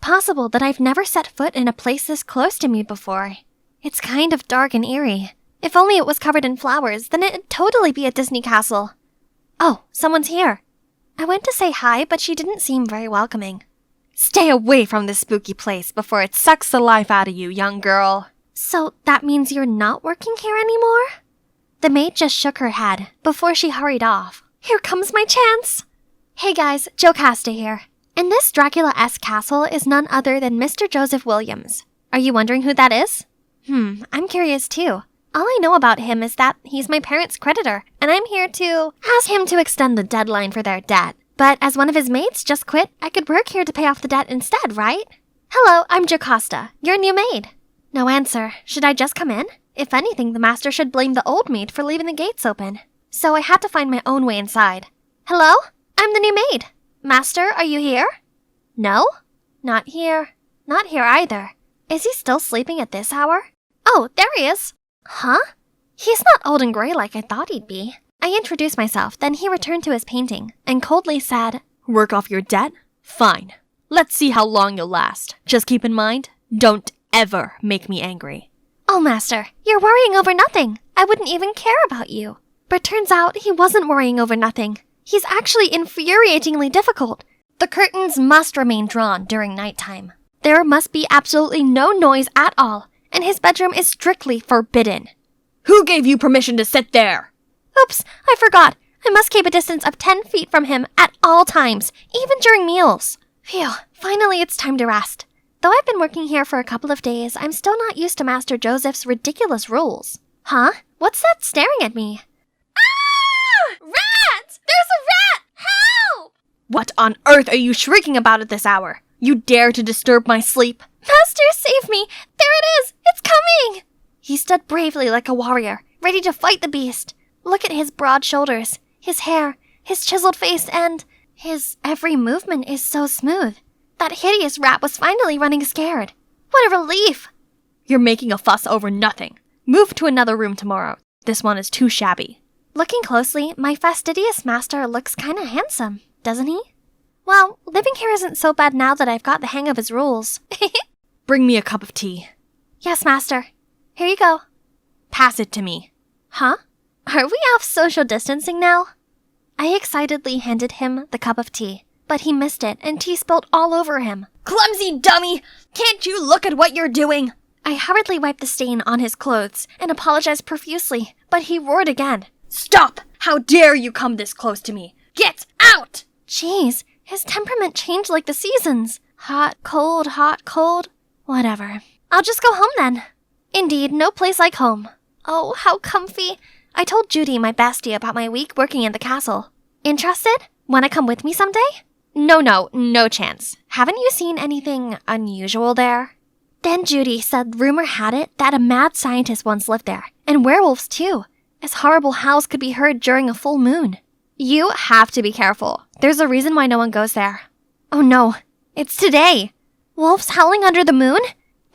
possible that I've never set foot in a place this close to me before? It's kind of dark and eerie. If only it was covered in flowers, then it'd totally be a Disney castle. Oh, someone's here. I went to say hi, but she didn't seem very welcoming. Stay away from this spooky place before it sucks the life out of you, young girl. So that means you're not working here anymore? The maid just shook her head before she hurried off. Here comes my chance! Hey guys, Jocasta here. And this Dracula-esque castle is none other than Mr. Joseph Williams. Are you wondering who that is? I'm curious too. All I know about him is that he's my parents' creditor, and I'm here to ask him to extend the deadline for their debt. But as one of his maids just quit, I could work here to pay off the debt instead, right? Hello, I'm Jocasta, your new maid. No answer. Should I just come in? If anything, the master should blame the old maid for leaving the gates open. So I had to find my own way inside. Hello? I'm the new maid. Master, are you here? No? Not here. Not here either. Is he still sleeping at this hour? Oh, there he is. Huh? He's not old and gray like I thought he'd be. I introduced myself, then he returned to his painting, and coldly said, Work off your debt? Fine. Let's see how long you'll last. Just keep in mind, don't ever make me angry. Oh, Master, you're worrying over nothing. I wouldn't even care about you. But turns out he wasn't worrying over nothing. He's actually infuriatingly difficult. The curtains must remain drawn during nighttime. There must be absolutely no noise at all, and his bedroom is strictly forbidden. Who gave you permission to sit there? Oops, I forgot. I must keep a distance of 10 feet from him at all times, even during meals. Phew, finally it's time to rest. Though I've been working here for a couple of days, I'm still not used to Master Joseph's ridiculous rules. Huh? What's that staring at me? Ah! Rat! There's a rat! Help! What on earth are you shrieking about at this hour? You dare to disturb my sleep? Master, save me! There it is! It's coming! He stood bravely like a warrior, ready to fight the beast. Look at his broad shoulders, his hair, his chiseled face, and his every movement is so smooth. That hideous rat was finally running scared. What a relief! You're making a fuss over nothing. Move to another room tomorrow. This one is too shabby. Looking closely, my fastidious master looks kinda handsome, doesn't he? Well, living here isn't so bad now that I've got the hang of his rules. Bring me a cup of tea. Yes, Master. Here you go. Pass it to me. Huh? Are we off social distancing now? I excitedly handed him the cup of tea, but he missed it and tea spilled all over him. Clumsy dummy! Can't you look at what you're doing? I hurriedly wiped the stain on his clothes and apologized profusely, but he roared again. Stop! How dare you come this close to me? Get out! Jeez, his temperament changed like the seasons. Hot, cold. Whatever. I'll just go home then. Indeed, no place like home. Oh, how comfy. I told Judy, my bestie, about my week working in the castle. Interested? Wanna come with me someday? No chance. Haven't you seen anything unusual there? Then Judy said rumor had it that a mad scientist once lived there, and werewolves too, as horrible howls could be heard during a full moon. You have to be careful. There's a reason why no one goes there. Oh no, it's today. Wolves howling under the moon?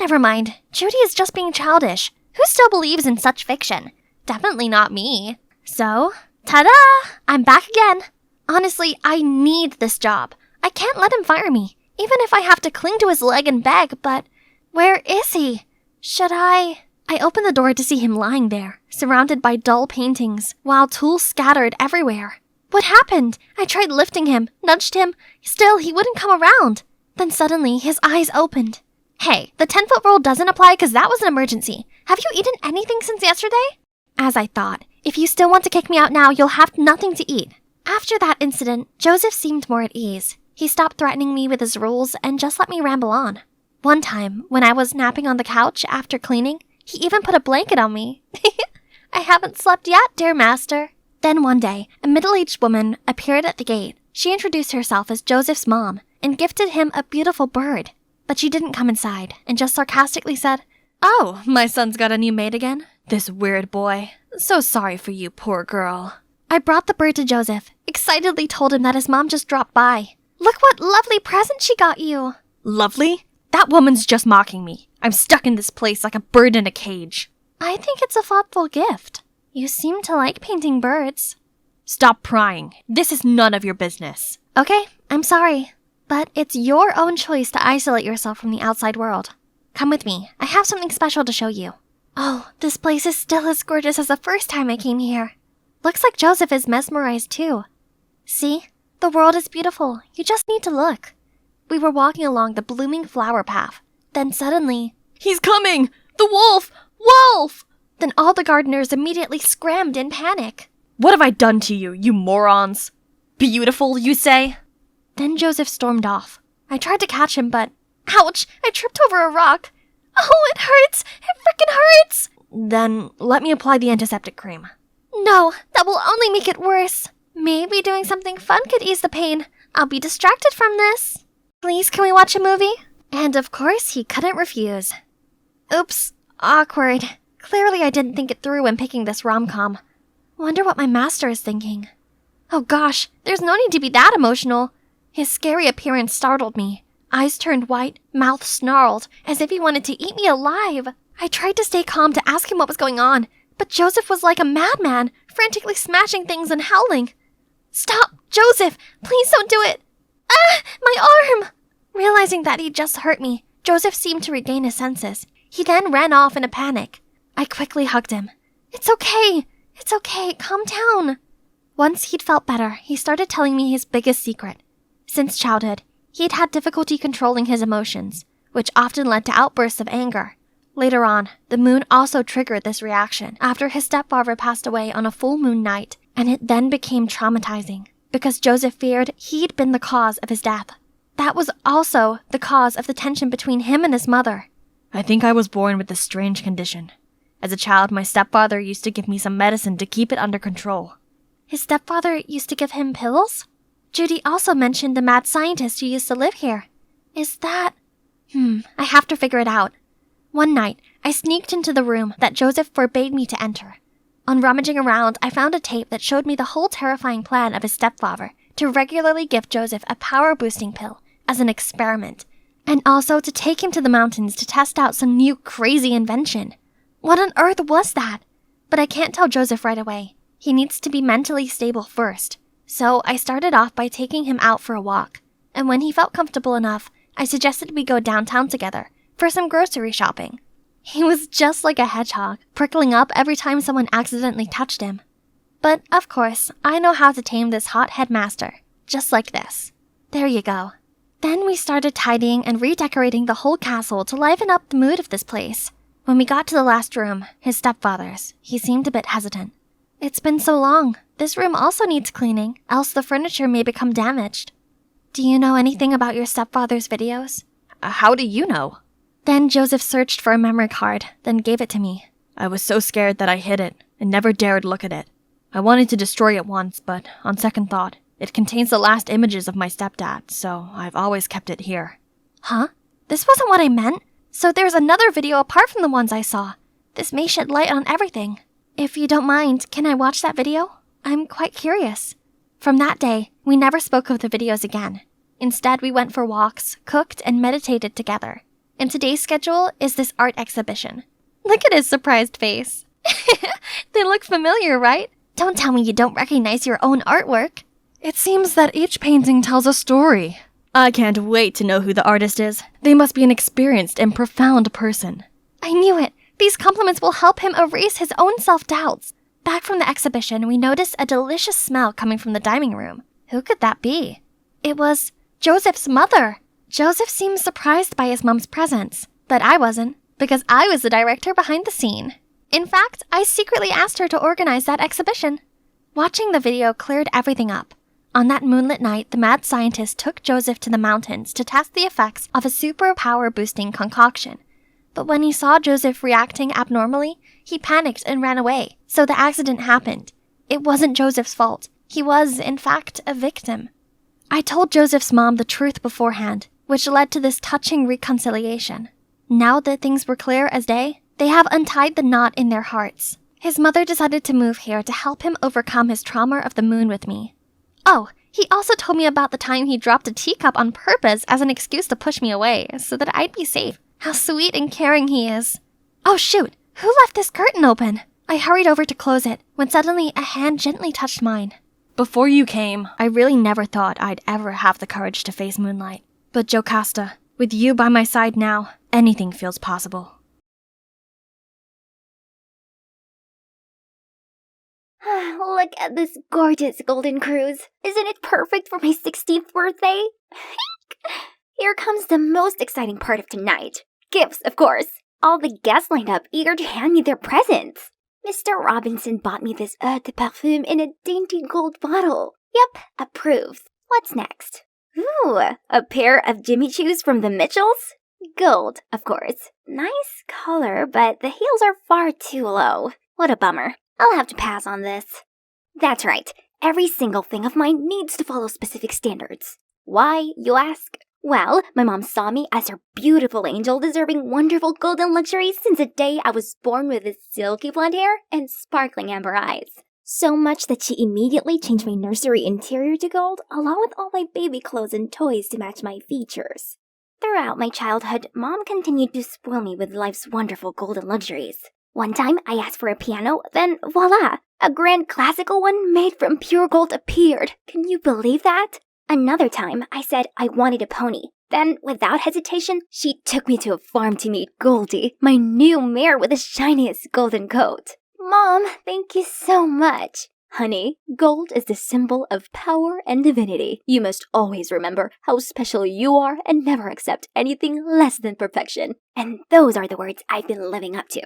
Never mind, Judy is just being childish. Who still believes in such fiction? Definitely not me. So, ta-da! I'm back again. Honestly, I need this job. I can't let him fire me, even if I have to cling to his leg and beg, but where is he? Should I opened the door to see him lying there, surrounded by dull paintings, while tools scattered everywhere. What happened? I tried lifting him, nudged him. Still, he wouldn't come around. Then suddenly, his eyes opened. Hey, the 10-foot rule doesn't apply because that was an emergency. Have you eaten anything since yesterday? As I thought, if you still want to kick me out now, you'll have nothing to eat. After that incident, Joseph seemed more at ease. He stopped threatening me with his rules and just let me ramble on. One time, when I was napping on the couch after cleaning, he even put a blanket on me. I haven't slept yet, dear master. Then one day, a middle-aged woman appeared at the gate. She introduced herself as Joseph's mom and gifted him a beautiful bird. But she didn't come inside and just sarcastically said, "Oh, my son's got a new maid again? This weird boy. So sorry for you, poor girl." I brought the bird to Joseph, excitedly told him that his mom just dropped by. "Look what lovely present she got you." Lovely? That woman's just mocking me. I'm stuck in this place like a bird in a cage. I think it's a thoughtful gift. You seem to like painting birds. Stop prying. This is none of your business. Okay, I'm sorry. But it's your own choice to isolate yourself from the outside world. Come with me. I have something special to show you. Oh, this place is still as gorgeous as the first time I came here. Looks like Joseph is mesmerized too. See? The world is beautiful. You just need to look. We were walking along the blooming flower path. Then suddenly, "He's coming! The wolf! Wolf!" Then all the gardeners immediately scrammed in panic. "What have I done to you, you morons? Beautiful, you say?" Then Joseph stormed off. I tried to catch him, but ouch! I tripped over a rock. Oh, it hurts! It frickin' hurts! Then let me apply the antiseptic cream. No, that will only make it worse. Maybe doing something fun could ease the pain. I'll be distracted from this. Please, can we watch a movie? And of course, he couldn't refuse. Oops, awkward. Clearly I didn't think it through when picking this rom-com. Wonder what my master is thinking. Oh gosh, there's no need to be that emotional. His scary appearance startled me. Eyes turned white, mouth snarled, as if he wanted to eat me alive. I tried to stay calm to ask him what was going on, but Joseph was like a madman, frantically smashing things and howling. Stop, Joseph! Please don't do it! Ah, my arm! Realizing that he'd just hurt me, Joseph seemed to regain his senses. He then ran off in a panic. I quickly hugged him. It's okay, calm down. Once he'd felt better, he started telling me his biggest secret. Since childhood, he'd had difficulty controlling his emotions, which often led to outbursts of anger. Later on, the moon also triggered this reaction after his stepfather passed away on a full moon night, and it then became traumatizing because Joseph feared he'd been the cause of his death. That was also the cause of the tension between him and his mother. I think I was born with this strange condition. As a child, my stepfather used to give me some medicine to keep it under control. His stepfather used to give him pills? Judy also mentioned the mad scientist who used to live here. Is that... I have to figure it out. One night, I sneaked into the room that Joseph forbade me to enter. On rummaging around, I found a tape that showed me the whole terrifying plan of his stepfather to regularly give Joseph a power-boosting pill as an experiment, and also to take him to the mountains to test out some new crazy invention. What on earth was that? But I can't tell Joseph right away. He needs to be mentally stable first. So I started off by taking him out for a walk, and when he felt comfortable enough, I suggested we go downtown together for some grocery shopping. He was just like a hedgehog, prickling up every time someone accidentally touched him. But, of course, I know how to tame this hot headmaster, just like this. There you go. Then we started tidying and redecorating the whole castle to liven up the mood of this place. When we got to the last room, his stepfather's, he seemed a bit hesitant. It's been so long. This room also needs cleaning, else the furniture may become damaged. Do you know anything about your stepfather's videos? How do you know? Then Joseph searched for a memory card, then gave it to me. I was so scared that I hid it and never dared look at it. I wanted to destroy it once, but on second thought, it contains the last images of my stepdad, so I've always kept it here. Huh? This wasn't what I meant. So there's another video apart from the ones I saw. This may shed light on everything. If you don't mind, can I watch that video? I'm quite curious. From that day, we never spoke of the videos again. Instead, we went for walks, cooked, and meditated together. And today's schedule is this art exhibition. Look at his surprised face. They look familiar, right? Don't tell me you don't recognize your own artwork. It seems that each painting tells a story. I can't wait to know who the artist is. They must be an experienced and profound person. I knew it. These compliments will help him erase his own self-doubts. Back from the exhibition, we noticed a delicious smell coming from the dining room. Who could that be? It was Joseph's mother. Joseph seemed surprised by his mom's presence, but I wasn't, because I was the director behind the scene. In fact, I secretly asked her to organize that exhibition. Watching the video cleared everything up. On that moonlit night, the mad scientist took Joseph to the mountains to test the effects of a super power-boosting concoction. But when he saw Joseph reacting abnormally, he panicked and ran away, so the accident happened. It wasn't Joseph's fault. He was, in fact, a victim. I told Joseph's mom the truth beforehand, which led to this touching reconciliation. Now that things were clear as day, they have untied the knot in their hearts. His mother decided to move here to help him overcome his trauma of the moon with me. Oh, he also told me about the time he dropped a teacup on purpose as an excuse to push me away, so that I'd be safe. How sweet and caring he is. Oh shoot, who left this curtain open? I hurried over to close it, when suddenly a hand gently touched mine. Before you came, I really never thought I'd ever have the courage to face moonlight. But Jocasta, with you by my side now, anything feels possible. Look at this gorgeous golden cruise. Isn't it perfect for my 16th birthday? Here comes the most exciting part of tonight. Gifts, of course. All the guests lined up, eager to hand me their presents. Mr. Robinson bought me this eau de parfum in a dainty gold bottle. Yep, approved. What's next? Ooh, a pair of Jimmy Choos from the Mitchells? Gold, of course. Nice color, but the heels are far too low. What a bummer. I'll have to pass on this. That's right. Every single thing of mine needs to follow specific standards. Why, you ask? Well, my mom saw me as her beautiful angel deserving wonderful golden luxuries since the day I was born with this silky blonde hair and sparkling amber eyes. So much that she immediately changed my nursery interior to gold, along with all my baby clothes and toys to match my features. Throughout my childhood, Mom continued to spoil me with life's wonderful golden luxuries. One time, I asked for a piano, then voila! A grand classical one made from pure gold appeared. Can you believe that? Another time, I said I wanted a pony. Then, without hesitation, she took me to a farm to meet Goldie, my new mare with the shiniest golden coat. Mom, thank you so much. Honey, gold is the symbol of power and divinity. You must always remember how special you are and never accept anything less than perfection. And those are the words I've been living up to.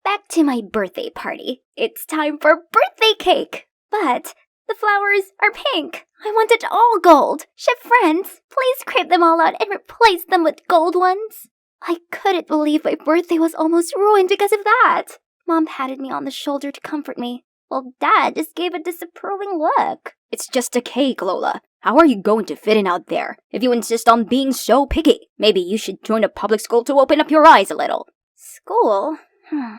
Back to my birthday party. It's time for birthday cake! But the flowers are pink. I want it all gold. Chef friends, please scrape them all out and replace them with gold ones. I couldn't believe my birthday was almost ruined because of that. Mom patted me on the shoulder to comfort me, while Dad just gave a disapproving look. It's just a cake, Lola. How are you going to fit in out there if you insist on being so picky? Maybe you should join a public school to open up your eyes a little. School?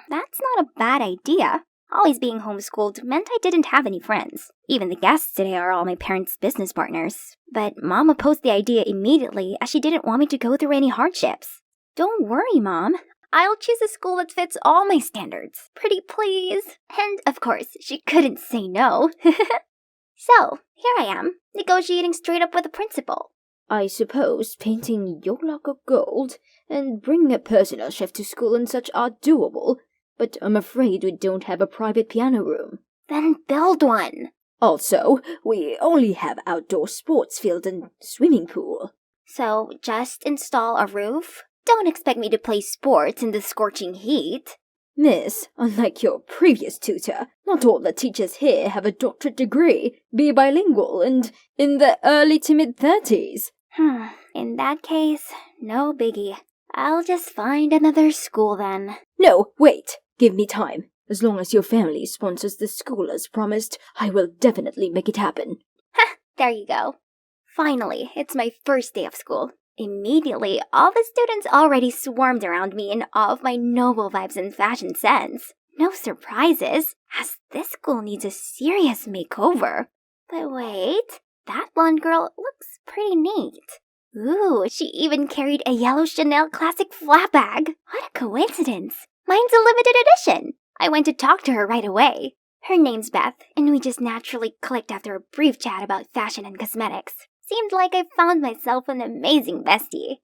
That's not a bad idea. Always being homeschooled meant I didn't have any friends. Even the guests today are all my parents' business partners. But Mom opposed the idea immediately as she didn't want me to go through any hardships. Don't worry, Mom. I'll choose a school that fits all my standards. Pretty please. And, of course, she couldn't say no. So, here I am, negotiating straight up with the principal. I suppose painting your lock of gold and bringing a personal chef to school and such are doable, but I'm afraid we don't have a private piano room. Then build one. Also, we only have outdoor sports field and swimming pool. So, just install a roof? Don't expect me to play sports in the scorching heat. Miss, unlike your previous tutor, not all the teachers here have a doctorate degree, be bilingual, and in the early to mid-30s. In that case, no biggie. I'll just find another school then. No, wait. Give me time. As long as your family sponsors the school as promised, I will definitely make it happen. There you go. Finally, it's my first day of school. Immediately, all the students already swarmed around me in awe of my noble vibes and fashion sense. No surprises, as this school needs a serious makeover. But wait, that blonde girl looks pretty neat. Ooh, she even carried a yellow Chanel classic flat bag. What a coincidence. Mine's a limited edition. I went to talk to her right away. Her name's Beth, and we just naturally clicked after a brief chat about fashion and cosmetics. Seemed like I found myself an amazing bestie.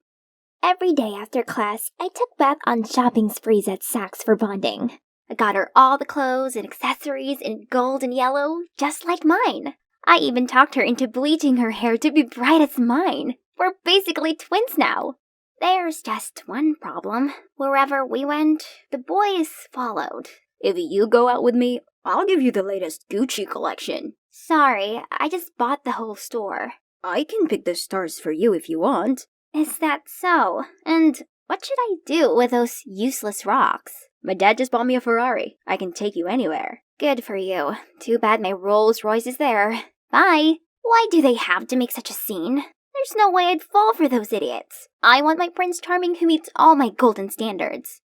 Every day after class, I took Beth on shopping sprees at Saks for bonding. I got her all the clothes and accessories in gold and yellow, just like mine. I even talked her into bleaching her hair to be bright as mine. We're basically twins now. There's just one problem. Wherever we went, the boys followed. If you go out with me, I'll give you the latest Gucci collection. Sorry, I just bought the whole store. I can pick the stars for you if you want. Is that so? And what should I do with those useless rocks? My dad just bought me a Ferrari. I can take you anywhere. Good for you. Too bad my Rolls Royce is there. Bye. Why do they have to make such a scene? There's no way I'd fall for those idiots. I want my Prince Charming who meets all my golden standards.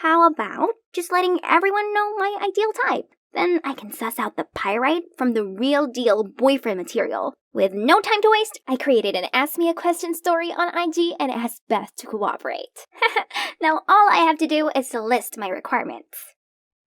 How about just letting everyone know my ideal type? Then I can suss out the pyrite from the real deal boyfriend material. With no time to waste, I created an Ask Me a Question story on IG and asked Beth to cooperate. Now all I have to do is to list my requirements.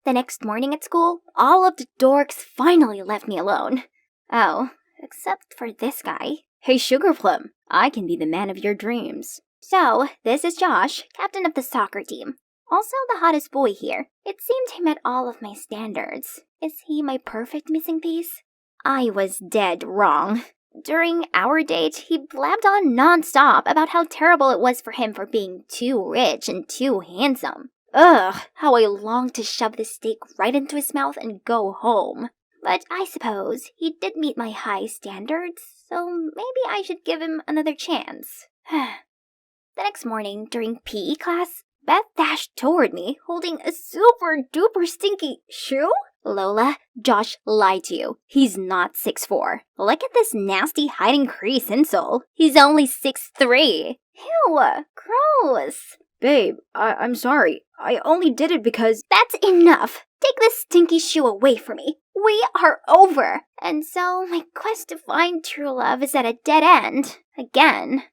The next morning at school, all of the dorks finally left me alone. Oh, except for this guy. Hey, Sugar Plum, I can be the man of your dreams. So, this is Josh, captain of the soccer team. Also the hottest boy here. It seemed he met all of my standards. Is he my perfect missing piece? I was dead wrong. During our date, he blabbed on non-stop about how terrible it was for him for being too rich and too handsome. Ugh, how I longed to shove the steak right into his mouth and go home. But I suppose he did meet my high standards, so maybe I should give him another chance. The next morning, during PE class, Beth dashed toward me, holding a super-duper stinky shoe? Lola, Josh lied to you. He's not 6'4". Look at this nasty hiding crease insole. He's only 6'3". Ew, gross. Babe, I'm sorry. I only did it because... That's enough. Take this stinky shoe away from me. We are over. And so my quest to find true love is at a dead end. Again.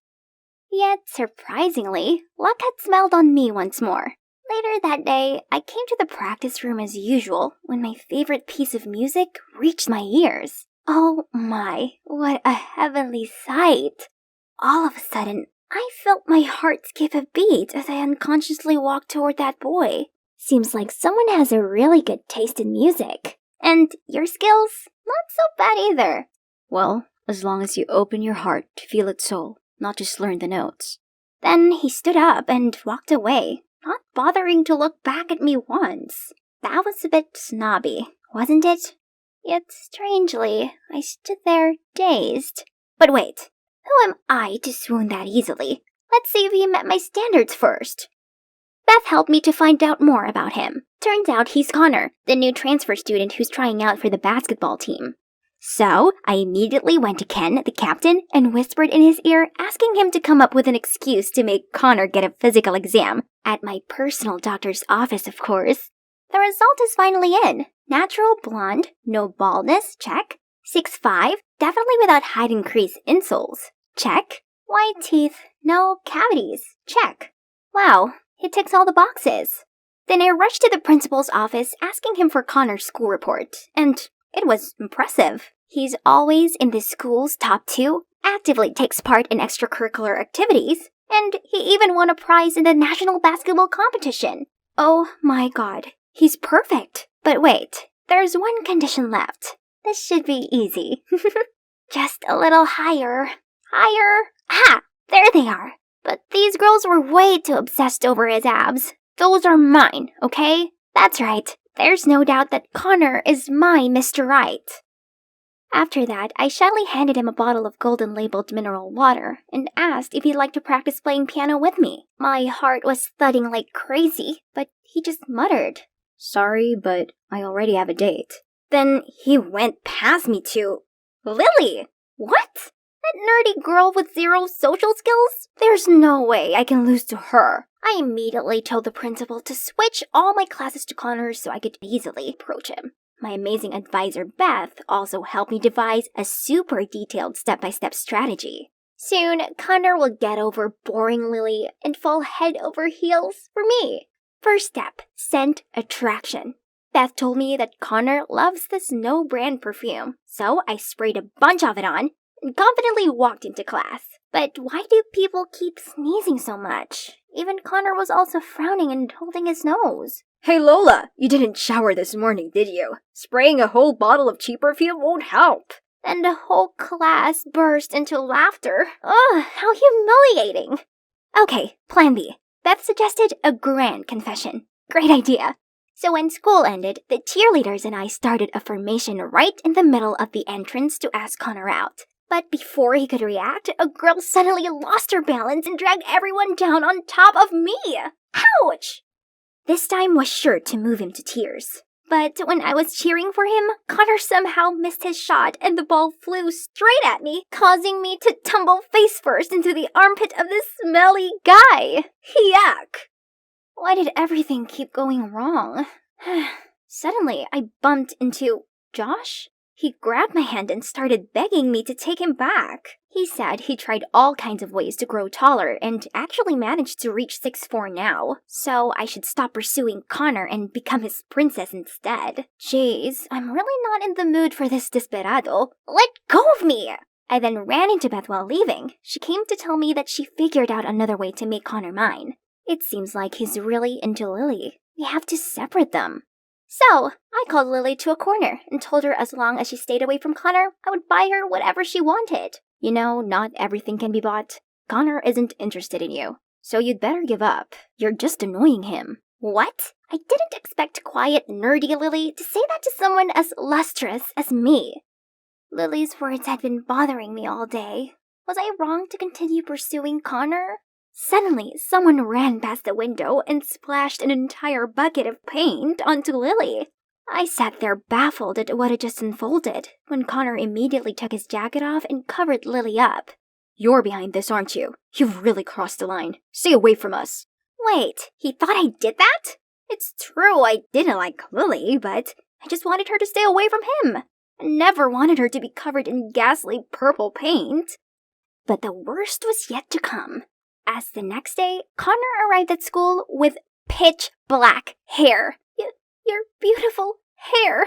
Yet, surprisingly, luck had smiled on me once more. Later that day, I came to the practice room as usual when my favorite piece of music reached my ears. Oh my, what a heavenly sight! All of a sudden, I felt my heart skip a beat as I unconsciously walked toward that boy. Seems like someone has a really good taste in music. And your skills? Not so bad either. Well, as long as you open your heart to feel its soul, not just learn the notes. Then he stood up and walked away, not bothering to look back at me once. That was a bit snobby, wasn't it? Yet, strangely, I stood there dazed. But wait, who am I to swoon that easily? Let's see if he met my standards first. Beth helped me to find out more about him. Turns out he's Connor, the new transfer student who's trying out for the basketball team. So, I immediately went to Ken, the captain, and whispered in his ear, asking him to come up with an excuse to make Connor get a physical exam. At my personal doctor's office, of course. The result is finally in. Natural blonde, no baldness, check. 6'5", definitely without hiding crease insoles, check. White teeth, no cavities, check. Wow, he ticks all the boxes. Then I rushed to the principal's office asking him for Connor's school report, and it was impressive. He's always in the school's top 2, actively takes part in extracurricular activities, and he even won a prize in the national basketball competition. Oh my god, he's perfect. But wait, there's one condition left. This should be easy. Just a little higher. Higher. Ah, there they are. But these girls were way too obsessed over his abs. Those are mine, okay? That's right. There's no doubt that Connor is my Mr. Right. After that, I shyly handed him a bottle of golden-labeled mineral water and asked if he'd like to practice playing piano with me. My heart was thudding like crazy, but he just muttered, Sorry, but I already have a date. Then he went past me to... Lily! What? That nerdy girl with 0 social skills? There's no way I can lose to her. I immediately told the principal to switch all my classes to Connor so I could easily approach him. My amazing advisor Beth also helped me devise a super detailed step-by-step strategy. Soon, Connor will get over boring Lily and fall head over heels for me. First step, scent attraction. Beth told me that Connor loves this no-brand perfume, so I sprayed a bunch of it on and confidently walked into class. But why do people keep sneezing so much? Even Connor was also frowning and holding his nose. Hey Lola, you didn't shower this morning, did you? Spraying a whole bottle of cheap perfume won't help. Then the whole class burst into laughter. Ugh, how humiliating. Okay, plan B. Beth suggested a grand confession. Great idea. So when school ended, the cheerleaders and I started a formation right in the middle of the entrance to ask Connor out. But before he could react, a girl suddenly lost her balance and dragged everyone down on top of me. Ouch! This time was sure to move him to tears. But when I was cheering for him, Connor somehow missed his shot and the ball flew straight at me, causing me to tumble face first into the armpit of this smelly guy. Yuck! Why did everything keep going wrong? Suddenly, I bumped into Josh. He grabbed my hand and started begging me to take him back. He said he tried all kinds of ways to grow taller and actually managed to reach 6'4" now, so I should stop pursuing Connor and become his princess instead. Jeez, I'm really not in the mood for this desperado. Let go of me! I then ran into Beth while leaving. She came to tell me that she figured out another way to make Connor mine. It seems like he's really into Lily. We have to separate them. So, I called Lily to a corner and told her as long as she stayed away from Connor, I would buy her whatever she wanted. You know, not everything can be bought. Connor isn't interested in you, so you'd better give up. You're just annoying him. What? I didn't expect quiet, nerdy Lily to say that to someone as lustrous as me. Lily's words had been bothering me all day. Was I wrong to continue pursuing Connor? Suddenly, someone ran past the window and splashed an entire bucket of paint onto Lily. I sat there baffled at what had just unfolded, when Connor immediately took his jacket off and covered Lily up. You're behind this, aren't you? You've really crossed the line. Stay away from us. Wait, he thought I did that? It's true I didn't like Lily, but I just wanted her to stay away from him. I never wanted her to be covered in ghastly purple paint. But the worst was yet to come. As the next day, Connor arrived at school with pitch black hair. Your beautiful hair.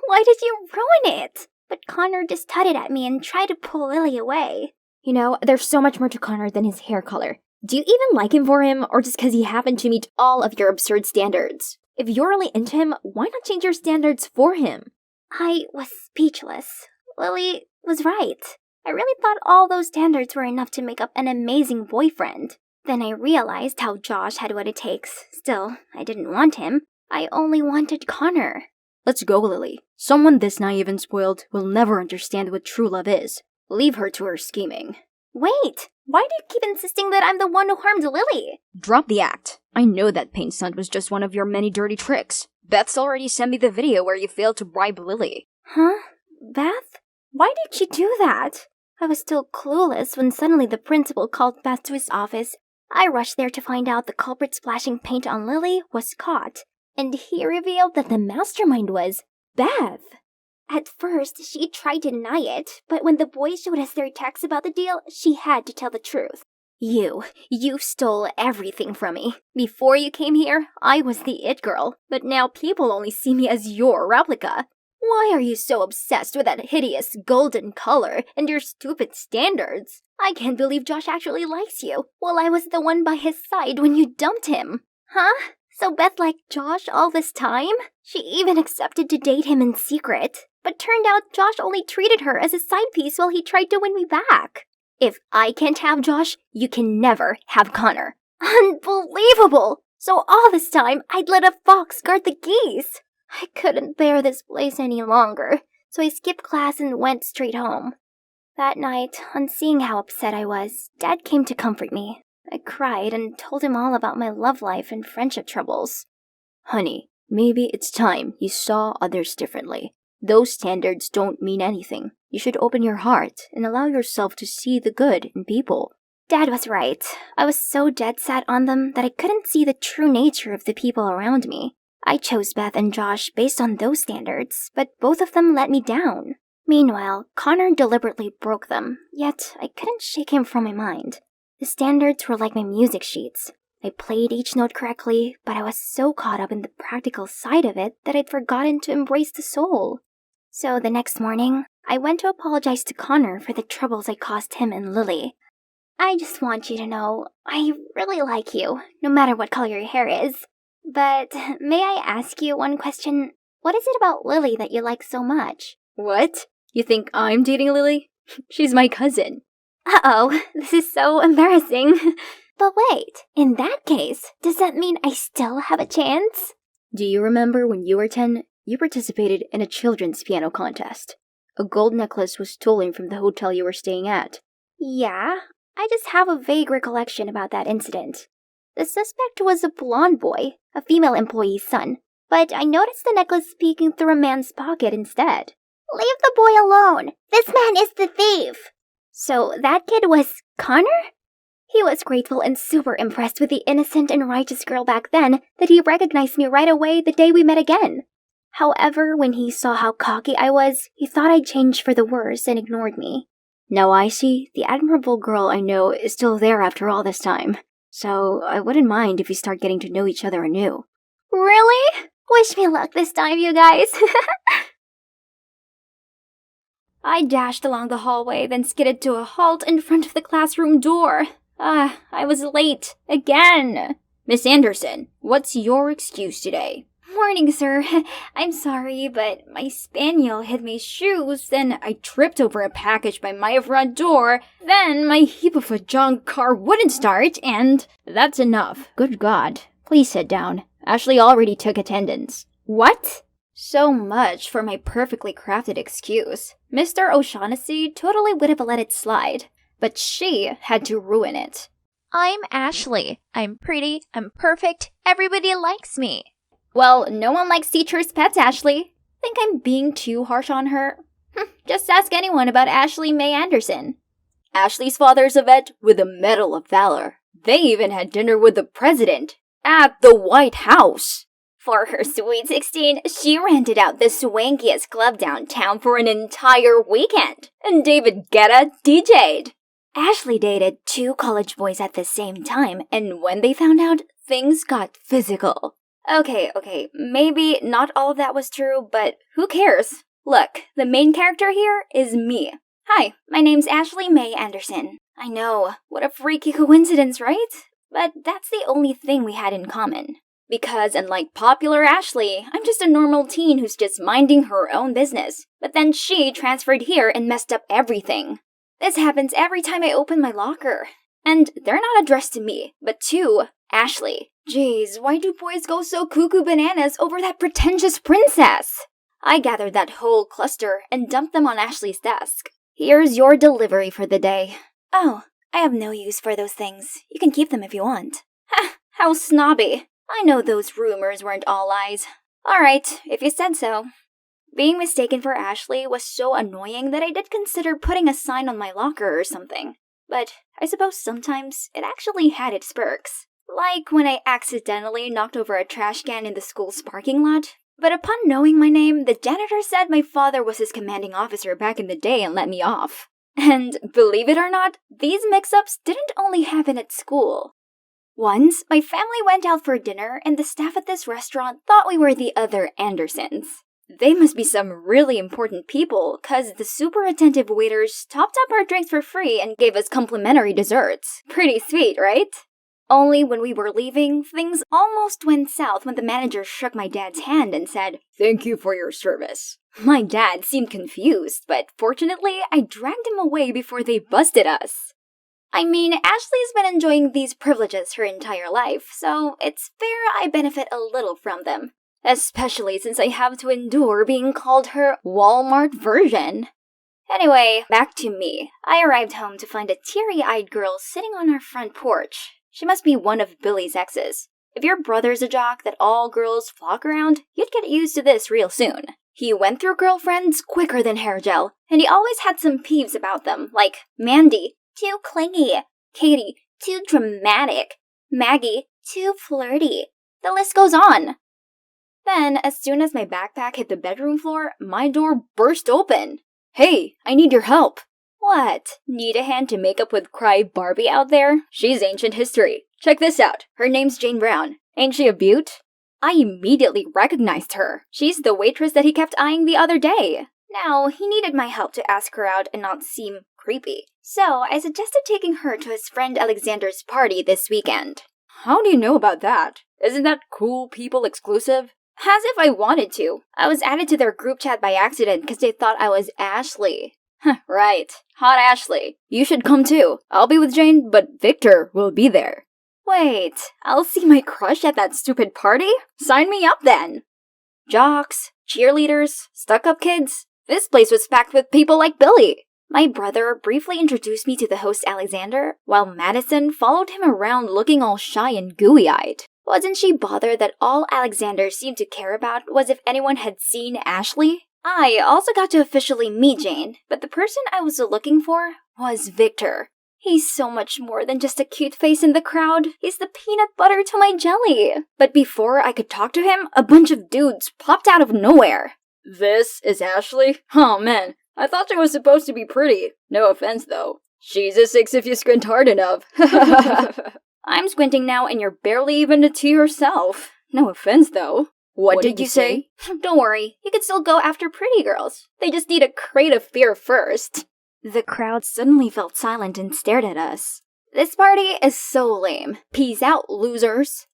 Why did you ruin it? But Connor just tutted at me and tried to pull Lily away. You know, there's so much more to Connor than his hair color. Do you even like him for him, or just because he happened to meet all of your absurd standards? If you're really into him, why not change your standards for him? I was speechless. Lily was right. I really thought all those standards were enough to make up an amazing boyfriend. Then I realized how Josh had what it takes. Still, I didn't want him. I only wanted Connor. Let's go, Lily. Someone this naive and spoiled will never understand what true love is. Leave her to her scheming. Wait, why do you keep insisting that I'm the one who harmed Lily? Drop the act. I know that paint stunt was just one of your many dirty tricks. Beth's already sent me the video where you failed to bribe Lily. Huh? Beth? Why did she do that? I was still clueless when suddenly the principal called Beth to his office. I rushed there to find out the culprit splashing paint on Lily was caught, and he revealed that the mastermind was Beth. At first, she tried to deny it, but when the boys showed us their texts about the deal, she had to tell the truth. You stole everything from me. Before you came here, I was the it girl, but now people only see me as your replica. Why are you so obsessed with that hideous golden color and your stupid standards? I can't believe Josh actually likes you, while I was the one by his side when you dumped him. Huh? So Beth liked Josh all this time? She even accepted to date him in secret. But turned out Josh only treated her as a side piece while he tried to win me back. If I can't have Josh, you can never have Connor. Unbelievable! So all this time, I'd let a fox guard the geese. I couldn't bear this place any longer, so I skipped class and went straight home. That night, on seeing how upset I was, Dad came to comfort me. I cried and told him all about my love life and friendship troubles. Honey, maybe it's time you saw others differently. Those standards don't mean anything. You should open your heart and allow yourself to see the good in people. Dad was right. I was so dead set on them that I couldn't see the true nature of the people around me. I chose Beth and Josh based on those standards, but both of them let me down. Meanwhile, Connor deliberately broke them, yet I couldn't shake him from my mind. The standards were like my music sheets. I played each note correctly, but I was so caught up in the practical side of it that I'd forgotten to embrace the soul. So the next morning, I went to apologize to Connor for the troubles I caused him and Lily. I just want you to know, I really like you, no matter what color your hair is. But may I ask you one question? What is it about Lily that you like so much? What? You think I'm dating Lily? She's my cousin. Uh-oh, this is so embarrassing. But wait, in that case, does that mean I still have a chance? Do you remember when you were 10, you participated in a children's piano contest? A gold necklace was stolen from the hotel you were staying at. Yeah, I just have a vague recollection about that incident. The suspect was a blonde boy, a female employee's son, but I noticed the necklace peeking through a man's pocket instead. Leave the boy alone! This man is the thief! So that kid was Connor? He was grateful and super impressed with the innocent and righteous girl back then that he recognized me right away the day we met again. However, when he saw how cocky I was, he thought I'd changed for the worse and ignored me. Now I see the admirable girl I know is still there after all this time, so I wouldn't mind if we start getting to know each other anew. Really? Wish me luck this time, you guys. I dashed along the hallway, then skidded to a halt in front of the classroom door. I was late. Again. Miss Anderson, what's your excuse today? Morning, sir. I'm sorry, but my spaniel hid my shoes, then I tripped over a package by my front door, then my heap of a junk car wouldn't start, and... That's enough. Good God. Please sit down. Ashley already took attendance. What? So much for my perfectly crafted excuse. Mr. O'Shaughnessy totally would have let it slide, but she had to ruin it. I'm Ashley. I'm pretty. I'm perfect. Everybody likes me. Well, no one likes teachers' pets, Ashley. Think I'm being too harsh on her? Just ask anyone about Ashley May Anderson. Ashley's father's a vet with a Medal of Valor. They even had dinner with the president at the White House. For her sweet 16, she rented out the swankiest club downtown for an entire weekend, and David Guetta DJ'd. Ashley dated 2 college boys at the same time, and when they found out, things got physical. Okay, maybe not all of that was true, but who cares? Look, the main character here is me. Hi, my name's Ashley May Anderson. I know, what a freaky coincidence, right? But that's the only thing we had in common. Because unlike popular Ashley, I'm just a normal teen who's just minding her own business. But then she transferred here and messed up everything. This happens every time I open my locker. And they're not addressed to me, but to Ashley. Jeez, why do boys go so cuckoo bananas over that pretentious princess? I gathered that whole cluster and dumped them on Ashley's desk. Here's your delivery for the day. Oh, I have no use for those things. You can keep them if you want. Ha, how snobby. I know those rumors weren't all lies. Alright, if you said so. Being mistaken for Ashley was so annoying that I did consider putting a sign on my locker or something. But I suppose sometimes it actually had its perks. Like when I accidentally knocked over a trash can in the school's parking lot. But upon knowing my name, the janitor said my father was his commanding officer back in the day and let me off. And believe it or not, these mix-ups didn't only happen at school. Once, my family went out for dinner and the staff at this restaurant thought we were the other Andersons. They must be some really important people, cause the super attentive waiters topped up our drinks for free and gave us complimentary desserts. Pretty sweet, right? Only when we were leaving, things almost went south when the manager shook my dad's hand and said, "Thank you for your service." My dad seemed confused, but fortunately, I dragged him away before they busted us. I mean, Ashley's been enjoying these privileges her entire life, so it's fair I benefit a little from them. Especially since I have to endure being called her Walmart version. Anyway, back to me. I arrived home to find a teary-eyed girl sitting on our front porch. She must be one of Billy's exes. If your brother's a jock that all girls flock around, you'd get used to this real soon. He went through girlfriends quicker than hair gel, and he always had some peeves about them, like Mandy, too clingy, Katie, too dramatic, Maggie, too flirty. The list goes on. Then, as soon as my backpack hit the bedroom floor, my door burst open. "Hey, I need your help." What? Need a hand to make up with Cry Barbie out there? She's ancient history. Check this out. Her name's Jane Brown. Ain't she a beaut? I immediately recognized her. She's the waitress that he kept eyeing the other day. Now, he needed my help to ask her out and not seem creepy. So, I suggested taking her to his friend Alexander's party this weekend. How do you know about that? Isn't that cool people exclusive? As if I wanted to. I was added to their group chat by accident because they thought I was Ashley. Right. Hot Ashley. You should come too. I'll be with Jane, but Victor will be there. Wait, I'll see my crush at that stupid party? Sign me up then. Jocks, cheerleaders, stuck-up kids. This place was packed with people like Billy. My brother briefly introduced me to the host Alexander, while Madison followed him around looking all shy and gooey-eyed. Wasn't she bothered that all Alexander seemed to care about was if anyone had seen Ashley? I also got to officially meet Jane, but the person I was looking for was Victor. He's so much more than just a cute face in the crowd. He's the peanut butter to my jelly. But before I could talk to him, a bunch of dudes popped out of nowhere. This is Ashley? Oh man, I thought she was supposed to be pretty. No offense though. She's a 6 if you squint hard enough. I'm squinting now and you're barely even to yourself. No offense though. What did you say? Don't worry, you can still go after pretty girls. They just need a crate of fear first. The crowd suddenly felt silent and stared at us. This party is so lame. Peace out, losers.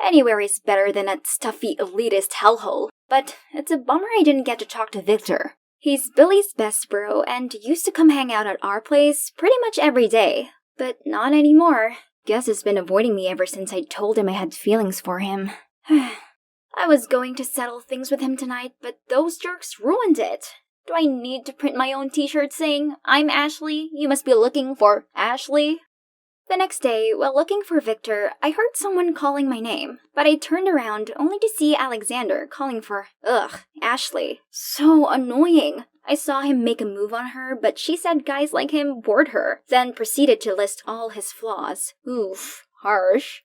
Anywhere is better than that stuffy elitist hellhole. But it's a bummer I didn't get to talk to Victor. He's Billy's best bro and used to come hang out at our place pretty much every day. But not anymore. Guess he's been avoiding me ever since I told him I had feelings for him. I was going to settle things with him tonight, but those jerks ruined it. Do I need to print my own t-shirt saying, "I'm Ashley, you must be looking for Ashley"? The next day, while looking for Victor, I heard someone calling my name, but I turned around only to see Alexander calling for, Ashley. So annoying. I saw him make a move on her, but she said guys like him bored her, then proceeded to list all his flaws. Oof, harsh.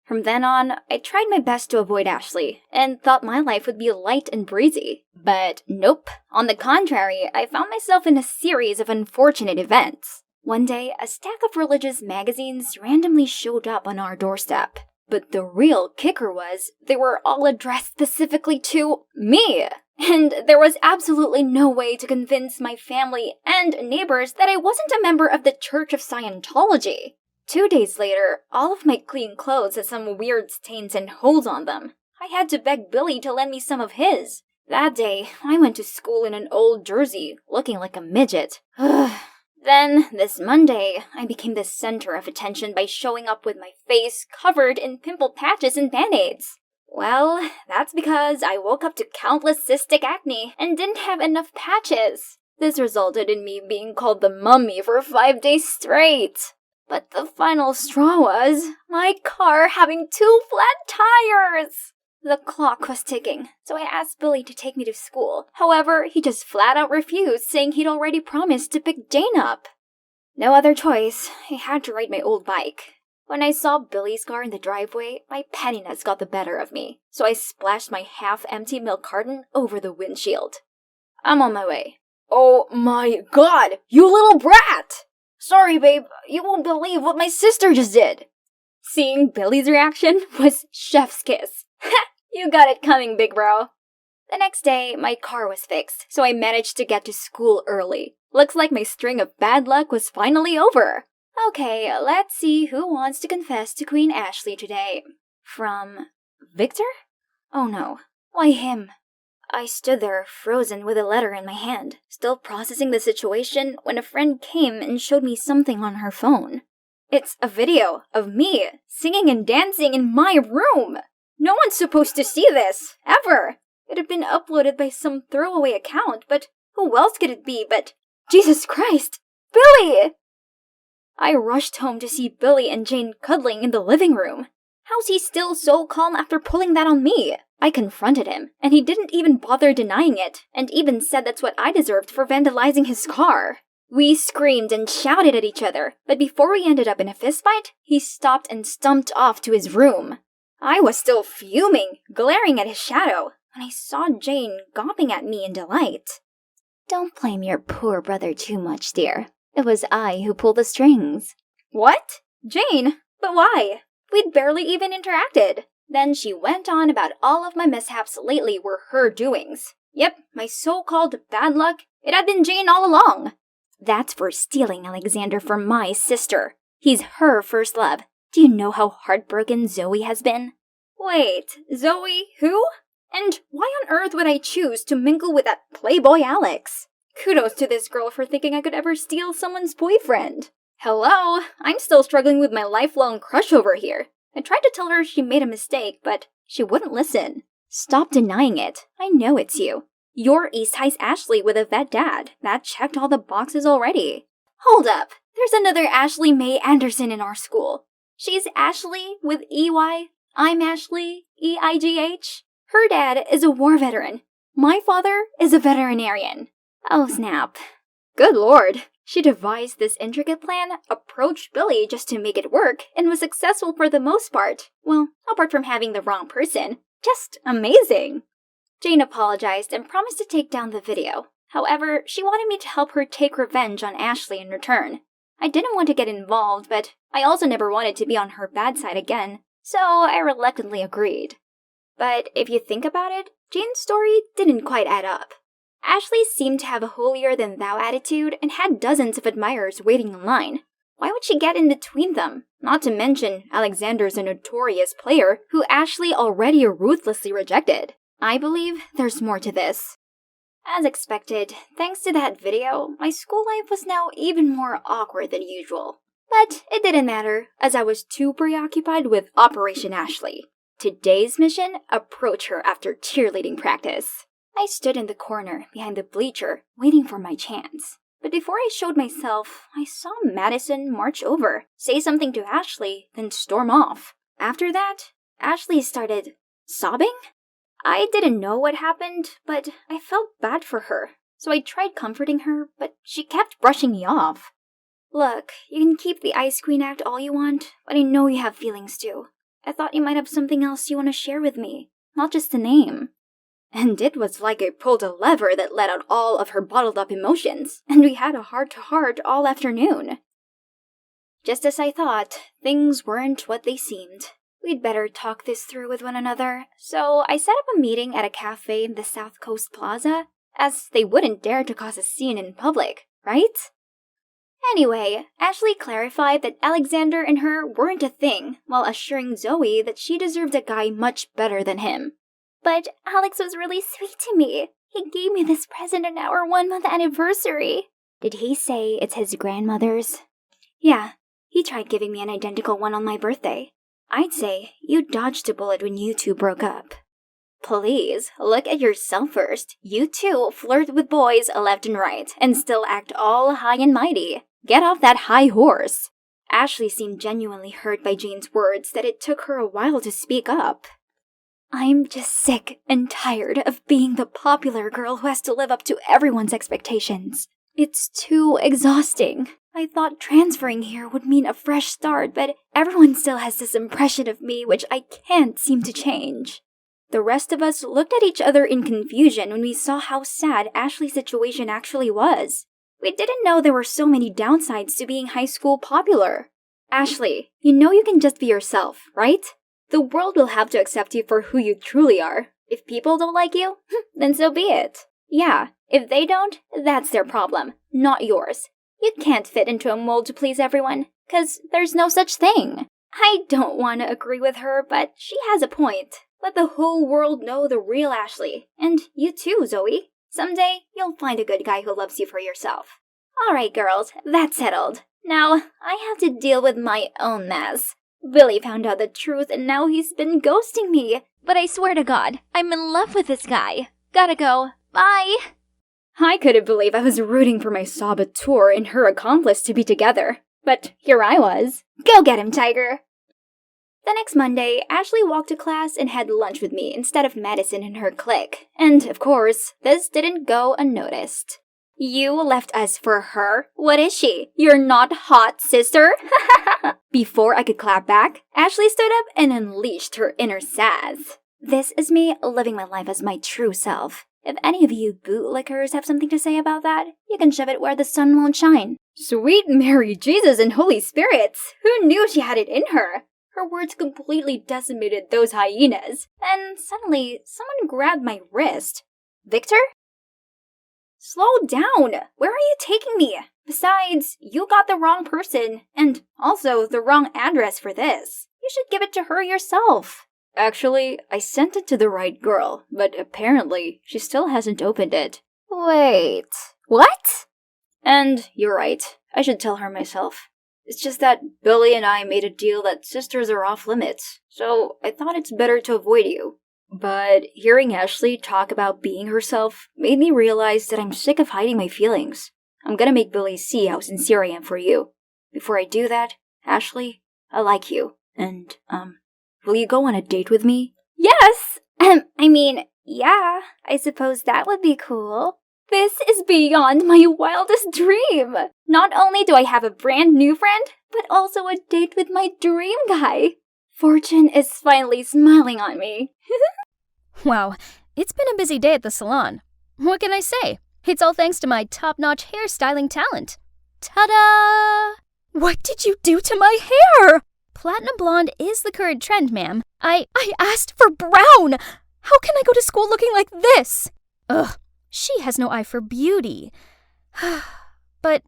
From then on, I tried my best to avoid Ashley, and thought my life would be light and breezy. But nope. On the contrary, I found myself in a series of unfortunate events. One day, a stack of religious magazines randomly showed up on our doorstep. But the real kicker was, they were all addressed specifically to me! And there was absolutely no way to convince my family and neighbors that I wasn't a member of the Church of Scientology. 2 days later, all of my clean clothes had some weird stains and holes on them. I had to beg Billy to lend me some of his. That day, I went to school in an old jersey, looking like a midget. Then, this Monday, I became the center of attention by showing up with my face covered in pimple patches and band-aids. Well, that's because I woke up to countless cystic acne and didn't have enough patches. This resulted in me being called the mummy for 5 days straight. But the final straw was my car having 2 flat tires. The clock was ticking, so I asked Billy to take me to school. However, he just flat out refused, saying he'd already promised to pick Jane up. No other choice, I had to ride my old bike. When I saw Billy's car in the driveway, my pettiness got the better of me, so I splashed my half-empty milk carton over the windshield. I'm on my way. Oh my god, you little brat! Sorry, babe, you won't believe what my sister just did. Seeing Billy's reaction was chef's kiss. You got it coming, big bro. The next day, my car was fixed, so I managed to get to school early. Looks like my string of bad luck was finally over. Okay, let's see who wants to confess to Queen Ashley today. From Victor? Oh no, why him? I stood there, frozen with a letter in my hand, still processing the situation when a friend came and showed me something on her phone. It's a video of me singing and dancing in my room! No one's supposed to see this, ever! It had been uploaded by some throwaway account, but who else could it be but Jesus Christ, Billy! I rushed home to see Billy and Jane cuddling in the living room. How's he still so calm after pulling that on me? I confronted him, and he didn't even bother denying it, and even said that's what I deserved for vandalizing his car. We screamed and shouted at each other, but before we ended up in a fistfight, he stopped and stumped off to his room. I was still fuming, glaring at his shadow, when I saw Jane gawping at me in delight. Don't blame your poor brother too much, dear. It was I who pulled the strings. What? Jane? But why? We'd barely even interacted. Then she went on about all of my mishaps lately were her doings. Yep, my so-called bad luck, it had been Jane all along. That's for stealing Alexander from my sister. He's her first love. Do you know how heartbroken Zoe has been? Wait, Zoe who? And why on earth would I choose to mingle with that playboy Alex? Kudos to this girl for thinking I could ever steal someone's boyfriend. Hello, I'm still struggling with my lifelong crush over here. I tried to tell her she made a mistake, but she wouldn't listen. Stop denying it. I know it's you. You're East High's Ashley with a vet dad. That checked all the boxes already. Hold up. There's another Ashley Mae Anderson in our school. She's Ashley with EY. I'm Ashley, EIGH. Her dad is a war veteran. My father is a veterinarian. Oh snap. Good lord. She devised this intricate plan, approached Billy just to make it work, and was successful for the most part. Well, apart from having the wrong person. Just amazing. Jane apologized and promised to take down the video. However, she wanted me to help her take revenge on Ashley in return. I didn't want to get involved, but I also never wanted to be on her bad side again, so I reluctantly agreed. But if you think about it, Jane's story didn't quite add up. Ashley seemed to have a holier-than-thou attitude and had dozens of admirers waiting in line. Why would she get in between them? Not to mention, Alexander's a notorious player who Ashley already ruthlessly rejected. I believe there's more to this. As expected, thanks to that video, my school life was now even more awkward than usual. But it didn't matter, as I was too preoccupied with Operation Ashley. Today's mission, approach her after cheerleading practice. I stood in the corner, behind the bleacher, waiting for my chance. But before I showed myself, I saw Madison march over, say something to Ashley, then storm off. After that, Ashley started sobbing? I didn't know what happened, but I felt bad for her. So I tried comforting her, but she kept brushing me off. Look, you can keep the Ice Queen act all you want, but I know you have feelings too. I thought you might have something else you want to share with me, not just the name. And it was like I pulled a lever that let out all of her bottled-up emotions, and we had a heart-to-heart all afternoon. Just as I thought, things weren't what they seemed. We'd better talk this through with one another, so I set up a meeting at a cafe in the South Coast Plaza, as they wouldn't dare to cause a scene in public, right? Anyway, Ashley clarified that Alexander and her weren't a thing, while assuring Zoe that she deserved a guy much better than him. But Alex was really sweet to me. He gave me this present on our 1-month anniversary. Did he say it's his grandmother's? Yeah, he tried giving me an identical one on my birthday. I'd say you dodged a bullet when you two broke up. Please, look at yourself first. You two flirt with boys left and right, and still act all high and mighty. Get off that high horse. Ashley seemed genuinely hurt by Jane's words that it took her a while to speak up. I'm just sick and tired of being the popular girl who has to live up to everyone's expectations. It's too exhausting. I thought transferring here would mean a fresh start, but everyone still has this impression of me which I can't seem to change. The rest of us looked at each other in confusion when we saw how sad Ashley's situation actually was. We didn't know there were so many downsides to being high school popular. Ashley, you know you can just be yourself, right? The world will have to accept you for who you truly are. If people don't like you, then so be it. Yeah, if they don't, that's their problem, not yours. You can't fit into a mold to please everyone, 'cause there's no such thing. I don't want to agree with her, but she has a point. Let the whole world know the real Ashley. And you too, Zoe. Someday, you'll find a good guy who loves you for yourself. Alright, girls, that's settled. Now, I have to deal with my own mess. Billy found out the truth and now he's been ghosting me. But I swear to God, I'm in love with this guy. Gotta go. Bye! I couldn't believe I was rooting for my saboteur and her accomplice to be together. But here I was. Go get him, Tiger! The next Monday, Ashley walked to class and had lunch with me instead of Madison and her clique. And, of course, this didn't go unnoticed. You left us for her? What is she? You're not hot, sister? Before I could clap back, Ashley stood up and unleashed her inner sass. This is me living my life as my true self. If any of you bootlickers have something to say about that, you can shove it where the sun won't shine. Sweet Mary Jesus and Holy Spirits! Who knew she had it in her? Her words completely decimated those hyenas. Then suddenly, someone grabbed my wrist. Victor? Slow down! Where are you taking me? Besides, you got the wrong person, and also the wrong address for this. You should give it to her yourself. Actually, I sent it to the right girl, but apparently she still hasn't opened it. Wait, what? And you're right, I should tell her myself. It's just that Billy and I made a deal that sisters are off limits, so I thought it's better to avoid you. But hearing Ashley talk about being herself made me realize that I'm sick of hiding my feelings. I'm gonna make Billy see how sincere I am for you. Before I do that, Ashley, I like you. And, will you go on a date with me? Yes! Yeah, I suppose that would be cool. This is beyond my wildest dream! Not only do I have a brand new friend, but also a date with my dream guy. Fortune is finally smiling on me. Wow, it's been a busy day at the salon. What can I say? It's all thanks to my top-notch hairstyling talent. Ta-da! What did you do to my hair? Platinum blonde is the current trend, ma'am. I asked for brown! How can I go to school looking like this? Ugh, she has no eye for beauty. But,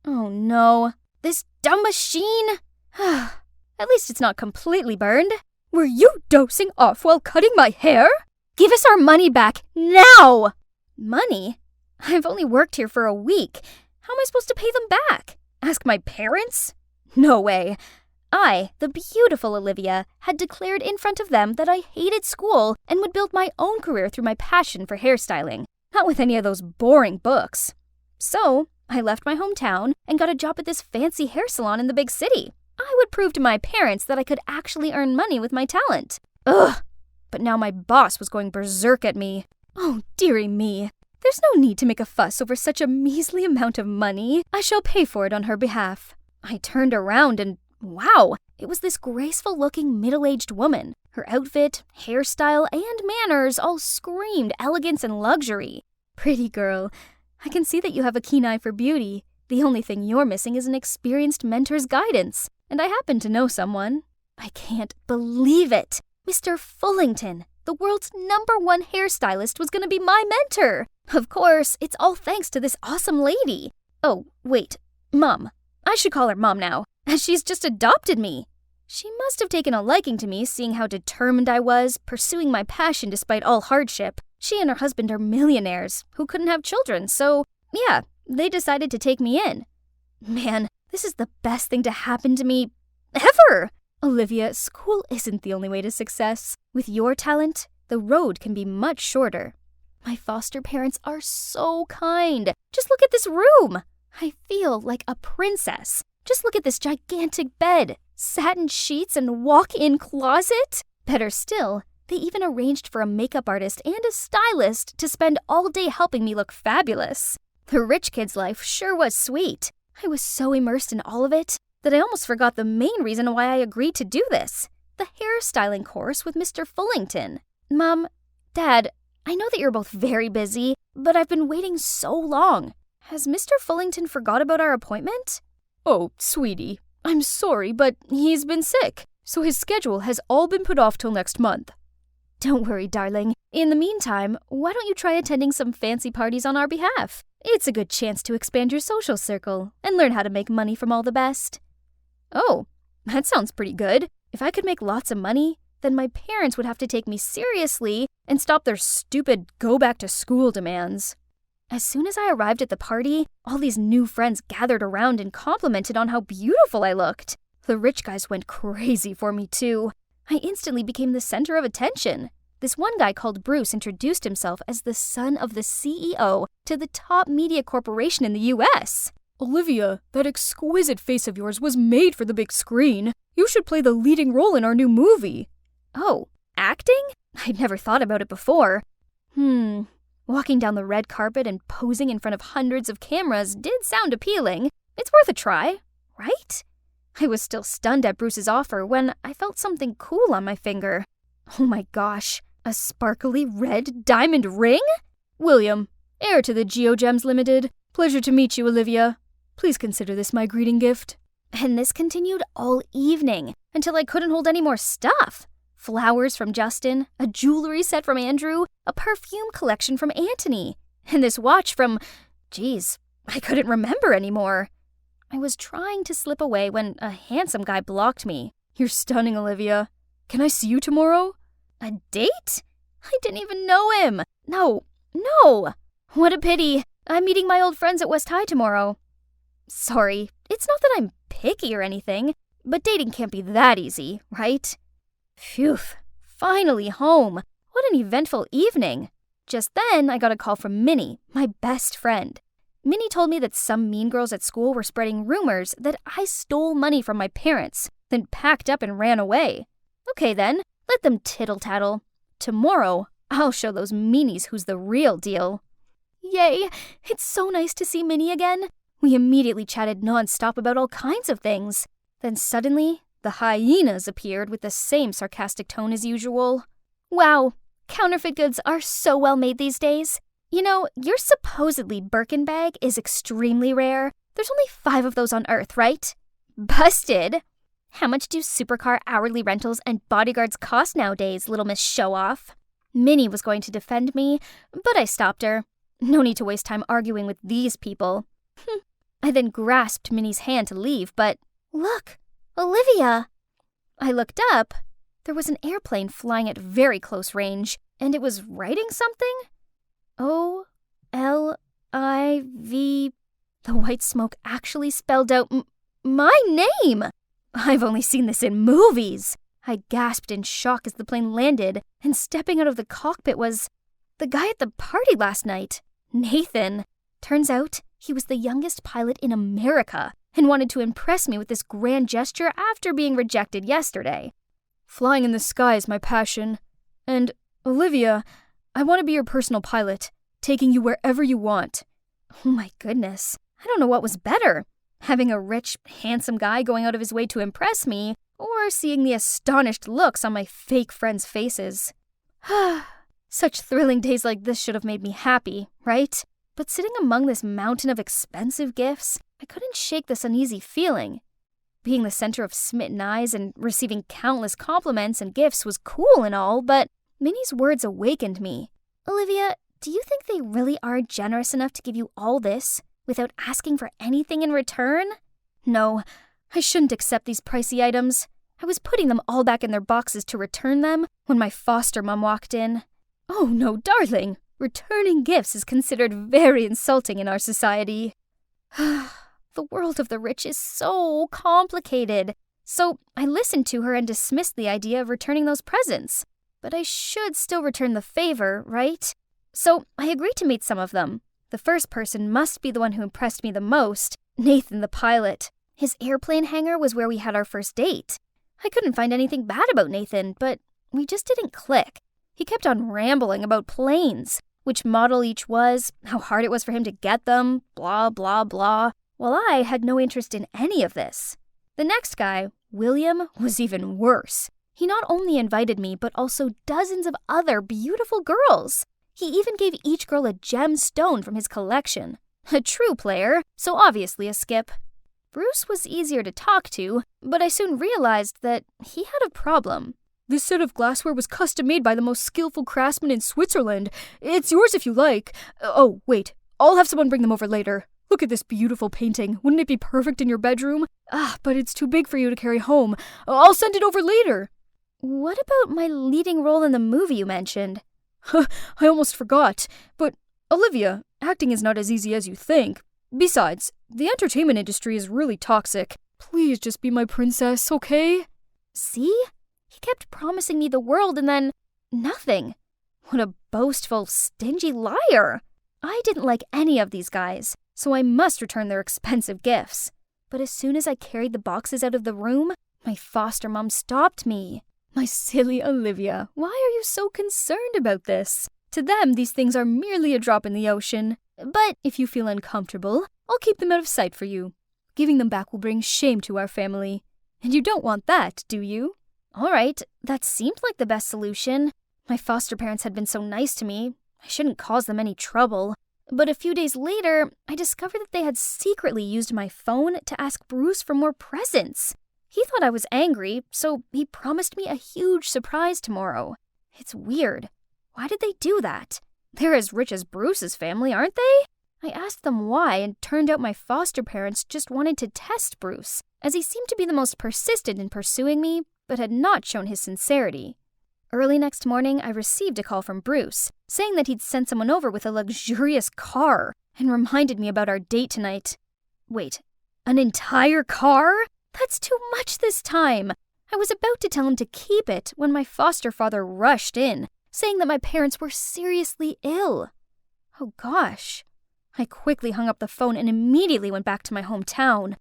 oh no, this dumb machine? At least it's not completely burned. Were you dosing off while cutting my hair? Give us our money back, now! Money? I've only worked here for a week. How am I supposed to pay them back? Ask my parents? No way. I, the beautiful Olivia, had declared in front of them that I hated school and would build my own career through my passion for hairstyling, not with any of those boring books. So, I left my hometown and got a job at this fancy hair salon in the big city. I would prove to my parents that I could actually earn money with my talent. Ugh! But now my boss was going berserk at me. Oh, dearie me. There's no need to make a fuss over such a measly amount of money. I shall pay for it on her behalf. I turned around and wow, it was this graceful-looking middle-aged woman. Her outfit, hairstyle, and manners all screamed elegance and luxury. Pretty girl, I can see that you have a keen eye for beauty. The only thing you're missing is an experienced mentor's guidance. And I happen to know someone. I can't believe it. Mr. Fullington, the world's #1 hairstylist, was going to be my mentor. Of course, it's all thanks to this awesome lady. Oh, wait, Mom. I should call her Mom now, as she's just adopted me. She must have taken a liking to me, seeing how determined I was, pursuing my passion despite all hardship. She and her husband are millionaires who couldn't have children, so, yeah, they decided to take me in. Man, this is the best thing to happen to me ever! Olivia, school isn't the only way to success. With your talent, the road can be much shorter. My foster parents are so kind. Just look at this room. I feel like a princess. Just look at this gigantic bed, satin sheets, and walk-in closet. Better still, they even arranged for a makeup artist and a stylist to spend all day helping me look fabulous. The rich kid's life sure was sweet. I was so immersed in all of it that I almost forgot the main reason why I agreed to do this. The hairstyling course with Mr. Fullington. Mom, Dad, I know that you're both very busy, but I've been waiting so long. Has Mr. Fullington forgot about our appointment? Oh, sweetie, I'm sorry, but he's been sick, so his schedule has all been put off till next month. Don't worry, darling. In the meantime, why don't you try attending some fancy parties on our behalf? It's a good chance to expand your social circle and learn how to make money from all the best. Oh, that sounds pretty good. If I could make lots of money, then my parents would have to take me seriously and stop their stupid go-back-to-school demands. As soon as I arrived at the party, all these new friends gathered around and complimented on how beautiful I looked. The rich guys went crazy for me, too. I instantly became the center of attention. This one guy called Bruce introduced himself as the son of the CEO to the top media corporation in the U.S. Olivia, that exquisite face of yours was made for the big screen. You should play the leading role in our new movie. Oh, acting? I'd never thought about it before. Walking down the red carpet and posing in front of hundreds of cameras did sound appealing. It's worth a try, right? I was still stunned at Bruce's offer when I felt something cool on my finger. Oh my gosh, a sparkly red diamond ring? William, heir to the GeoGems Limited. Pleasure to meet you, Olivia. Please consider this my greeting gift. And this continued all evening, until I couldn't hold any more stuff. Flowers from Justin, a jewelry set from Andrew, a perfume collection from Anthony, and this watch from... Geez, I couldn't remember anymore. I was trying to slip away when a handsome guy blocked me. You're stunning, Olivia. Can I see you tomorrow? A date? I didn't even know him. No. What a pity. I'm meeting my old friends at West High tomorrow. Sorry, it's not that I'm picky or anything, but dating can't be that easy, right? Phew, finally home. What an eventful evening. Just then, I got a call from Minnie, my best friend. Minnie told me that some mean girls at school were spreading rumors that I stole money from my parents, then packed up and ran away. Okay then, let them tittle-tattle. Tomorrow, I'll show those meanies who's the real deal. Yay! It's so nice to see Minnie again. We immediately chatted nonstop about all kinds of things. Then suddenly, the hyenas appeared with the same sarcastic tone as usual. Wow, counterfeit goods are so well made these days. You know, your supposedly Birkin bag is extremely rare. There's only 5 of those on Earth, right? Busted! How much do supercar hourly rentals and bodyguards cost nowadays, little Miss Show-Off? Minnie was going to defend me, but I stopped her. No need to waste time arguing with these people. I then grasped Minnie's hand to leave, but look, Olivia! I looked up. There was an airplane flying at very close range, and it was writing something. O-L-I-V... The white smoke actually spelled out my name! I've only seen this in movies. I gasped in shock as the plane landed, and stepping out of the cockpit was the guy at the party last night, Nathan. Turns out he was the youngest pilot in America and wanted to impress me with this grand gesture after being rejected yesterday. Flying in the sky is my passion. And, Olivia, I want to be your personal pilot, taking you wherever you want. Oh my goodness, I don't know what was better. Having a rich, handsome guy going out of his way to impress me, or seeing the astonished looks on my fake friends' faces. Such thrilling days like this should have made me happy, right? But sitting among this mountain of expensive gifts, I couldn't shake this uneasy feeling. Being the center of smitten eyes and receiving countless compliments and gifts was cool and all, but Minnie's words awakened me. Olivia, do you think they really are generous enough to give you all this without asking for anything in return? No, I shouldn't accept these pricey items. I was putting them all back in their boxes to return them when my foster mom walked in. Oh no, darling. Returning gifts is considered very insulting in our society. The world of the rich is so complicated. So I listened to her and dismissed the idea of returning those presents. But I should still return the favor, right? So I agreed to meet some of them. The first person must be the one who impressed me the most, Nathan the pilot. His airplane hangar was where we had our first date. I couldn't find anything bad about Nathan, but we just didn't click. He kept on rambling about planes, which model each was, how hard it was for him to get them, blah, blah, blah, while I had no interest in any of this. The next guy, William, was even worse. He not only invited me, but also dozens of other beautiful girls. He even gave each girl a gemstone from his collection. A true player, so obviously a skip. Bruce was easier to talk to, but I soon realized that he had a problem. This set of glassware was custom made by the most skillful craftsman in Switzerland. It's yours if you like. Oh, wait, I'll have someone bring them over later. Look at this beautiful painting. Wouldn't it be perfect in your bedroom? But it's too big for you to carry home. I'll send it over later. What about my leading role in the movie you mentioned? I almost forgot. But, Olivia, acting is not as easy as you think. Besides, the entertainment industry is really toxic. Please just be my princess, okay? See? He kept promising me the world and then nothing. What a boastful, stingy liar. I didn't like any of these guys, so I must return their expensive gifts. But as soon as I carried the boxes out of the room, my foster mom stopped me. My silly Olivia, why are you so concerned about this? To them, these things are merely a drop in the ocean. But if you feel uncomfortable, I'll keep them out of sight for you. Giving them back will bring shame to our family. And you don't want that, do you? All right, that seemed like the best solution. My foster parents had been so nice to me. I shouldn't cause them any trouble. But a few days later, I discovered that they had secretly used my phone to ask Bruce for more presents. He thought I was angry, so he promised me a huge surprise tomorrow. It's weird. Why did they do that? They're as rich as Bruce's family, aren't they? I asked them why, and turned out my foster parents just wanted to test Bruce, as he seemed to be the most persistent in pursuing me, but had not shown his sincerity. Early next morning, I received a call from Bruce, saying that he'd sent someone over with a luxurious car, and reminded me about our date tonight. Wait, an entire car? That's too much this time. I was about to tell him to keep it when my foster father rushed in, saying that my parents were seriously ill. Oh gosh. I quickly hung up the phone and immediately went back to my hometown.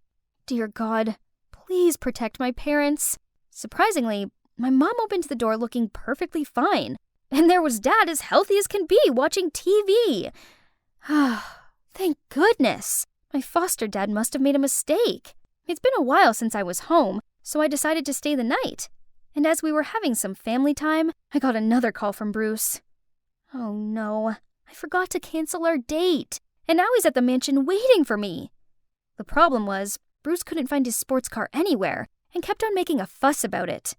Dear God, please protect my parents. Surprisingly, my mom opened the door looking perfectly fine, and there was Dad as healthy as can be watching TV. Thank goodness. My foster dad must have made a mistake. It's been a while since I was home, so I decided to stay the night. And as we were having some family time, I got another call from Bruce. Oh no, I forgot to cancel our date, and now he's at the mansion waiting for me. The problem was, Bruce couldn't find his sports car anywhere and kept on making a fuss about it.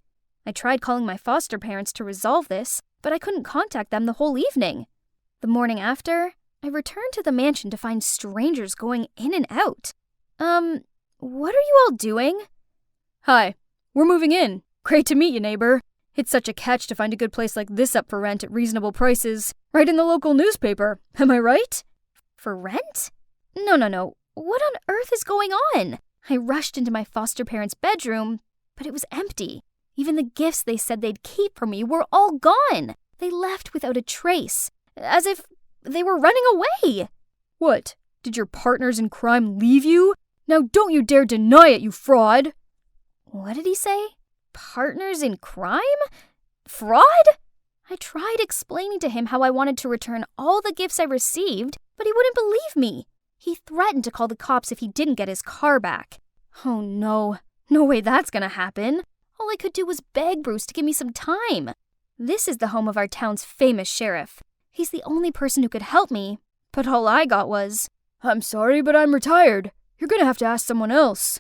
I tried calling my foster parents to resolve this, but I couldn't contact them the whole evening. The morning after, I returned to the mansion to find strangers going in and out. What are you all doing? Hi, we're moving in. Great to meet you, neighbor. It's such a catch to find a good place like this up for rent at reasonable prices, right in the local newspaper. Am I right? For rent? No. What on earth is going on? I rushed into my foster parents' bedroom, but it was empty. Even the gifts they said they'd keep for me were all gone. They left without a trace, as if they were running away. What? Did your partners in crime leave you? Now don't you dare deny it, you fraud! What did he say? Partners in crime? Fraud? I tried explaining to him how I wanted to return all the gifts I received, but he wouldn't believe me. He threatened to call the cops if he didn't get his car back. Oh no, no way that's gonna happen. All I could do was beg Bruce to give me some time. This is the home of our town's famous sheriff. He's the only person who could help me, but all I got was, I'm sorry, but I'm retired. You're gonna have to ask someone else.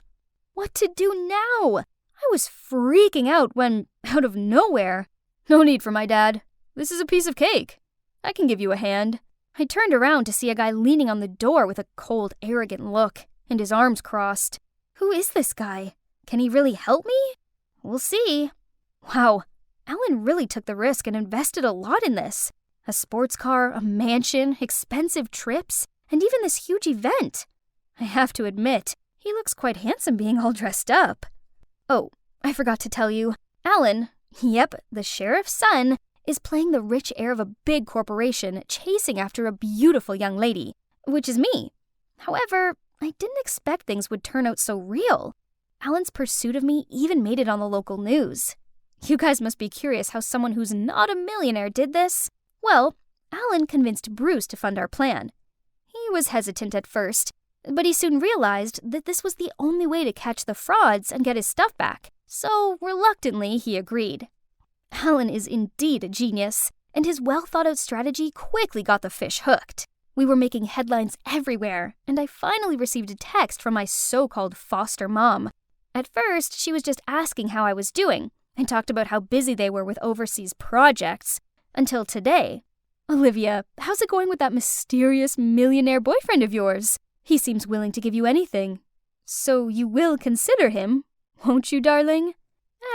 what to do now? I was freaking out when, out of nowhere, No need for my dad. This is a piece of cake. I can give you a hand. I turned around to see a guy leaning on the door with a cold, arrogant look, and his arms crossed. Who is this guy? Can he really help me? We'll see. Wow, Alan really took the risk and invested a lot in this. A sports car, a mansion, expensive trips, and even this huge event. I have to admit, he looks quite handsome being all dressed up. Oh, I forgot to tell you, Alan, yep, the sheriff's son, is playing the rich heir of a big corporation chasing after a beautiful young lady, which is me. However, I didn't expect things would turn out so real. Alan's pursuit of me even made it on the local news. You guys must be curious how someone who's not a millionaire did this. Well, Alan convinced Bruce to fund our plan. He was hesitant at first, but he soon realized that this was the only way to catch the frauds and get his stuff back, so reluctantly he agreed. Alan is indeed a genius, and his well-thought-out strategy quickly got the fish hooked. We were making headlines everywhere, and I finally received a text from my so-called foster mom. At first, she was just asking how I was doing, and talked about how busy they were with overseas projects, until today. Olivia, how's it going with that mysterious millionaire boyfriend of yours? He seems willing to give you anything. So you will consider him, won't you, darling?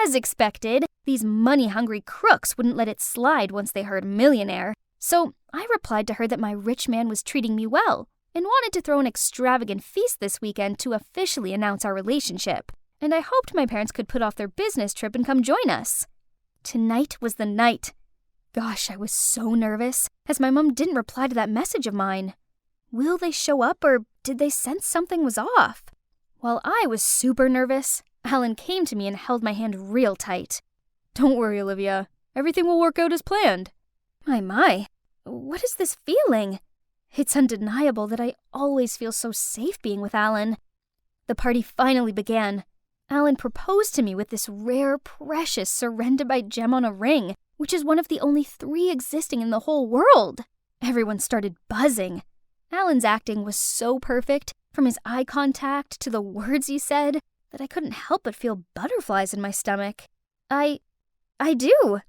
As expected, these money-hungry crooks wouldn't let it slide once they heard millionaire. So I replied to her that my rich man was treating me well and wanted to throw an extravagant feast this weekend to officially announce our relationship. And I hoped my parents could put off their business trip and come join us. Tonight was the night. Gosh, I was so nervous, as my mom didn't reply to that message of mine. Will they show up, or did they sense something was off? While I was super nervous, Alan came to me and held my hand real tight. Don't worry, Olivia. Everything will work out as planned. My, what is this feeling? It's undeniable that I always feel so safe being with Alan. The party finally began. Alan proposed to me with this rare, precious, surrounded by gem on a ring, which is one of the only 3 existing in the whole world. Everyone started buzzing. Alan's acting was so perfect, from his eye contact to the words he said, that I couldn't help but feel butterflies in my stomach. I do.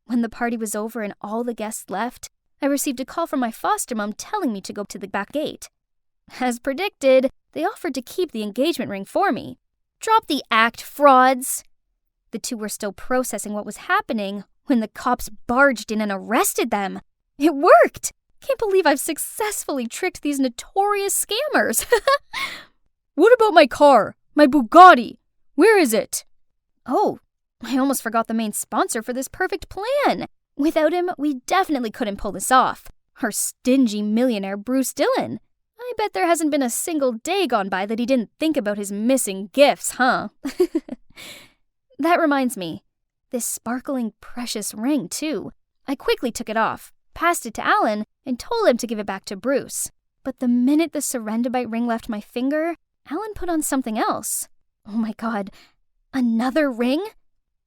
When the party was over and all the guests left, I received a call from my foster mom telling me to go to the back gate. As predicted, they offered to keep the engagement ring for me. Drop the act, frauds! The 2 were still processing what was happening when the cops barged in and arrested them. It worked! Can't believe I've successfully tricked these notorious scammers. What about my car? My Bugatti? Where is it? Oh, I almost forgot the main sponsor for this perfect plan. Without him, we definitely couldn't pull this off. Our stingy millionaire Bruce Dillon. I bet there hasn't been a single day gone by that he didn't think about his missing gifts, huh? That reminds me. This sparkling, precious ring, too. I quickly took it off, passed it to Alan, and told him to give it back to Bruce. But the minute the Serendibite ring left my finger, Alan put on something else. Oh my god, another ring?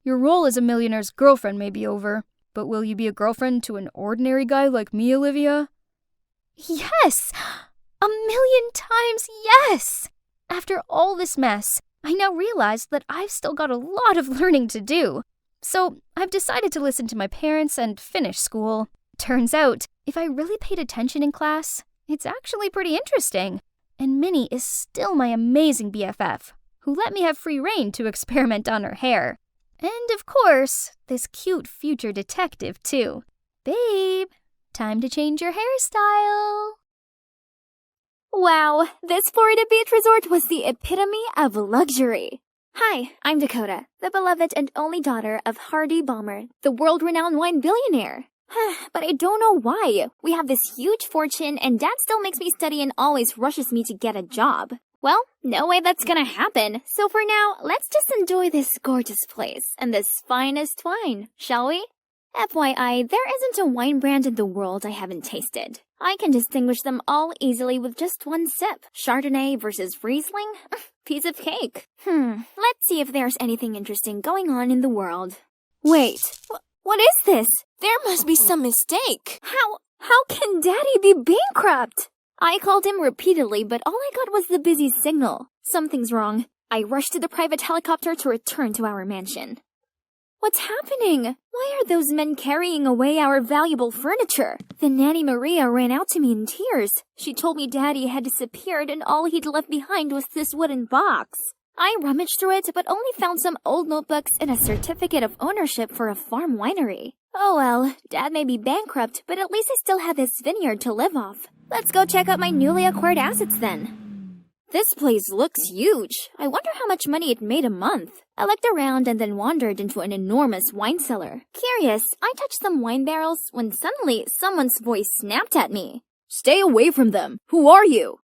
Your role as a millionaire's girlfriend may be over, but will you be a girlfriend to an ordinary guy like me, Olivia? Yes! 1,000,000 times yes! After all this mess, I now realize that I've still got a lot of learning to do. So I've decided to listen to my parents and finish school. Turns out, if I really paid attention in class, it's actually pretty interesting. And Minnie is still my amazing BFF, who let me have free rein to experiment on her hair. And of course, this cute future detective too. Babe, time to change your hairstyle. Wow, this Florida beach resort was the epitome of luxury. Hi, I'm Dakota, the beloved and only daughter of Hardy Balmer, the world-renowned wine billionaire. But I don't know why. We have this huge fortune and Dad still makes me study and always rushes me to get a job. Well, no way that's gonna happen. So for now, let's just enjoy this gorgeous place and this finest wine, shall we? FYI, there isn't a wine brand in the world I haven't tasted. I can distinguish them all easily with just one sip. Chardonnay versus Riesling? Piece of cake. Let's see if there's anything interesting going on in the world. Wait, what is this? There must be some mistake. How can Daddy be bankrupt? I called him repeatedly, but all I got was the busy signal. Something's wrong. I rushed to the private helicopter to return to our mansion. What's happening? Why are those men carrying away our valuable furniture? Then Nanny Maria ran out to me in tears. She told me Daddy had disappeared and all he'd left behind was this wooden box. I rummaged through it, but only found some old notebooks and a certificate of ownership for a farm winery. Oh well, Dad may be bankrupt, but at least I still have this vineyard to live off. Let's go check out my newly acquired assets then. This place looks huge. I wonder how much money it made a month. I looked around and then wandered into an enormous wine cellar. Curious, I touched some wine barrels when suddenly someone's voice snapped at me. Stay away from them. Who are you?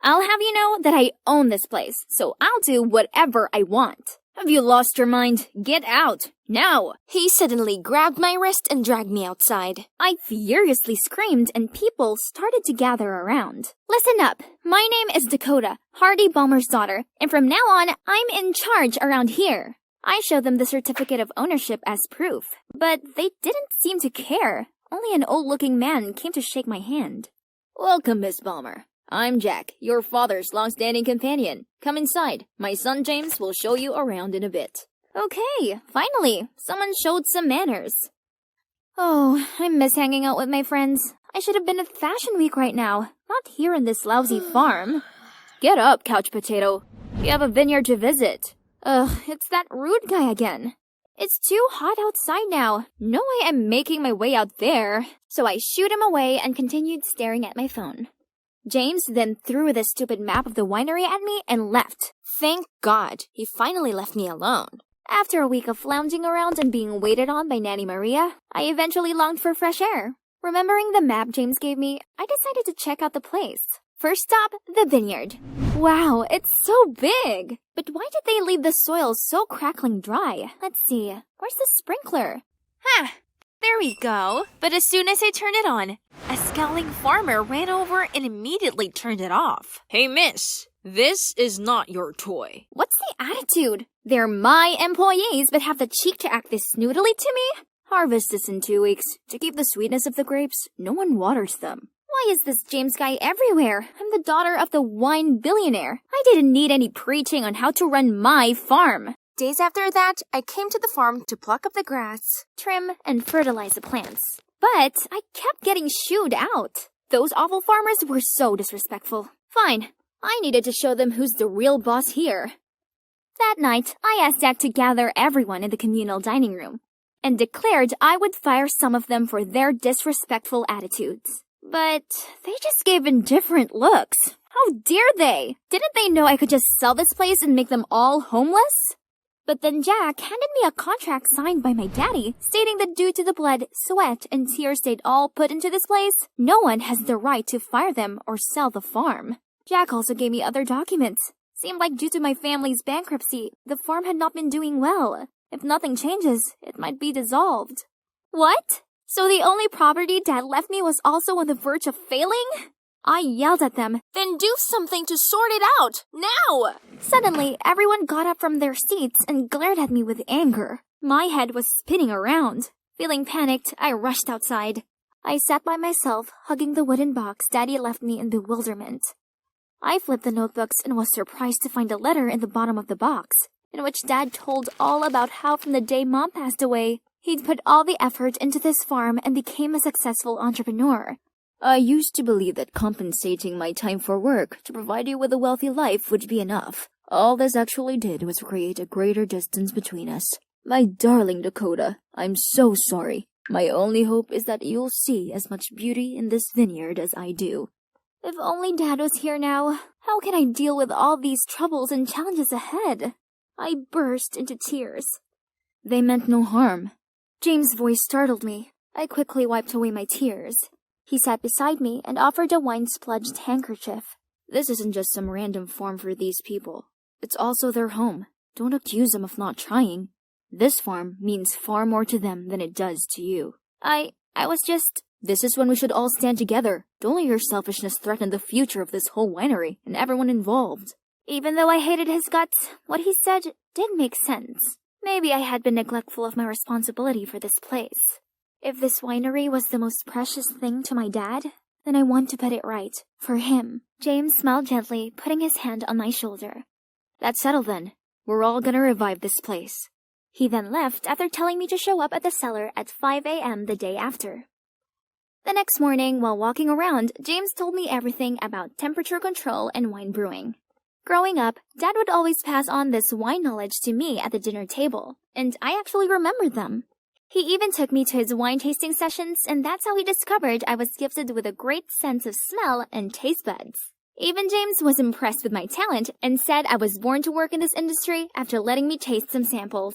I'll have you know that I own this place, so I'll do whatever I want. Have you lost your mind? Get out, now! He suddenly grabbed my wrist and dragged me outside. I furiously screamed and people started to gather around. Listen up, my name is Dakota, Hardy Balmer's daughter, and from now on, I'm in charge around here. I showed them the certificate of ownership as proof, but they didn't seem to care. Only an old-looking man came to shake my hand. Welcome, Miss Balmer. I'm Jack, your father's long-standing companion. Come inside. My son James will show you around in a bit. Okay, finally, someone showed some manners. Oh, I miss hanging out with my friends. I should have been at Fashion Week right now, not here in this lousy farm. Get up, couch potato. You have a vineyard to visit. Ugh, it's that rude guy again. It's too hot outside now. No way I'm making my way out there. So I shooed him away and continued staring at my phone. James then threw the stupid map of the winery at me and left. Thank God, he finally left me alone. After a week of lounging around and being waited on by Nanny Maria, I eventually longed for fresh air. Remembering the map James gave me, I decided to check out the place. First stop, the vineyard. Wow, it's so big! But why did they leave the soil so crackling dry? Let's see, where's the sprinkler? There we go. But as soon as I turned it on, a scowling farmer ran over and immediately turned it off. Hey, miss, this is not your toy. What's the attitude? They're my employees but have the cheek to act this snootily to me? Harvest this in 2 weeks. To keep the sweetness of the grapes, no one waters them. Why is this James guy everywhere? I'm the daughter of the wine billionaire. I didn't need any preaching on how to run my farm. Days after that, I came to the farm to pluck up the grass, trim, and fertilize the plants. But I kept getting shooed out. Those awful farmers were so disrespectful. Fine, I needed to show them who's the real boss here. That night, I asked Dad to gather everyone in the communal dining room and declared I would fire some of them for their disrespectful attitudes. But they just gave indifferent looks. How dare they? Didn't they know I could just sell this place and make them all homeless? But then Jack handed me a contract signed by my daddy, stating that due to the blood, sweat, and tears they'd all put into this place, no one has the right to fire them or sell the farm. Jack also gave me other documents. Seemed like due to my family's bankruptcy, the farm had not been doing well. If nothing changes, it might be dissolved. What? So the only property Dad left me was also on the verge of failing? I yelled at them. Then do something to sort it out, now! Suddenly, everyone got up from their seats and glared at me with anger. My head was spinning around. Feeling panicked, I rushed outside. I sat by myself, hugging the wooden box Daddy left me in bewilderment. I flipped the notebooks and was surprised to find a letter in the bottom of the box, in which Dad told all about how from the day Mom passed away, he'd put all the effort into this farm and became a successful entrepreneur. I used to believe that compensating my time for work to provide you with a wealthy life would be enough. All this actually did was create a greater distance between us. My darling Dakota, I'm so sorry. My only hope is that you'll see as much beauty in this vineyard as I do. If only Dad was here now. How can I deal with all these troubles and challenges ahead? I burst into tears. They meant no harm. James' voice startled me. I quickly wiped away my tears. He sat beside me and offered a wine-spludged handkerchief. This isn't just some random farm for these people. It's also their home. Don't accuse them of not trying. This farm means far more to them than it does to you. I was just... This is when we should all stand together. Don't let your selfishness threaten the future of this whole winery and everyone involved. Even though I hated his guts, what he said did make sense. Maybe I had been neglectful of my responsibility for this place. If this winery was the most precious thing to my dad, then I want to put it right. For him. James smiled gently, putting his hand on my shoulder. That's settled then. We're all gonna revive this place. He then left after telling me to show up at the cellar at 5 a.m. the day after. The next morning, while walking around, James told me everything about temperature control and wine brewing. Growing up, Dad would always pass on this wine knowledge to me at the dinner table, and I actually remembered them. He even took me to his wine tasting sessions, and that's how he discovered I was gifted with a great sense of smell and taste buds. Even James was impressed with my talent and said I was born to work in this industry after letting me taste some samples.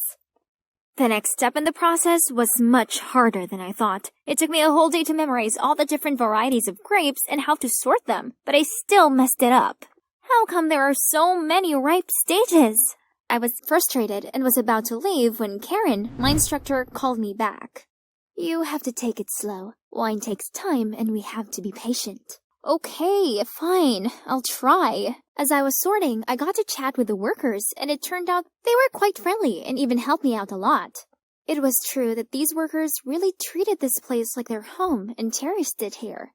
The next step in the process was much harder than I thought. It took me a whole day to memorize all the different varieties of grapes and how to sort them, but I still messed it up. How come there are so many ripe stages? I was frustrated and was about to leave when Karen, my instructor, called me back. You have to take it slow. Wine takes time and we have to be patient. Okay, fine. I'll try. As I was sorting, I got to chat with the workers, and it turned out they were quite friendly and even helped me out a lot. It was true that these workers really treated this place like their home and cherished it here.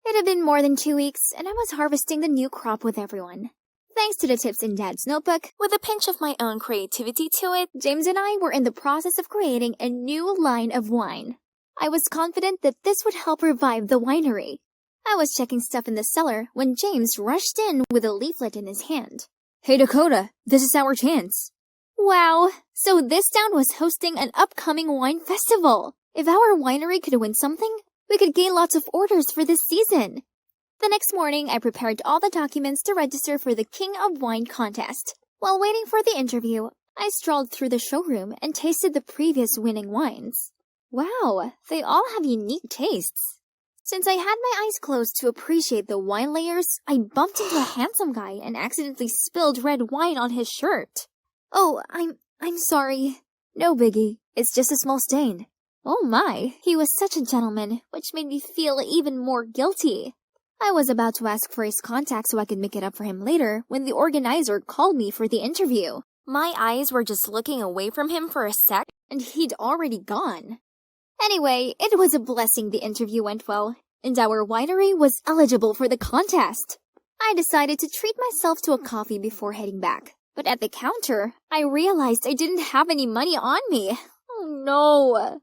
It had been more than 2 weeks, and I was harvesting the new crop with everyone. Thanks to the tips in Dad's notebook, with a pinch of my own creativity to it, James and I were in the process of creating a new line of wine. I was confident that this would help revive the winery. I was checking stuff in the cellar when James rushed in with a leaflet in his hand. Hey Dakota, this is our chance. Wow, so this town was hosting an upcoming wine festival. If our winery could win something, we could gain lots of orders for this season. The next morning, I prepared all the documents to register for the King of Wine contest. While waiting for the interview, I strolled through the showroom and tasted the previous winning wines. Wow, they all have unique tastes. Since I had my eyes closed to appreciate the wine layers, I bumped into a handsome guy and accidentally spilled red wine on his shirt. Oh, I'm sorry. No biggie, it's just a small stain. Oh my, he was such a gentleman, which made me feel even more guilty. I was about to ask for his contact so I could make it up for him later when the organizer called me for the interview. My eyes were just looking away from him for a sec, and he'd already gone. Anyway, it was a blessing the interview went well, and our winery was eligible for the contest. I decided to treat myself to a coffee before heading back, but at the counter, I realized I didn't have any money on me. Oh no.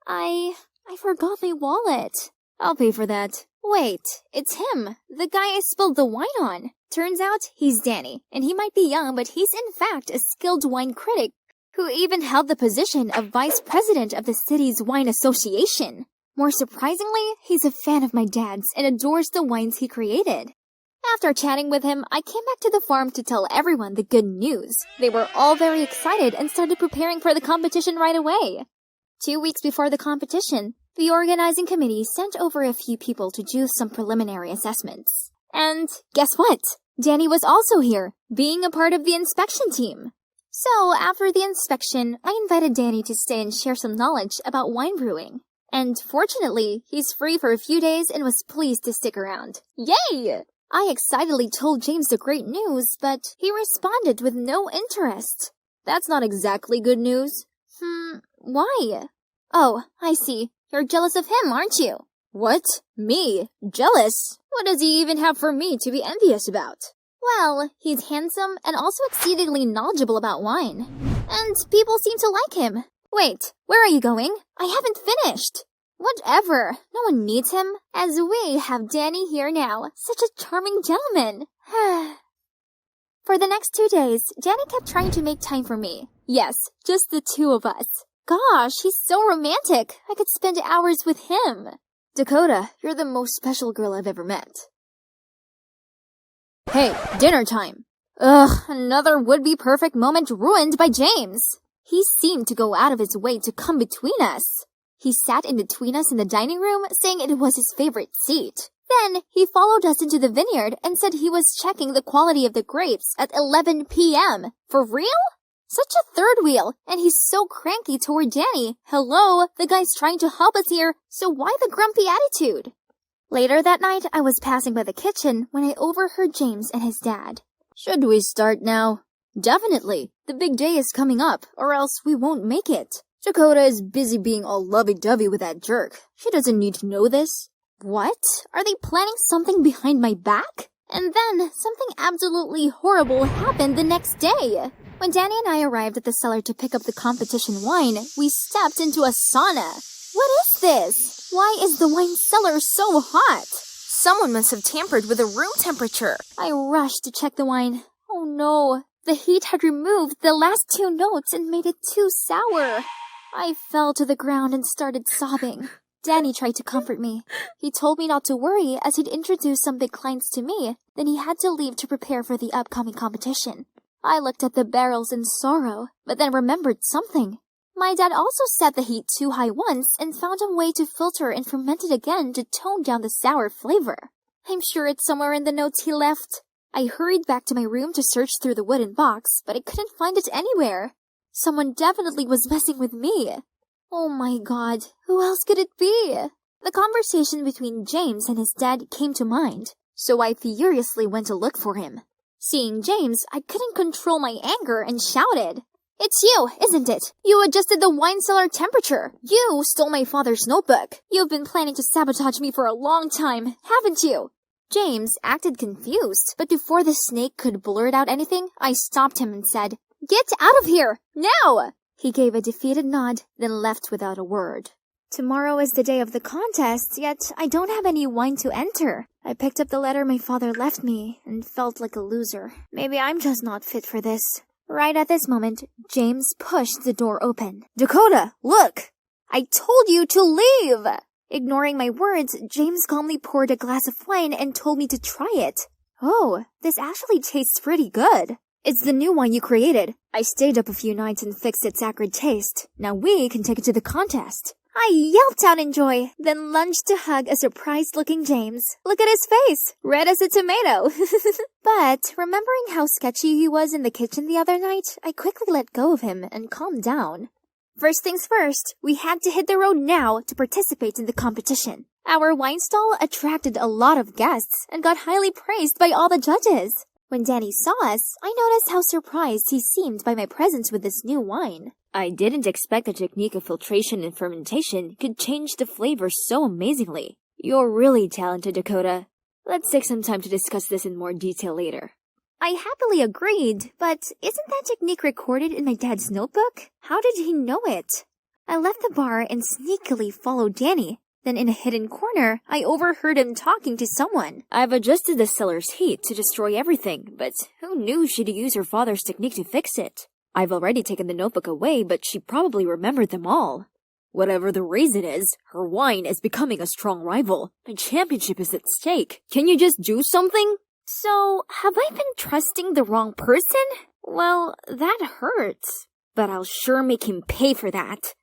I forgot my wallet. I'll pay for that. Wait, it's him, the guy I spilled the wine on. Turns out he's Danny, and he might be young, but he's in fact a skilled wine critic who even held the position of vice president of the city's wine association. More surprisingly, he's a fan of my dad's and adores the wines he created. After chatting with him, I came back to the farm to tell everyone the good news. They were all very excited and started preparing for the competition right away. 2 weeks before the competition, the organizing committee sent over a few people to do some preliminary assessments. And guess what? Danny was also here, being a part of the inspection team. So, after the inspection, I invited Danny to stay and share some knowledge about wine brewing. And fortunately, he's free for a few days and was pleased to stick around. Yay! I excitedly told James the great news, but he responded with no interest. That's not exactly good news. Why? Oh, I see. You're jealous of him, aren't you? What? Me? Jealous? What does he even have for me to be envious about? Well, he's handsome and also exceedingly knowledgeable about wine. And people seem to like him. Wait, where are you going? I haven't finished. Whatever. No one needs him, as we have Danny here now. Such a charming gentleman. For the next 2 days, Danny kept trying to make time for me. Yes, just the two of us. Gosh, he's so romantic. I could spend hours with him. Dakota, you're the most special girl I've ever met. Hey, dinner time. Ugh, another would-be perfect moment ruined by James. He seemed to go out of his way to come between us. He sat in between us in the dining room, saying it was his favorite seat. Then, he followed us into the vineyard and said he was checking the quality of the grapes at 11 p.m. For real? Such a third wheel, and he's so cranky toward Danny. Hello, the guy's trying to help us here, so why the grumpy attitude? Later that night, I was passing by the kitchen when I overheard James and his dad. Should we start now? Definitely. The big day is coming up, or else we won't make it. Dakota is busy being all lovey-dovey with that jerk. She doesn't need to know this. What? Are they planning something behind my back? And then, something absolutely horrible happened the next day. When Danny and I arrived at the cellar to pick up the competition wine, we stepped into a sauna. What is this? Why is the wine cellar so hot? Someone must have tampered with the room temperature. I rushed to check the wine. Oh no, the heat had removed the last 2 notes and made it too sour. I fell to the ground and started sobbing. Danny tried to comfort me. He told me not to worry as he'd introduced some big clients to me, then he had to leave to prepare for the upcoming competition. I looked at the barrels in sorrow, but then remembered something. My dad also set the heat too high once and found a way to filter and ferment it again to tone down the sour flavor. I'm sure it's somewhere in the notes he left. I hurried back to my room to search through the wooden box, but I couldn't find it anywhere. Someone definitely was messing with me. Oh my god, who else could it be? The conversation between James and his dad came to mind, so I furiously went to look for him. Seeing James, I couldn't control my anger and shouted, "It's you, isn't it? You adjusted the wine cellar temperature. You stole my father's notebook. You've been planning to sabotage me for a long time, haven't you?" James acted confused, but before the snake could blurt out anything, I stopped him and said, "Get out of here, now!" He gave a defeated nod, then left without a word. Tomorrow is the day of the contest, yet I don't have any wine to enter. I picked up the letter my father left me and felt like a loser. Maybe I'm just not fit for this. Right at this moment, James pushed the door open. "Dakota, look! I told you to leave!" Ignoring my words, James calmly poured a glass of wine and told me to try it. Oh, this actually tastes pretty good. It's the new wine you created. I stayed up a few nights and fixed its acrid taste. Now we can take it to the contest. I yelped out in joy, then lunged to hug a surprised-looking James. Look at his face, red as a tomato. But, remembering how sketchy he was in the kitchen the other night, I quickly let go of him and calmed down. First things first, we had to hit the road now to participate in the competition. Our wine stall attracted a lot of guests and got highly praised by all the judges. When Danny saw us, I noticed how surprised he seemed by my presence with this new wine. I didn't expect the technique of filtration and fermentation could change the flavor so amazingly. You're really talented, Dakota. Let's take some time to discuss this in more detail later. I happily agreed, but isn't that technique recorded in my dad's notebook? How did he know it? I left the bar and sneakily followed Danny. Then in a hidden corner, I overheard him talking to someone. I've adjusted the cellar's heat to destroy everything, but who knew she'd use her father's technique to fix it? I've already taken the notebook away, but she probably remembered them all. Whatever the reason is, her wine is becoming a strong rival. The championship is at stake. Can you just do something? So, have I been trusting the wrong person? Well, that hurts. But I'll sure make him pay for that.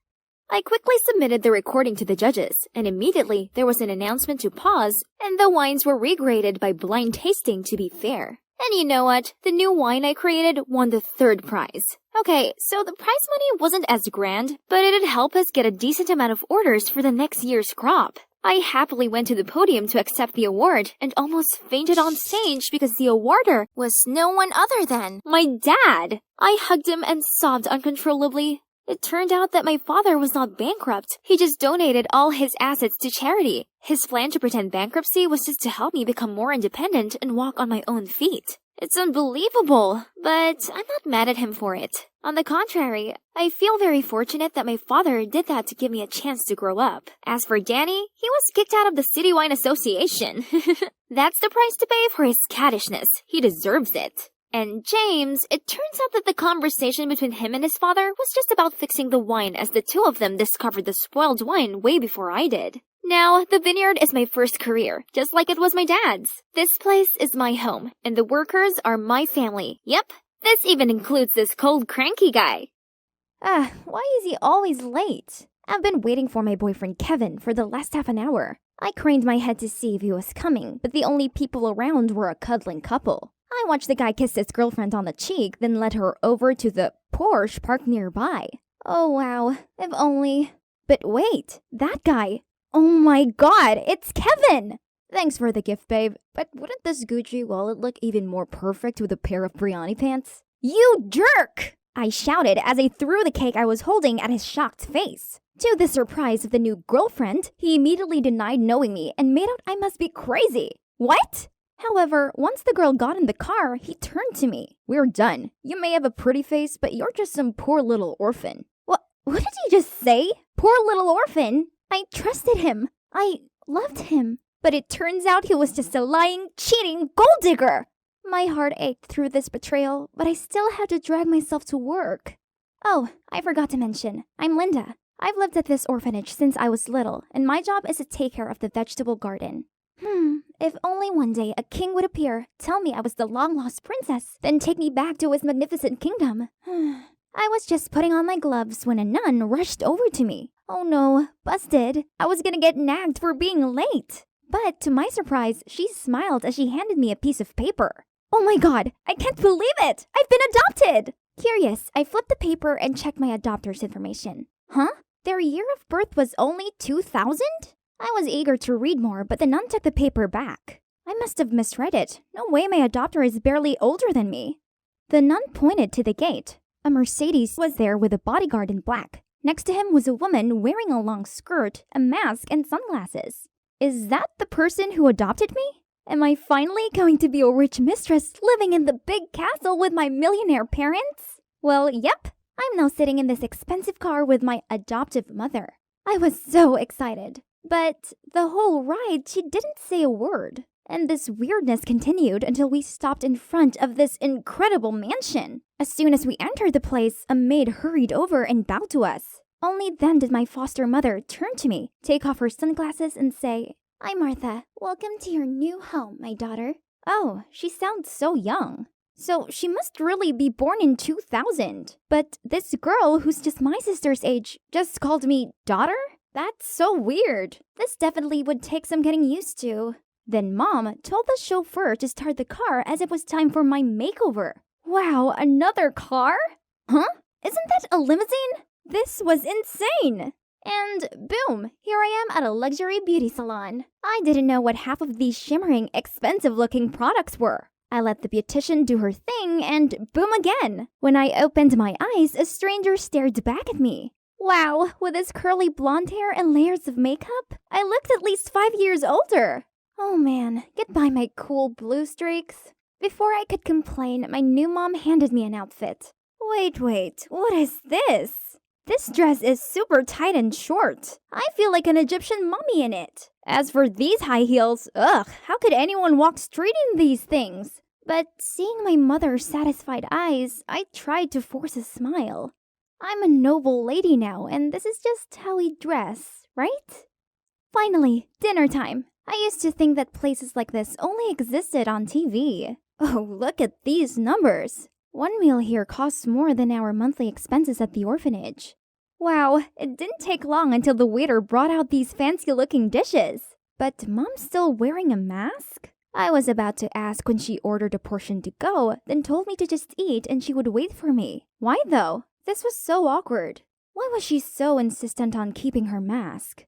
I quickly submitted the recording to the judges, and immediately there was an announcement to pause, and the wines were regraded by blind tasting to be fair. And you know what? The new wine I created won the 3rd prize. Okay, so the prize money wasn't as grand, but it'd help us get a decent amount of orders for the next year's crop. I happily went to the podium to accept the award and almost fainted on stage because the awarder Was no one other than. my dad. I hugged him and sobbed uncontrollably. It turned out that my father was not bankrupt. He just donated all his assets to charity. His plan to pretend bankruptcy was just to help me become more independent and walk on my own feet. It's unbelievable, but I'm not mad at him for it. On the contrary, I feel very fortunate that my father did that to give me a chance to grow up. As for Danny, he was kicked out of the City Wine Association. That's the price to pay for his cattishness. He deserves it. And James, it turns out that the conversation between him and his father was just about fixing the wine, as the two of them discovered the spoiled wine way before I did. Now, the vineyard is my first career, just like it was my dad's. This place is my home, and the workers are my family. Yep, this even includes this cold, cranky guy. Why is he always late? I've been waiting for my boyfriend Kevin for the last half an hour. I craned my head to see if he was coming, but the only people around were a cuddling couple. I watched the guy kiss his girlfriend on the cheek, then led her over to the Porsche parked nearby. Oh wow, if only... But wait, that guy... Oh my god, it's Kevin! Thanks for the gift, babe, but wouldn't this Gucci wallet look even more perfect with a pair of biryani pants? You jerk! I shouted as I threw the cake I was holding at his shocked face. To the surprise of the new girlfriend, he immediately denied knowing me and made out I must be crazy. What? However, once the girl got in the car, he turned to me. We're done. You may have a pretty face, but you're just some poor little orphan. What did he just say? Poor little orphan? I trusted him. I loved him. But it turns out he was just a lying, cheating gold digger. My heart ached through this betrayal, but I still had to drag myself to work. Oh, I forgot to mention, I'm Linda. I've lived at this orphanage since I was little, and my job is to take care of the vegetable garden. If only one day a king would appear, tell me I was the long-lost princess, then take me back to his magnificent kingdom. I was just putting on my gloves when a nun rushed over to me. Oh no, busted. I was gonna get nagged for being late. But to my surprise, she smiled as she handed me a piece of paper. Oh my god, I can't believe it! I've been adopted! Curious, I flipped the paper and checked my adopter's information. Huh? Their year of birth was only 2000? I was eager to read more, but the nun took the paper back. I must have misread it. No way my adopter is barely older than me. The nun pointed to the gate. A Mercedes was there with a bodyguard in black. Next to him was a woman wearing a long skirt, a mask, and sunglasses. Is that the person who adopted me? Am I finally going to be a rich mistress living in the big castle with my millionaire parents? Well, yep. I'm now sitting in this expensive car with my adoptive mother. I was so excited. But the whole ride, she didn't say a word. And this weirdness continued until we stopped in front of this incredible mansion. As soon as we entered the place, a maid hurried over and bowed to us. Only then did my foster mother turn to me, take off her sunglasses, and say, "Hi, Martha. Welcome to your new home, my daughter." Oh, she sounds so young. So she must really be born in 2000. But this girl, who's just my sister's age, just called me daughter? That's so weird. This definitely would take some getting used to. Then Mom told the chauffeur to start the car as it was time for my makeover. Wow, another car? Huh? Isn't that a limousine? This was insane. And boom, here I am at a luxury beauty salon. I didn't know what half of these shimmering, expensive-looking products were. I let the beautician do her thing and boom again. When I opened my eyes, a stranger stared back at me. Wow, with his curly blonde hair and layers of makeup, I looked at least 5 years older. Oh man, goodbye my cool blue streaks. Before I could complain, my new mom handed me an outfit. Wait, what is this? This dress is super tight and short. I feel like an Egyptian mummy in it. As for these high heels, ugh, how could anyone walk straight in these things? But seeing my mother's satisfied eyes, I tried to force a smile. I'm a noble lady now, and this is just how we dress, right? Finally, dinner time. I used to think that places like this only existed on TV. Oh, look at these numbers. One meal here costs more than our monthly expenses at the orphanage. Wow, it didn't take long until the waiter brought out these fancy-looking dishes. But Mom's still wearing a mask? I was about to ask when she ordered a portion to go, then told me to just eat and she would wait for me. Why though? This was so awkward. Why was she so insistent on keeping her mask?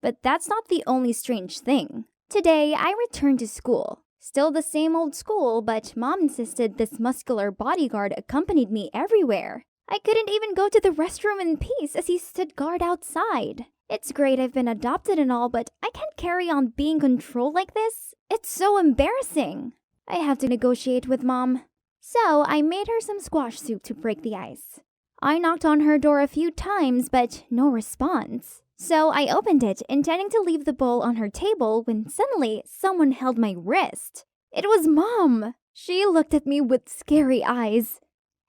But that's not the only strange thing. Today, I returned to school. Still the same old school, but Mom insisted this muscular bodyguard accompanied me everywhere. I couldn't even go to the restroom in peace as he stood guard outside. It's great I've been adopted and all, but I can't carry on being controlled like this. It's so embarrassing. I have to negotiate with Mom. So I made her some squash soup to break the ice. I knocked on her door a few times, but no response. So I opened it, intending to leave the bowl on her table when suddenly someone held my wrist. It was Mom. She looked at me with scary eyes.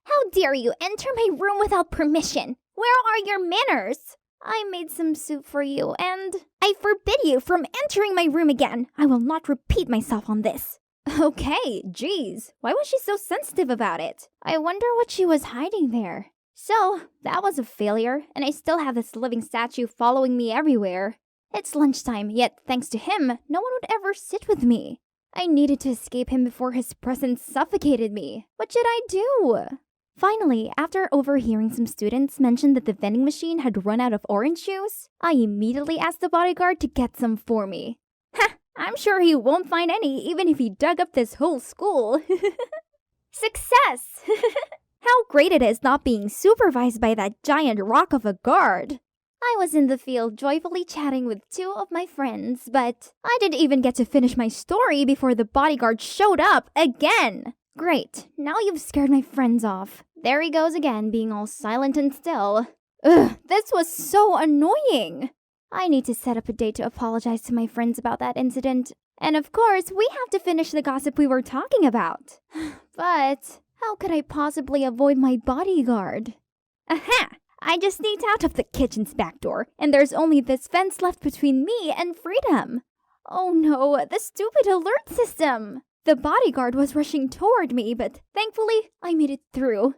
How dare you enter my room without permission? Where are your manners? I made some soup for you and... I forbid you from entering my room again. I will not repeat myself on this. Okay, geez. Why was she so sensitive about it? I wonder what she was hiding there. So, that was a failure, and I still have this living statue following me everywhere. It's lunchtime, yet thanks to him, no one would ever sit with me. I needed to escape him before his presence suffocated me. What should I do? Finally, after overhearing some students mention that the vending machine had run out of orange juice, I immediately asked the bodyguard to get some for me. Ha! I'm sure he won't find any even if he dug up this whole school. Success! How great it is not being supervised by that giant rock of a guard. I was in the field joyfully chatting with two of my friends, but I didn't even get to finish my story before the bodyguard showed up again. Great, now you've scared my friends off. There he goes again, being all silent and still. Ugh, this was so annoying. I need to set up a date to apologize to my friends about that incident. And of course, we have to finish the gossip we were talking about. But how could I possibly avoid my bodyguard? Aha! I just sneaked out of the kitchen's back door, and there's only this fence left between me and freedom. Oh no, the stupid alert system! The bodyguard was rushing toward me, but thankfully, I made it through.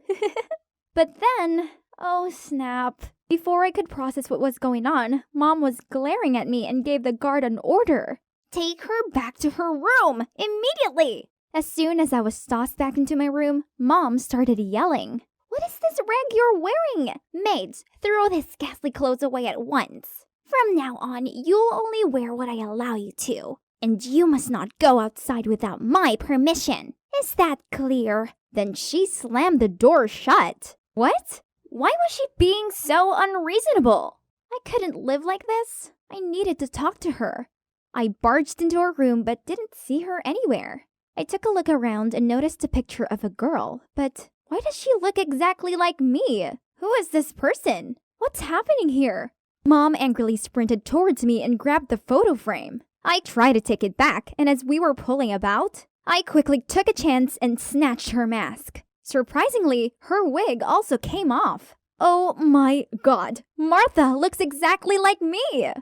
But then, oh snap. Before I could process what was going on, Mom was glaring at me and gave the guard an order. Take her back to her room, immediately! As soon as I was tossed back into my room, Mom started yelling. What is this rag you're wearing? Maids, throw this ghastly clothes away at once. From now on, you'll only wear what I allow you to. And you must not go outside without my permission. Is that clear? Then she slammed the door shut. What? Why was she being so unreasonable? I couldn't live like this. I needed to talk to her. I barged into her room but didn't see her anywhere. I took a look around and noticed a picture of a girl, but why does she look exactly like me? Who is this person? What's happening here? Mom angrily sprinted towards me and grabbed the photo frame. I tried to take it back, and as we were pulling about, I quickly took a chance and snatched her mask. Surprisingly, her wig also came off. Oh my god, Martha looks exactly like me!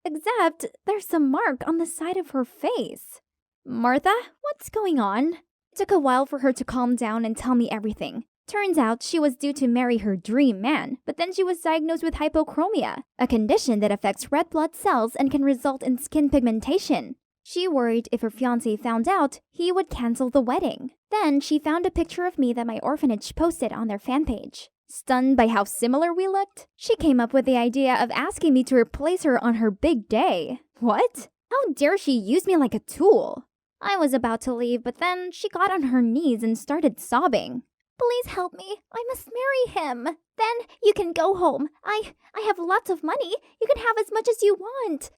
Except there's a mark on the side of her face. Martha, what's going on? It took a while for her to calm down and tell me everything. Turns out she was due to marry her dream man, but then she was diagnosed with hypochromia, a condition that affects red blood cells and can result in skin pigmentation. She worried if her fiancé found out, he would cancel the wedding. Then she found a picture of me that my orphanage posted on their fan page. Stunned by how similar we looked, she came up with the idea of asking me to replace her on her big day. What? How dare she use me like a tool? I was about to leave, but then she got on her knees and started sobbing. Please help me. I must marry him. Then you can go home. I have lots of money. You can have as much as you want.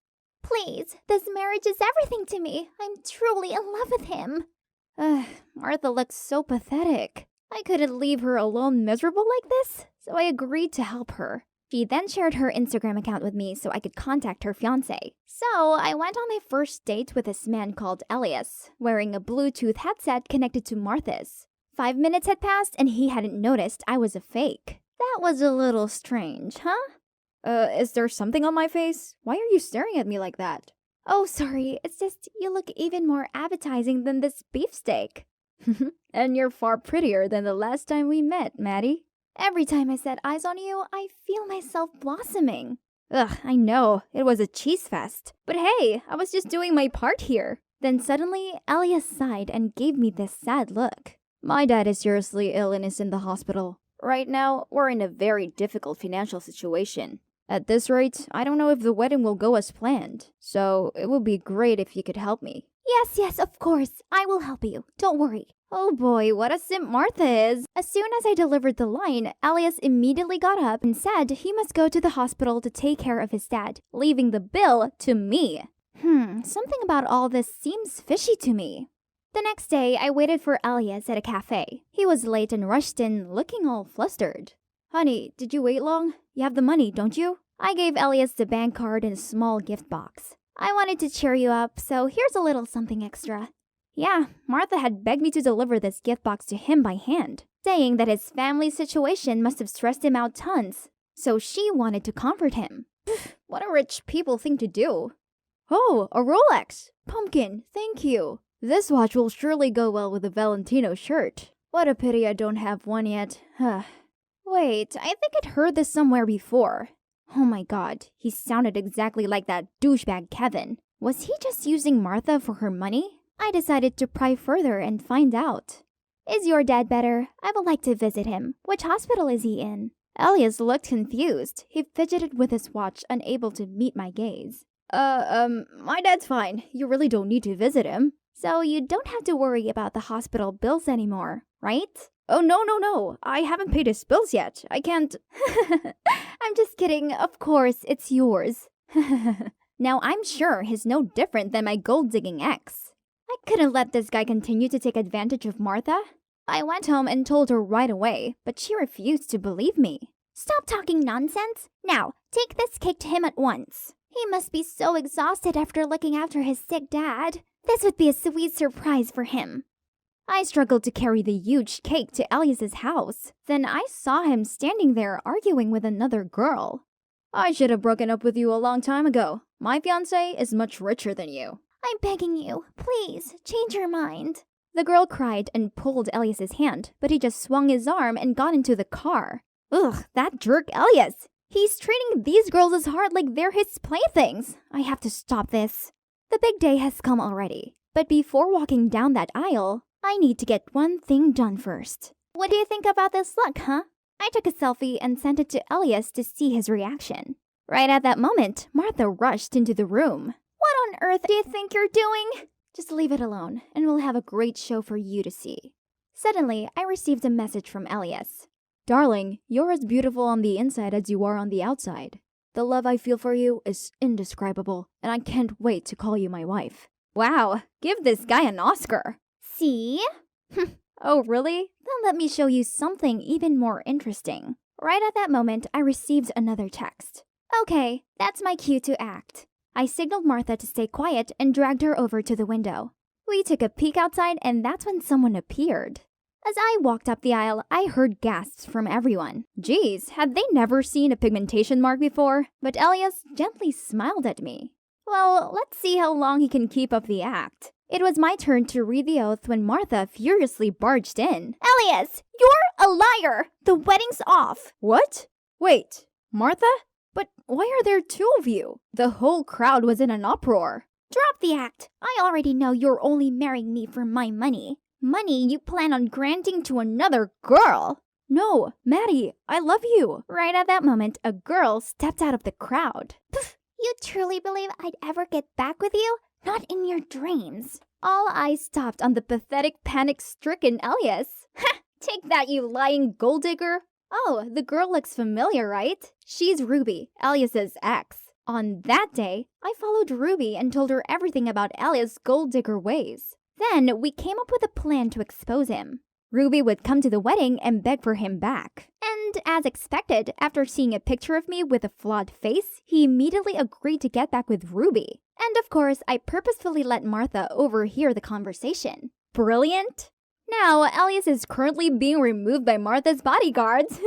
Please, this marriage is everything to me. I'm truly in love with him. Martha looks so pathetic. I couldn't leave her alone miserable like this, so I agreed to help her. She then shared her Instagram account with me so I could contact her fiancé. So I went on my first date with this man called Elias, wearing a Bluetooth headset connected to Martha's. 5 minutes had passed and he hadn't noticed I was a fake. That was a little strange, huh? Is there something on my face? Why are you staring at me like that? Oh, sorry, it's just you look even more appetizing than this beefsteak. And you're far prettier than the last time we met, Maddie. Every time I set eyes on you, I feel myself blossoming. Ugh, I know, it was a cheese fest. But hey, I was just doing my part here. Then suddenly, Elias sighed and gave me this sad look. My dad is seriously ill and is in the hospital. Right now, we're in a very difficult financial situation. At this rate, I don't know if the wedding will go as planned, so it would be great if you could help me. Yes, of course. I will help you. Don't worry. Oh boy, what a simp Martha is! As soon as I delivered the line, Elias immediately got up and said he must go to the hospital to take care of his dad, leaving the bill to me. Something about all this seems fishy to me. The next day, I waited for Elias at a cafe. He was late and rushed in, looking all flustered. Honey, did you wait long? You have the money, don't you? I gave Elias the bank card and a small gift box. I wanted to cheer you up, so here's a little something extra. Yeah, Martha had begged me to deliver this gift box to him by hand, saying that his family situation must have stressed him out tons, so she wanted to comfort him. What a rich people thing to do. Oh, a Rolex! Pumpkin, thank you. This watch will surely go well with the Valentino shirt. What a pity I don't have one yet. Wait, I think I'd heard this somewhere before. Oh my god, he sounded exactly like that douchebag Kevin. Was he just using Martha for her money? I decided to pry further and find out. Is your dad better? I would like to visit him. Which hospital is he in? Elias looked confused. He fidgeted with his watch, unable to meet my gaze. My dad's fine. You really don't need to visit him. So you don't have to worry about the hospital bills anymore, right? Oh, no. I haven't paid his bills yet. I can't... I'm just kidding. Of course, it's yours. Now I'm sure he's no different than my gold-digging ex. I couldn't let this guy continue to take advantage of Martha. I went home and told her right away, but she refused to believe me. Stop talking nonsense. Now, take this cake to him at once. He must be so exhausted after looking after his sick dad. This would be a sweet surprise for him. I struggled to carry the huge cake to Elias's house. Then I saw him standing there arguing with another girl. I should have broken up with you a long time ago. My fiancé is much richer than you. I'm begging you, please, change your mind. The girl cried and pulled Elias's hand, but he just swung his arm and got into the car. Ugh, that jerk Elias! He's treating these girls as hard like they're his playthings. I have to stop this. The big day has come already, but before walking down that aisle, I need to get one thing done first. What do you think about this look, huh? I took a selfie and sent it to Elias to see his reaction. Right at that moment, Martha rushed into the room. What on earth do you think you're doing? Just leave it alone, and we'll have a great show for you to see. Suddenly, I received a message from Elias. Darling, you're as beautiful on the inside as you are on the outside. The love I feel for you is indescribable, and I can't wait to call you my wife. Wow, give this guy an Oscar. See? Oh, really? Then let me show you something even more interesting. Right at that moment, I received another text. Okay, that's my cue to act. I signaled Martha to stay quiet and dragged her over to the window. We took a peek outside, and that's when someone appeared. As I walked up the aisle, I heard gasps from everyone. Geez, had they never seen a pigmentation mark before? But Elias gently smiled at me. Well, let's see how long he can keep up the act. It was my turn to read the oath when Martha furiously barged in. Elias, you're a liar! The wedding's off! What? Wait, Martha? But why are there two of you? The whole crowd was in an uproar. Drop the act. I already know you're only marrying me for my money. Money you plan on granting to another girl. No, Maddie, I love you. Right at that moment, a girl stepped out of the crowd. You truly believe I'd ever get back with you? Not in your dreams. All eyes stopped on the pathetic, panic-stricken Elias. Ha! Take that, you lying gold digger. Oh, the girl looks familiar, right? She's Ruby, Elias's ex. On that day, I followed Ruby and told her everything about Elias' gold digger ways. Then we came up with a plan to expose him. Ruby would come to the wedding and beg for him back. And as expected, after seeing a picture of me with a flawed face, he immediately agreed to get back with Ruby. And of course, I purposefully let Martha overhear the conversation. Brilliant! Now, Elias is currently being removed by Martha's bodyguards.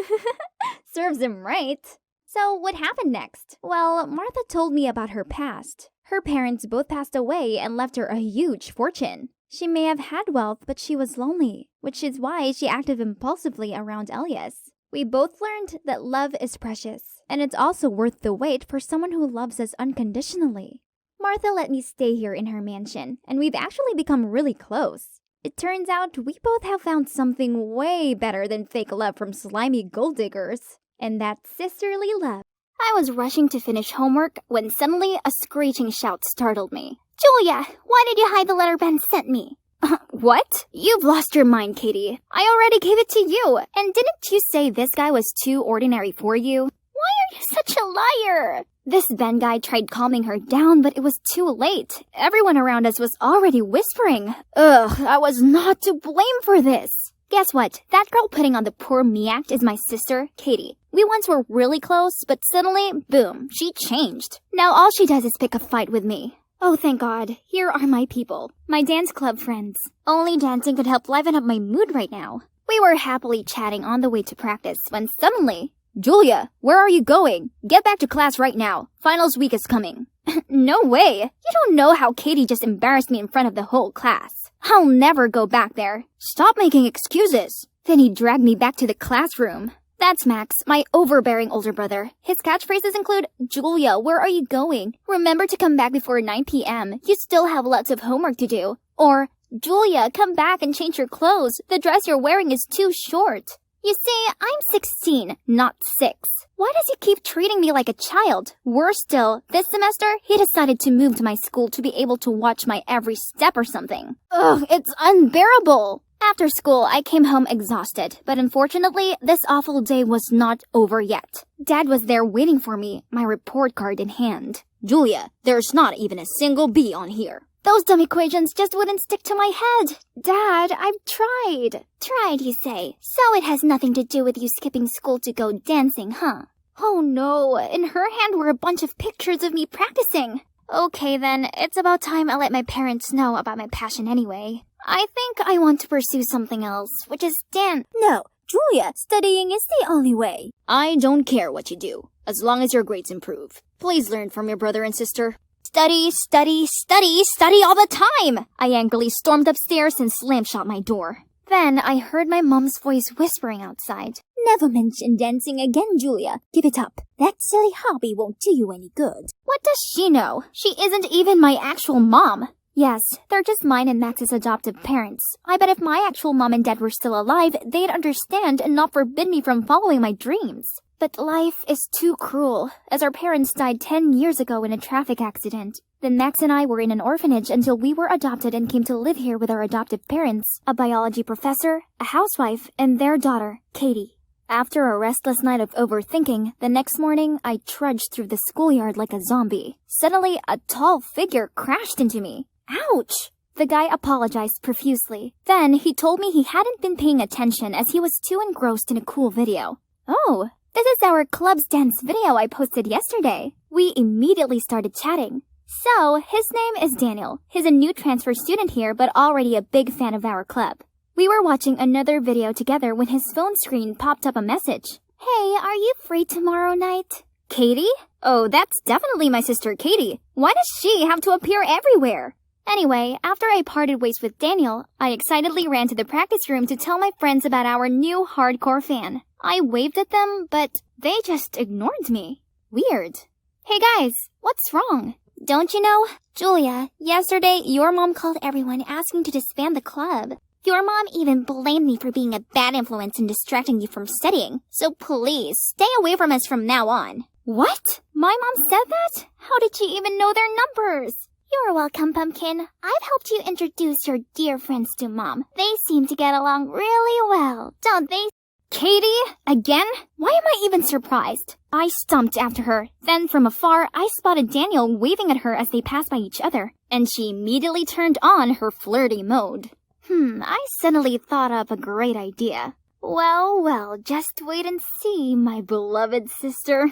Serves him right. So what happened next? Well, Martha told me about her past. Her parents both passed away and left her a huge fortune. She may have had wealth, but she was lonely, which is why she acted impulsively around Elias. We both learned that love is precious, and it's also worth the wait for someone who loves us unconditionally. Martha let me stay here in her mansion, and we've actually become really close. It turns out we both have found something way better than fake love from slimy gold diggers, and that's sisterly love. I was rushing to finish homework when suddenly a screeching shout startled me. Julia, why did you hide the letter Ben sent me? What? You've lost your mind, Katie. I already gave it to you. And didn't you say this guy was too ordinary for you? Why are you such a liar? This Ben guy tried calming her down, but it was too late. Everyone around us was already whispering. Ugh, I was not to blame for this. Guess what? That girl putting on the poor me act is my sister, Katie. We once were really close, but suddenly, boom, she changed. Now all she does is pick a fight with me. Oh, thank God. Here are my people. My dance club friends. Only dancing could help liven up my mood right now. We were happily chatting on the way to practice when suddenly... Julia, where are you going? Get back to class right now. Finals week is coming. No way. You don't know how Katie just embarrassed me in front of the whole class. I'll never go back there. Stop making excuses. Then he dragged me back to the classroom. That's Max, my overbearing older brother. His catchphrases include, Julia, where are you going? Remember to come back before 9 p.m. You still have lots of homework to do. Or, Julia, come back and change your clothes. The dress you're wearing is too short. You see, I'm 16, not 6. Why does he keep treating me like a child? Worse still, this semester, he decided to move to my school to be able to watch my every step or something. Ugh, it's unbearable. After school, I came home exhausted, but unfortunately, this awful day was not over yet. Dad was there waiting for me, my report card in hand. Julia, there's not even a single B on here. Those dumb equations just wouldn't stick to my head. Dad, I've tried. Tried, you say? So it has nothing to do with you skipping school to go dancing, huh? Oh no, in her hand were a bunch of pictures of me practicing. Okay then, it's about time I let my parents know about my passion anyway. I think I want to pursue something else, which is dance. No, Julia, studying is the only way. I don't care what you do, as long as your grades improve. Please learn from your brother and sister. Study, study, study, study all the time! I angrily stormed upstairs and slammed shut my door. Then I heard my mom's voice whispering outside. Never mention dancing again, Julia. Give it up. That silly hobby won't do you any good. What does she know? She isn't even my actual mom. Yes, they're just mine and Max's adoptive parents. I bet if my actual mom and dad were still alive, they'd understand and not forbid me from following my dreams. But life is too cruel, as our parents died 10 years ago in a traffic accident. Then Max and I were in an orphanage until we were adopted and came to live here with our adoptive parents, a biology professor, a housewife, and their daughter, Katie. After a restless night of overthinking, the next morning I trudged through the schoolyard like a zombie. Suddenly, a tall figure crashed into me. Ouch! The guy apologized profusely. Then he told me he hadn't been paying attention as he was too engrossed in a cool video. Oh, this is our club's dance video I posted yesterday. We immediately started chatting. So, his name is Daniel. He's a new transfer student here, but already a big fan of our club. We were watching another video together when his phone screen popped up a message. Hey, are you free tomorrow night? Katie? Oh, that's definitely my sister Katie. Why does she have to appear everywhere? Anyway, after I parted ways with Daniel, I excitedly ran to the practice room to tell my friends about our new hardcore fan. I waved at them, but they just ignored me. Weird. Hey guys, what's wrong? Don't you know? Julia, yesterday your mom called everyone asking to disband the club. Your mom even blamed me for being a bad influence and distracting you from studying. So please, stay away from us from now on. What? My mom said that? How did she even know their numbers? You're welcome, Pumpkin. I've helped you introduce your dear friends to Mom. They seem to get along really well, don't they? Katie? Again? Why am I even surprised? I stumped after her. Then from afar, I spotted Daniel waving at her as they passed by each other, and she immediately turned on her flirty mode. I suddenly thought up a great idea. Well, just wait and see, my beloved sister.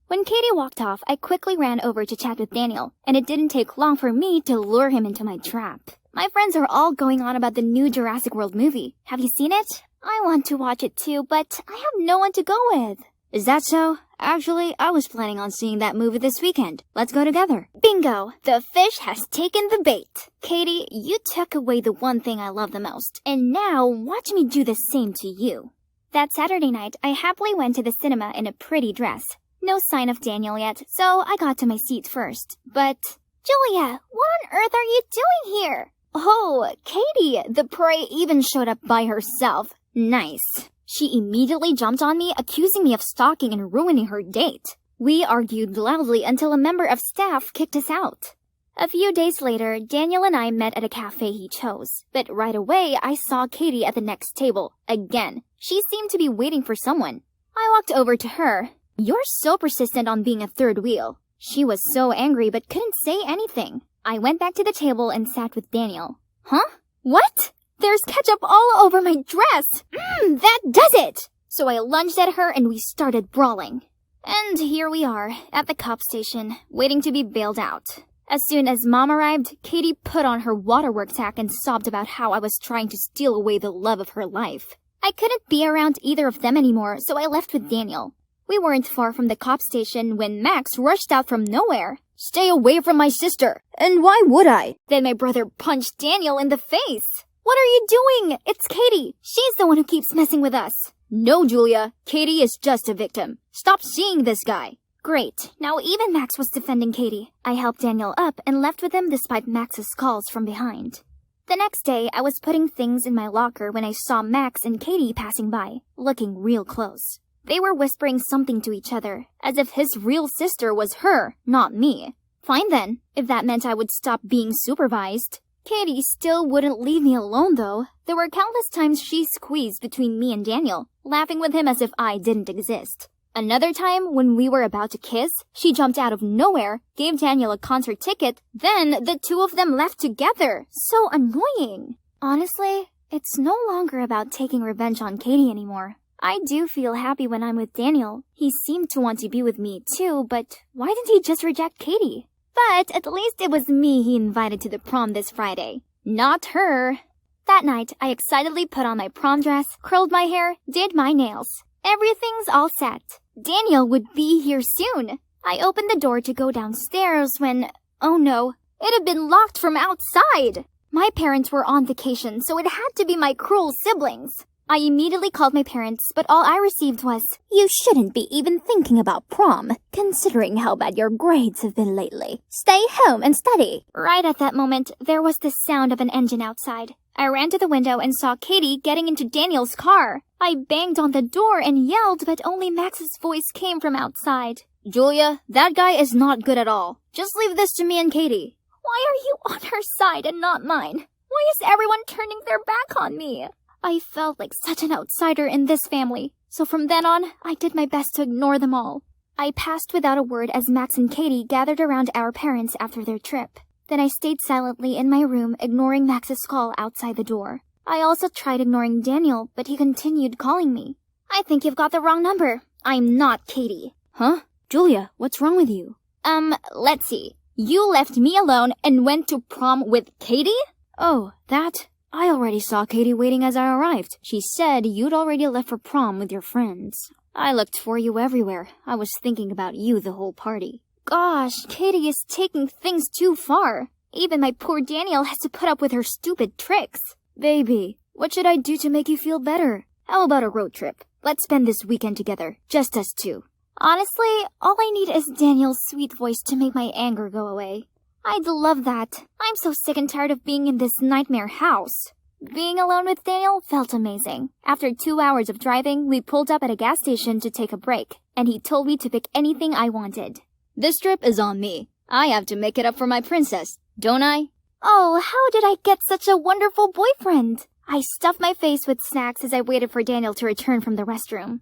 When Katie walked off, I quickly ran over to chat with Daniel, and it didn't take long for me to lure him into my trap. My friends are all going on about the new Jurassic World movie. Have you seen it? I want to watch it too, but I have no one to go with. Is that so? Actually, I was planning on seeing that movie this weekend. Let's go together. Bingo! The fish has taken the bait. Katie, you took away the one thing I love the most, and now watch me do the same to you. That Saturday night, I happily went to the cinema in a pretty dress. No sign of Daniel yet, so I got to my seat first. But, Julia, what on earth are you doing here? Oh, Katie, the prey even showed up by herself. Nice. She immediately jumped on me, accusing me of stalking and ruining her date. We argued loudly until a member of staff kicked us out. A few days later, Daniel and I met at a cafe he chose. But right away, I saw Katie at the next table. Again. She seemed to be waiting for someone. I walked over to her. You're so persistent on being a third wheel. She was so angry but couldn't say anything. I went back to the table and sat with Daniel. Huh? What? There's ketchup all over my dress! That does it! So I lunged at her and we started brawling. And here we are, at the cop station, waiting to be bailed out. As soon as Mom arrived, Katie put on her waterworks hat and sobbed about how I was trying to steal away the love of her life. I couldn't be around either of them anymore, so I left with Daniel. We weren't far from the cop station when Max rushed out from nowhere. Stay away from my sister! And why would I? Then my brother punched Daniel in the face. What are you doing? It's Katie. She's the one who keeps messing with us. No, Julia. Katie is just a victim. Stop seeing this guy. Great. Now even Max was defending Katie. I helped Daniel up and left with him despite Max's calls from behind. The next day, I was putting things in my locker when I saw Max and Katie passing by, looking real close. They were whispering something to each other, as if his real sister was her, not me. Fine then, if that meant I would stop being supervised. Katie still wouldn't leave me alone though. There were countless times she squeezed between me and Daniel, laughing with him as if I didn't exist. Another time, when we were about to kiss, she jumped out of nowhere, gave Daniel a concert ticket, then the two of them left together. So annoying. Honestly, it's no longer about taking revenge on Katie anymore. I do feel happy when I'm with Daniel. He seemed to want to be with me too, but why didn't he just reject Katie? But at least it was me he invited to the prom this Friday, not her. That night, I excitedly put on my prom dress, curled my hair, did my nails. Everything's all set. Daniel would be here soon. I opened the door to go downstairs when, oh no, it had been locked from outside. My parents were on vacation, so it had to be my cruel siblings. I immediately called my parents, but all I received was, "You shouldn't be even thinking about prom, considering how bad your grades have been lately. Stay home and study." Right at that moment, there was the sound of an engine outside. I ran to the window and saw Katie getting into Daniel's car. I banged on the door and yelled, but only Max's voice came from outside. "Julia, that guy is not good at all. Just leave this to me and Katie." Why are you on her side and not mine? Why is everyone turning their back on me? I felt like such an outsider in this family, so from then on, I did my best to ignore them all. I passed without a word as Max and Katie gathered around our parents after their trip. Then I stayed silently in my room, ignoring Max's call outside the door. I also tried ignoring Daniel, but he continued calling me. "I think you've got the wrong number. I'm not Katie." "Huh? Julia, what's wrong with you?" Let's see. You left me alone and went to prom with Katie? "Oh, that? I already saw Katie waiting as I arrived. She said you'd already left for prom with your friends. I looked for you everywhere. I was thinking about you the whole party." Gosh, Katie is taking things too far. Even my poor Daniel has to put up with her stupid tricks. "Baby, what should I do to make you feel better? How about a road trip? Let's spend this weekend together, just us two." Honestly, all I need is Daniel's sweet voice to make my anger go away. I'd love that. I'm so sick and tired of being in this nightmare house. Being alone with Daniel felt amazing. After 2 hours of driving, we pulled up at a gas station to take a break, and he told me to pick anything I wanted. "This trip is on me. I have to make it up for my princess, don't I?" Oh, how did I get such a wonderful boyfriend? I stuffed my face with snacks as I waited for Daniel to return from the restroom.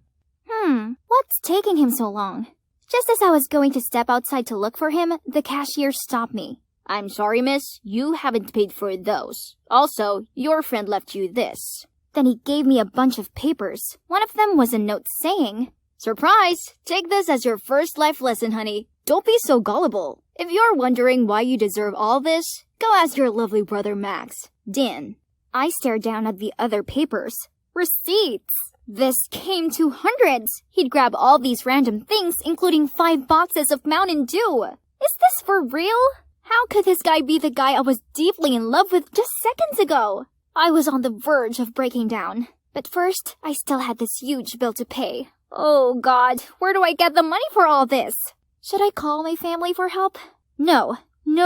What's taking him so long? Just as I was going to step outside to look for him, the cashier stopped me. "I'm sorry, miss. You haven't paid for those. Also, your friend left you this." Then he gave me a bunch of papers. One of them was a note saying, "Surprise! Take this as your first life lesson, honey. Don't be so gullible. If you're wondering why you deserve all this, go ask your lovely brother Max. Dan." I stared down at the other papers. Receipts! This came to hundreds. He'd grab all these random things, including 5 boxes of Mountain Dew. Is this for real? How could this guy be the guy I was deeply in love with just seconds ago? I was on the verge of breaking down. But first, I still had this huge bill to pay. Oh God, where do I get the money for all this? Should I call my family for help? No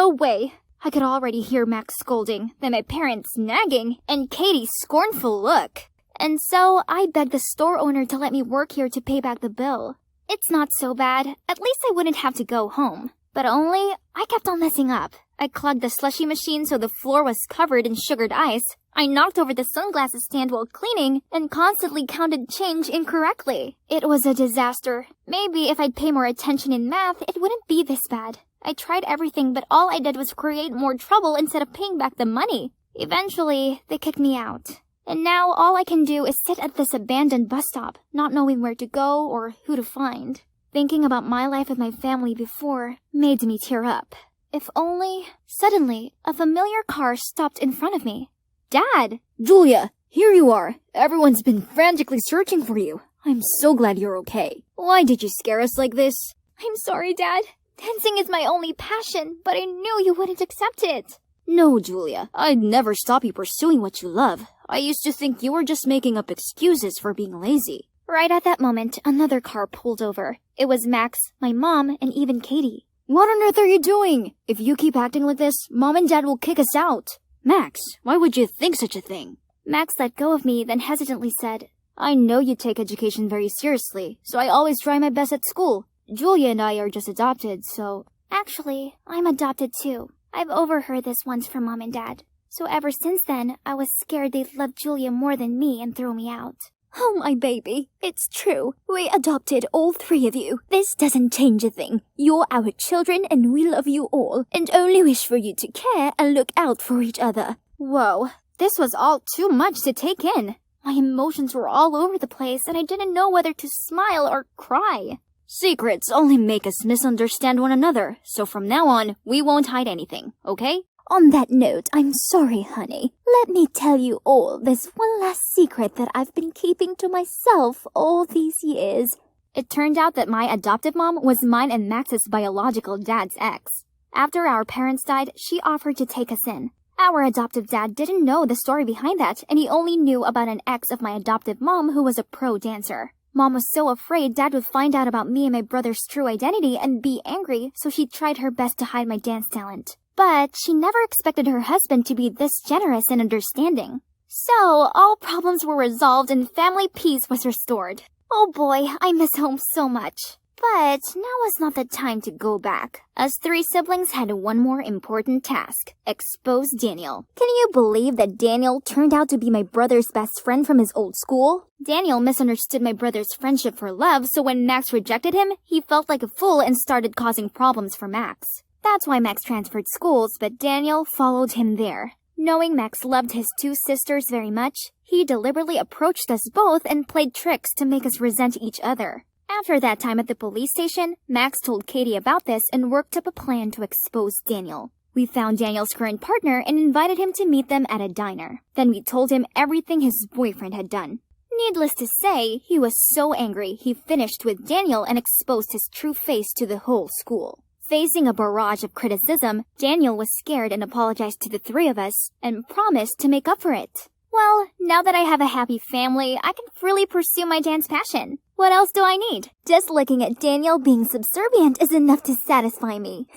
way. I could already hear Max scolding, then my parents nagging, and Katie's scornful look. And so I begged the store owner to let me work here to pay back the bill. It's not so bad. At least I wouldn't have to go home. But only, I kept on messing up. I clogged the slushy machine so the floor was covered in sugared ice. I knocked over the sunglasses stand while cleaning and constantly counted change incorrectly. It was a disaster. Maybe if I'd pay more attention in math, it wouldn't be this bad. I tried everything, but all I did was create more trouble instead of paying back the money. Eventually, they kicked me out. And now all I can do is sit at this abandoned bus stop, not knowing where to go or who to find. Thinking about my life with my family before made me tear up. If only... Suddenly, a familiar car stopped in front of me. Dad! Julia, here you are. Everyone's been frantically searching for you. I'm so glad you're okay. Why did you scare us like this? I'm sorry, Dad. Dancing is my only passion, but I knew you wouldn't accept it. No, Julia. I'd never stop you pursuing what you love. I used to think you were just making up excuses for being lazy. Right at that moment, another car pulled over. It was Max, my mom, and even Katie. What on earth are you doing? If you keep acting like this, Mom and Dad will kick us out. Max, why would you think such a thing? Max let go of me, then hesitantly said, I know you take education very seriously, so I always try my best at school. Julia and I are just adopted, so... Actually, I'm adopted too. I've overheard this once from Mom and Dad. So ever since then, I was scared they'd love Julia more than me and throw me out. Oh, my baby. It's true. We adopted all three of you. This doesn't change a thing. You're our children and we love you all, and only wish for you to care and look out for each other. Whoa, this was all too much to take in. My emotions were all over the place and I didn't know whether to smile or cry. Secrets only make us misunderstand one another, so from now on, we won't hide anything, okay? On that note, I'm sorry, honey. Let me tell you all this one last secret that I've been keeping to myself all these years. It turned out that my adoptive mom was mine and Max's biological dad's ex. After our parents died, she offered to take us in. Our adoptive dad didn't know the story behind that, and he only knew about an ex of my adoptive mom who was a pro dancer. Mom was so afraid Dad would find out about me and my brother's true identity and be angry, so she tried her best to hide my dance talent. But she never expected her husband to be this generous and understanding. So, all problems were resolved and family peace was restored. Oh boy, I miss home so much. But now is not the time to go back. Us three siblings had one more important task: expose Daniel. Can you believe that Daniel turned out to be my brother's best friend from his old school? Daniel misunderstood my brother's friendship for love, so when Max rejected him, he felt like a fool and started causing problems for Max. That's why Max transferred schools, but Daniel followed him there. Knowing Max loved his two sisters very much, he deliberately approached us both and played tricks to make us resent each other. After that time at the police station, Max told Katie about this and worked up a plan to expose Daniel. We found Daniel's current partner and invited him to meet them at a diner. Then we told him everything his boyfriend had done. Needless to say, he was so angry he finished with Daniel and exposed his true face to the whole school. Facing a barrage of criticism, Daniel was scared and apologized to the three of us and promised to make up for it. Well, now that I have a happy family, I can freely pursue my dance passion. What else do I need? Just looking at Daniel being subservient is enough to satisfy me.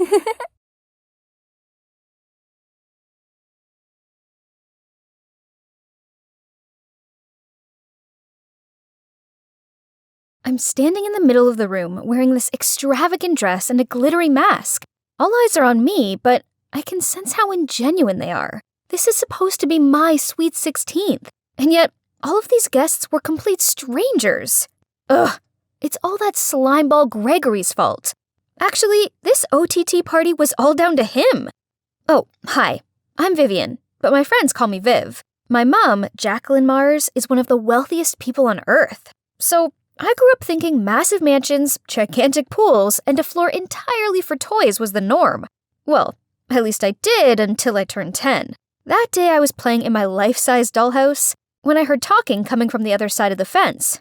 I'm standing in the middle of the room wearing this extravagant dress and a glittery mask. All eyes are on me, but I can sense how ingenuine they are. This is supposed to be my sweet 16th, and yet all of these guests were complete strangers. Ugh, it's all that slimeball Gregory's fault. Actually, this OTT party was all down to him. Oh, hi, I'm Vivian, but my friends call me Viv. My mom, Jacqueline Mars, is one of the wealthiest people on Earth. So I grew up thinking massive mansions, gigantic pools, and a floor entirely for toys was the norm. Well, at least I did until I turned 10. That day I was playing in my life-size dollhouse when I heard talking coming from the other side of the fence.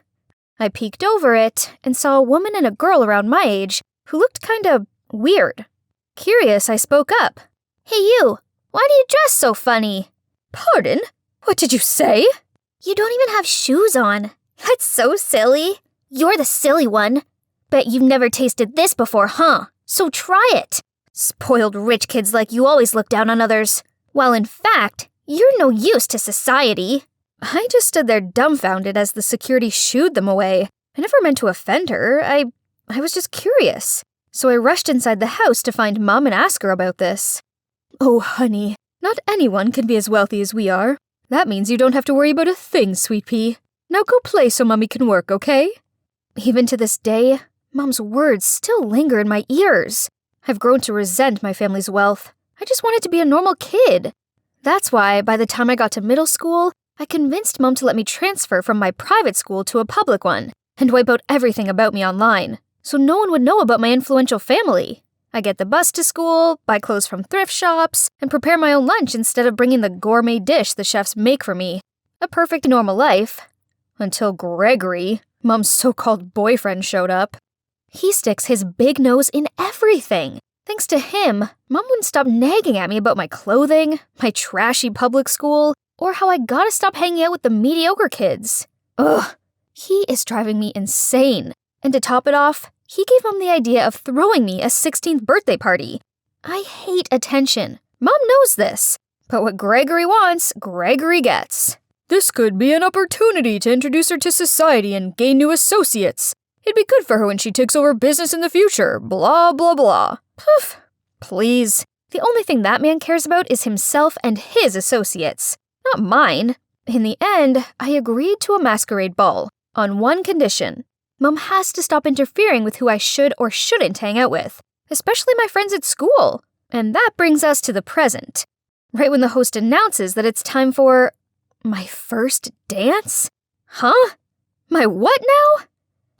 I peeked over it and saw a woman and a girl around my age who looked kinda weird. Curious, I spoke up. Hey you, why do you dress so funny? Pardon? What did you say? You don't even have shoes on. That's so silly. You're the silly one. Bet you've never tasted this before, huh? So try it. Spoiled rich kids like you always look down on others, while in fact, you're no use to society. I just stood there dumbfounded as the security shooed them away. I never meant to offend her. I was just curious. So I rushed inside the house to find Mom and ask her about this. Oh, honey, not anyone can be as wealthy as we are. That means you don't have to worry about a thing, sweet pea. Now go play so Mommy can work, okay? Even to this day, Mom's words still linger in my ears. I've grown to resent my family's wealth. I just wanted to be a normal kid. That's why, by the time I got to middle school, I convinced Mom to let me transfer from my private school to a public one and wipe out everything about me online, so no one would know about my influential family. I get the bus to school, buy clothes from thrift shops, and prepare my own lunch instead of bringing the gourmet dish the chefs make for me. A perfect normal life. Until Gregory, Mom's so-called boyfriend, showed up. He sticks his big nose in everything. Thanks to him, Mom wouldn't stop nagging at me about my clothing, my trashy public school, or how I gotta stop hanging out with the mediocre kids. Ugh, he is driving me insane. And to top it off, he gave Mom the idea of throwing me a 16th birthday party. I hate attention. Mom knows this. But what Gregory wants, Gregory gets. This could be an opportunity to introduce her to society and gain new associates. It'd be good for her when she takes over business in the future, blah, blah, blah. Poof. Please. The only thing that man cares about is himself and his associates, not mine. In the end, I agreed to a masquerade ball, on one condition. Mom has to stop interfering with who I should or shouldn't hang out with, especially my friends at school. And that brings us to the present. Right when the host announces that it's time for my first dance? Huh? My what now?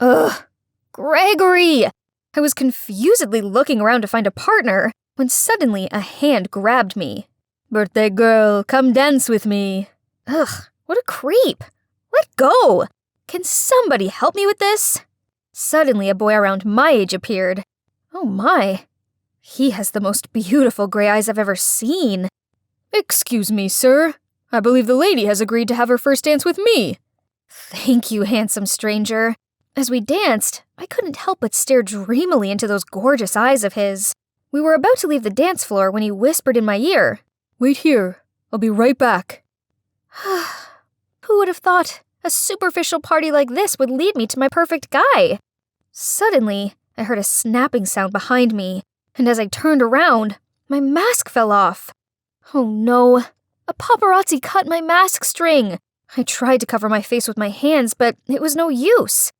Ugh. Gregory! I was confusedly looking around to find a partner when suddenly a hand grabbed me. Birthday girl, come dance with me. Ugh, what a creep. Let go! Can somebody help me with this? Suddenly a boy around my age appeared. Oh my. He has the most beautiful gray eyes I've ever seen. Excuse me, sir. I believe the lady has agreed to have her first dance with me. Thank you, handsome stranger. As we danced, I couldn't help but stare dreamily into those gorgeous eyes of his. We were about to leave the dance floor when he whispered in my ear, "Wait here. I'll be right back." Who would have thought a superficial party like this would lead me to my perfect guy? Suddenly, I heard a snapping sound behind me, and as I turned around, my mask fell off. Oh no, a paparazzi cut my mask string. I tried to cover my face with my hands, but it was no use.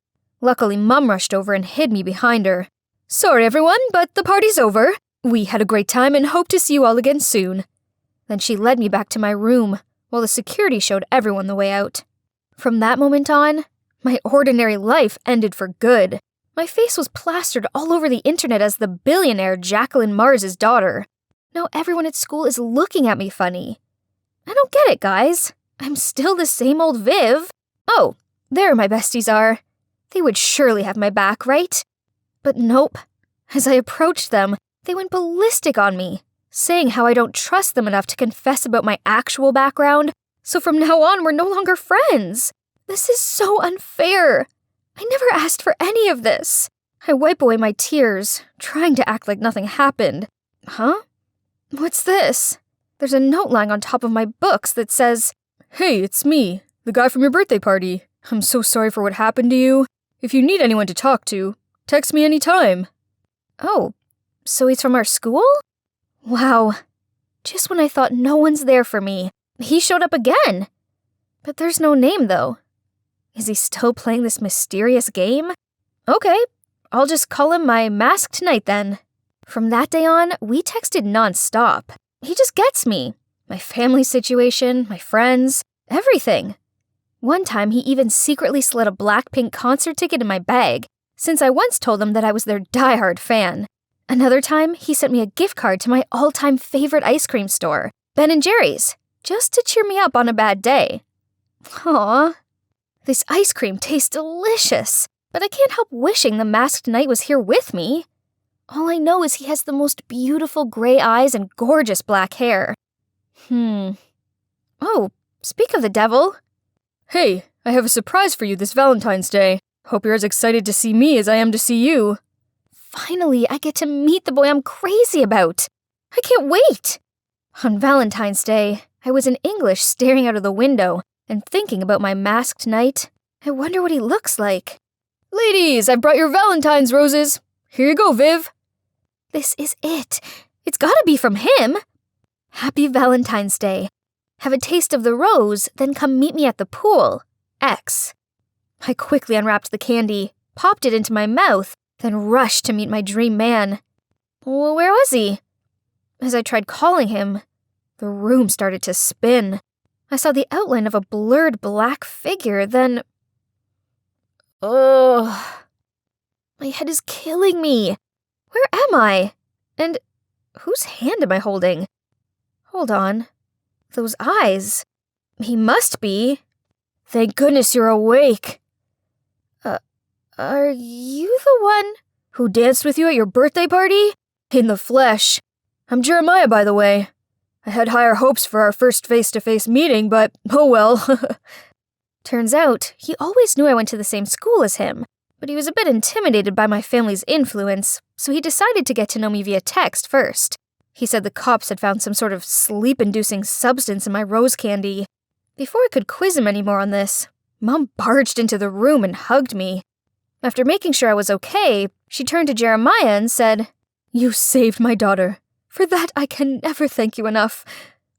Luckily, Mom rushed over and hid me behind her. Sorry everyone, but the party's over. We had a great time and hope to see you all again soon. Then she led me back to my room, while the security showed everyone the way out. From that moment on, my ordinary life ended for good. My face was plastered all over the internet as the billionaire Jacqueline Mars's daughter. Now everyone at school is looking at me funny. I don't get it, guys. I'm still the same old Viv. Oh, there my besties are. They would surely have my back, right? But nope. As I approached them, they went ballistic on me, saying how I don't trust them enough to confess about my actual background, so from now on we're no longer friends. This is so unfair. I never asked for any of this. I wipe away my tears, trying to act like nothing happened. Huh? What's this? There's a note lying on top of my books that says, "Hey, it's me, the guy from your birthday party. I'm so sorry for what happened to you. If you need anyone to talk to, text me anytime." Oh, so he's from our school? Wow. Just when I thought no one's there for me, he showed up again. But there's no name, though. Is he still playing this mysterious game? Okay, I'll just call him my masked knight then. From that day on, we texted nonstop. He just gets me. My family situation, my friends, everything. One time, he even secretly slid a Blackpink concert ticket in my bag, since I once told him that I was their diehard fan. Another time, he sent me a gift card to my all-time favorite ice cream store, Ben & Jerry's, just to cheer me up on a bad day. Aww. This ice cream tastes delicious, but I can't help wishing the masked knight was here with me. All I know is he has the most beautiful gray eyes and gorgeous black hair. Oh, speak of the devil. Hey, I have a surprise for you this Valentine's Day. Hope you're as excited to see me as I am to see you. Finally, I get to meet the boy I'm crazy about. I can't wait. On Valentine's Day, I was in English staring out of the window and thinking about my masked knight. I wonder what he looks like. Ladies, I've brought your Valentine's roses. Here you go, Viv. This is it. It's gotta be from him. Happy Valentine's Day. Have a taste of the rose, then come meet me at the pool. X. I quickly unwrapped the candy, popped it into my mouth, then rushed to meet my dream man. Well, where was he? As I tried calling him, the room started to spin. I saw the outline of a blurred black figure, then... Ugh. My head is killing me. Where am I? And whose hand am I holding? Hold on. Those eyes. He must be. Thank goodness you're awake. Are you the one? Who danced with you at your birthday party? In the flesh. I'm Jeremiah, by the way. I had higher hopes for our first face-to-face meeting, but oh well. Turns out, he always knew I went to the same school as him, but he was a bit intimidated by my family's influence, so he decided to get to know me via text first. He said the cops had found some sort of sleep-inducing substance in my rose candy. Before I could quiz him anymore on this, Mom barged into the room and hugged me. After making sure I was okay, she turned to Jeremiah and said, You saved my daughter. For that, I can never thank you enough.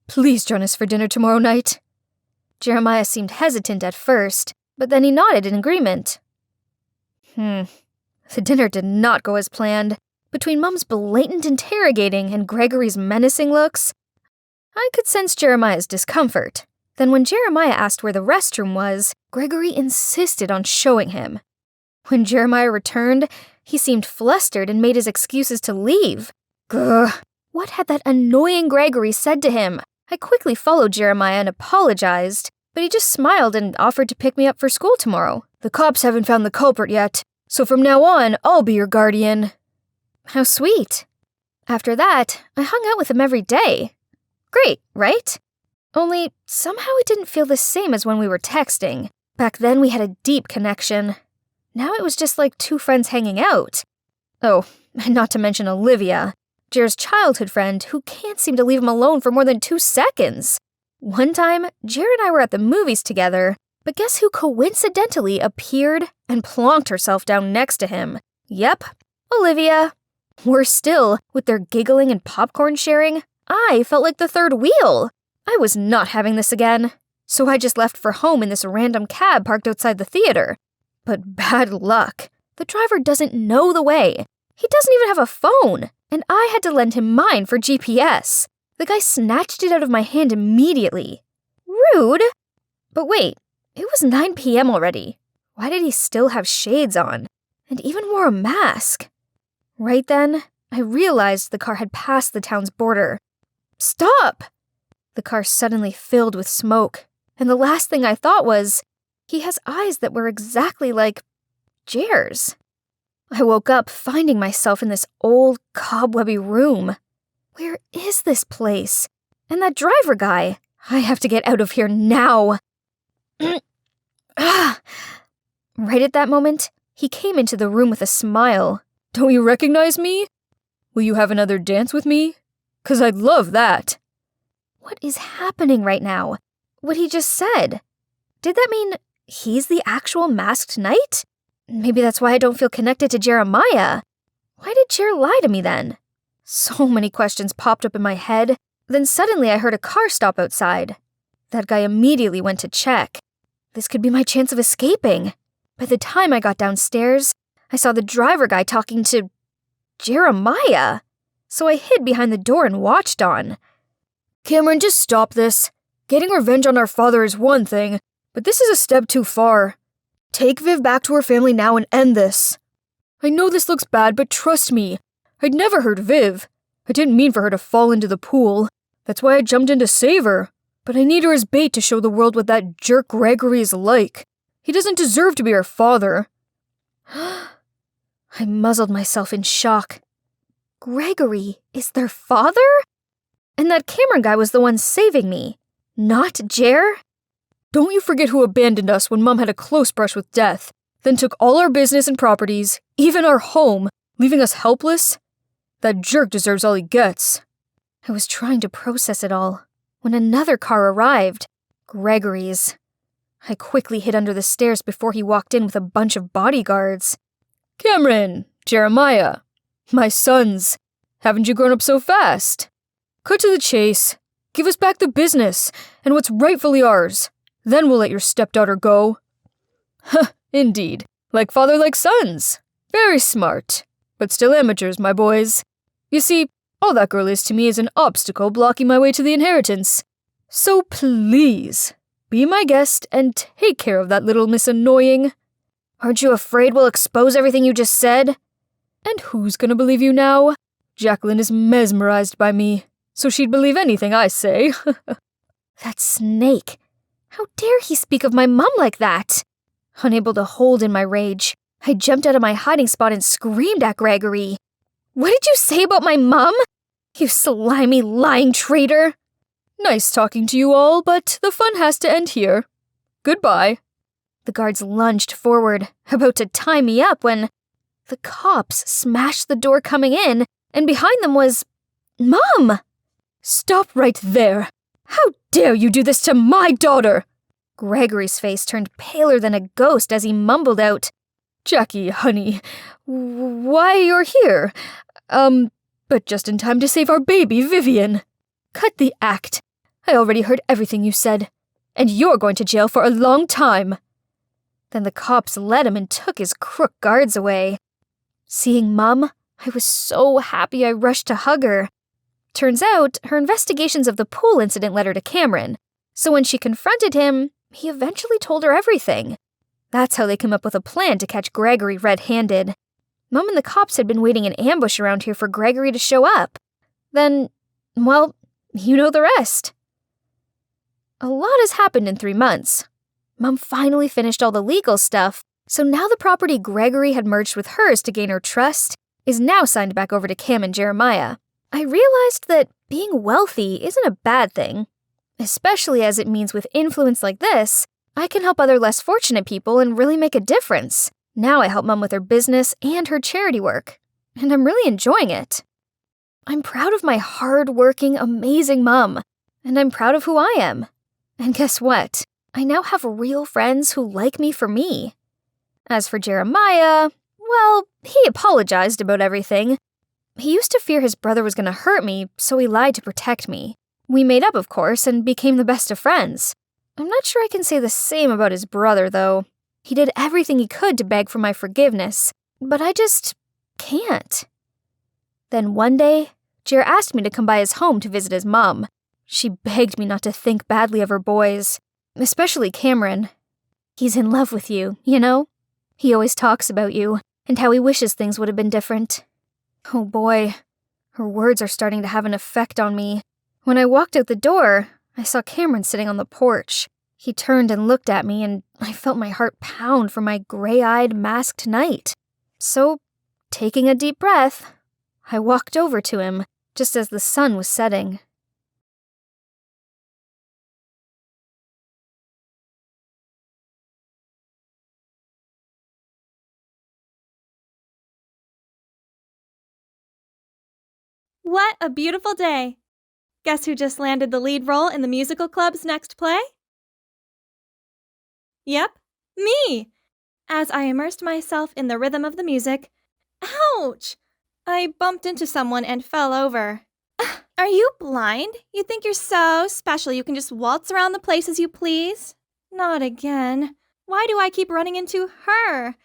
Please join us for dinner tomorrow night. Jeremiah seemed hesitant at first, but then he nodded in agreement. The dinner did not go as planned. Between Mom's blatant interrogating and Gregory's menacing looks, I could sense Jeremiah's discomfort. Then when Jeremiah asked where the restroom was, Gregory insisted on showing him. When Jeremiah returned, he seemed flustered and made his excuses to leave. Grr. What had that annoying Gregory said to him? I quickly followed Jeremiah and apologized, but he just smiled and offered to pick me up for school tomorrow. The cops haven't found the culprit yet, so from now on, I'll be your guardian. How sweet. After that, I hung out with him every day. Great, right? Only, somehow it didn't feel the same as when we were texting. Back then we had a deep connection. Now it was just like two friends hanging out. Oh, and not to mention Olivia, Jer's childhood friend who can't seem to leave him alone for more than 2 seconds. One time, Jer and I were at the movies together, but guess who coincidentally appeared and plonked herself down next to him? Yep, Olivia. Worse still, with their giggling and popcorn sharing, I felt like the third wheel. I was not having this again, so I just left for home in this random cab parked outside the theater. But bad luck. The driver doesn't know the way. He doesn't even have a phone, and I had to lend him mine for GPS. The guy snatched it out of my hand immediately. Rude. But wait, it was 9 p.m. already. Why did he still have shades on? And even wore a mask? Right then, I realized the car had passed the town's border. Stop! The car suddenly filled with smoke, and the last thing I thought was, he has eyes that were exactly like Jer's. I woke up finding myself in this old, cobwebby room. Where is this place? And that driver guy? I have to get out of here now. Right at that moment, he came into the room with a smile. Don't you recognize me? Will you have another dance with me? 'Cause I'd love that. What is happening right now? What he just said. Did that mean he's the actual masked knight? Maybe that's why I don't feel connected to Jeremiah. Why did Jer lie to me then? So many questions popped up in my head. Then suddenly I heard a car stop outside. That guy immediately went to check. This could be my chance of escaping. By the time I got downstairs, I saw the driver guy talking to Jeremiah. So I hid behind the door and watched on. Cameron, just stop this. Getting revenge on our father is one thing, but this is a step too far. Take Viv back to her family now and end this. I know this looks bad, but trust me, I'd never hurt Viv. I didn't mean for her to fall into the pool. That's why I jumped in to save her. But I need her as bait to show the world what that jerk Gregory is like. He doesn't deserve to be her father. I muzzled myself in shock. Gregory is their father? And that Cameron guy was the one saving me, not Jer? Don't you forget who abandoned us when Mom had a close brush with death. then took all our business and properties, even our home, leaving us helpless? That jerk deserves all he gets. I was trying to process it all when another car arrived. Gregory's. I quickly hid under the stairs before he walked in with a bunch of bodyguards. Cameron, Jeremiah, my sons, haven't you grown up so fast? Cut to the chase. Give us back the business and what's rightfully ours. Then we'll let your stepdaughter go. Huh, indeed. Like father, like sons. Very smart. But still amateurs, my boys. You see, all that girl is to me is an obstacle blocking my way to the inheritance. So please, be my guest and take care of that little Miss Annoying. Aren't you afraid we'll expose everything you just said? And who's gonna believe you now? Jacqueline is mesmerized by me, so she'd believe anything I say. That snake. How dare he speak of my mum like that? Unable to hold in my rage, I jumped out of my hiding spot and screamed at Gregory. What did you say about my mum? You slimy, lying traitor! Nice talking to you all, but the fun has to end here. Goodbye. The guards lunged forward, about to tie me up when the cops smashed the door coming in, and behind them was Mom! Stop right there! How dare you do this to my daughter? Gregory's face turned paler than a ghost as he mumbled out, Jackie, honey, why you're here? But just in time to save our baby, Vivian. Cut the act. I already heard everything you said, and you're going to jail for a long time. Then the cops led him and took his crook guards away. Seeing Mum, I was so happy I rushed to hug her. Turns out, her investigations of the pool incident led her to Cameron, so when she confronted him, he eventually told her everything. That's how they came up with a plan to catch Gregory red-handed. Mum and the cops had been waiting in ambush around here for Gregory to show up. Then, well, you know the rest. A lot has happened in 3 months. Mum finally finished all the legal stuff, so now the property Gregory had merged with hers to gain her trust is now signed back over to Cam and Jeremiah. I realized that being wealthy isn't a bad thing, especially as it means with influence like this, I can help other less fortunate people and really make a difference. Now I help Mum with her business and her charity work, and I'm really enjoying it. I'm proud of my hard-working, amazing Mum, and I'm proud of who I am. And guess what? I now have real friends who like me for me. As for Jeremiah, well, he apologized about everything. He used to fear his brother was going to hurt me, so he lied to protect me. We made up, of course, and became the best of friends. I'm not sure I can say the same about his brother, though. He did everything he could to beg for my forgiveness, but I just can't. Then one day, Jer asked me to come by his home to visit his mom. She begged me not to think badly of her boys, especially Cameron. He's in love with you, you know? He always talks about you, and how he wishes things would have been different. Oh boy, her words are starting to have an effect on me. When I walked out the door, I saw Cameron sitting on the porch. He turned and looked at me, and I felt my heart pound for my gray-eyed, masked knight. So, taking a deep breath, I walked over to him, just as the sun was setting. What a beautiful day! Guess who just landed the lead role in the musical club's next play? Yep, me! As I immersed myself in the rhythm of the music, ouch! I bumped into someone and fell over. Are you blind? You think you're so special you can just waltz around the place as you please? Not again. Why do I keep running into her?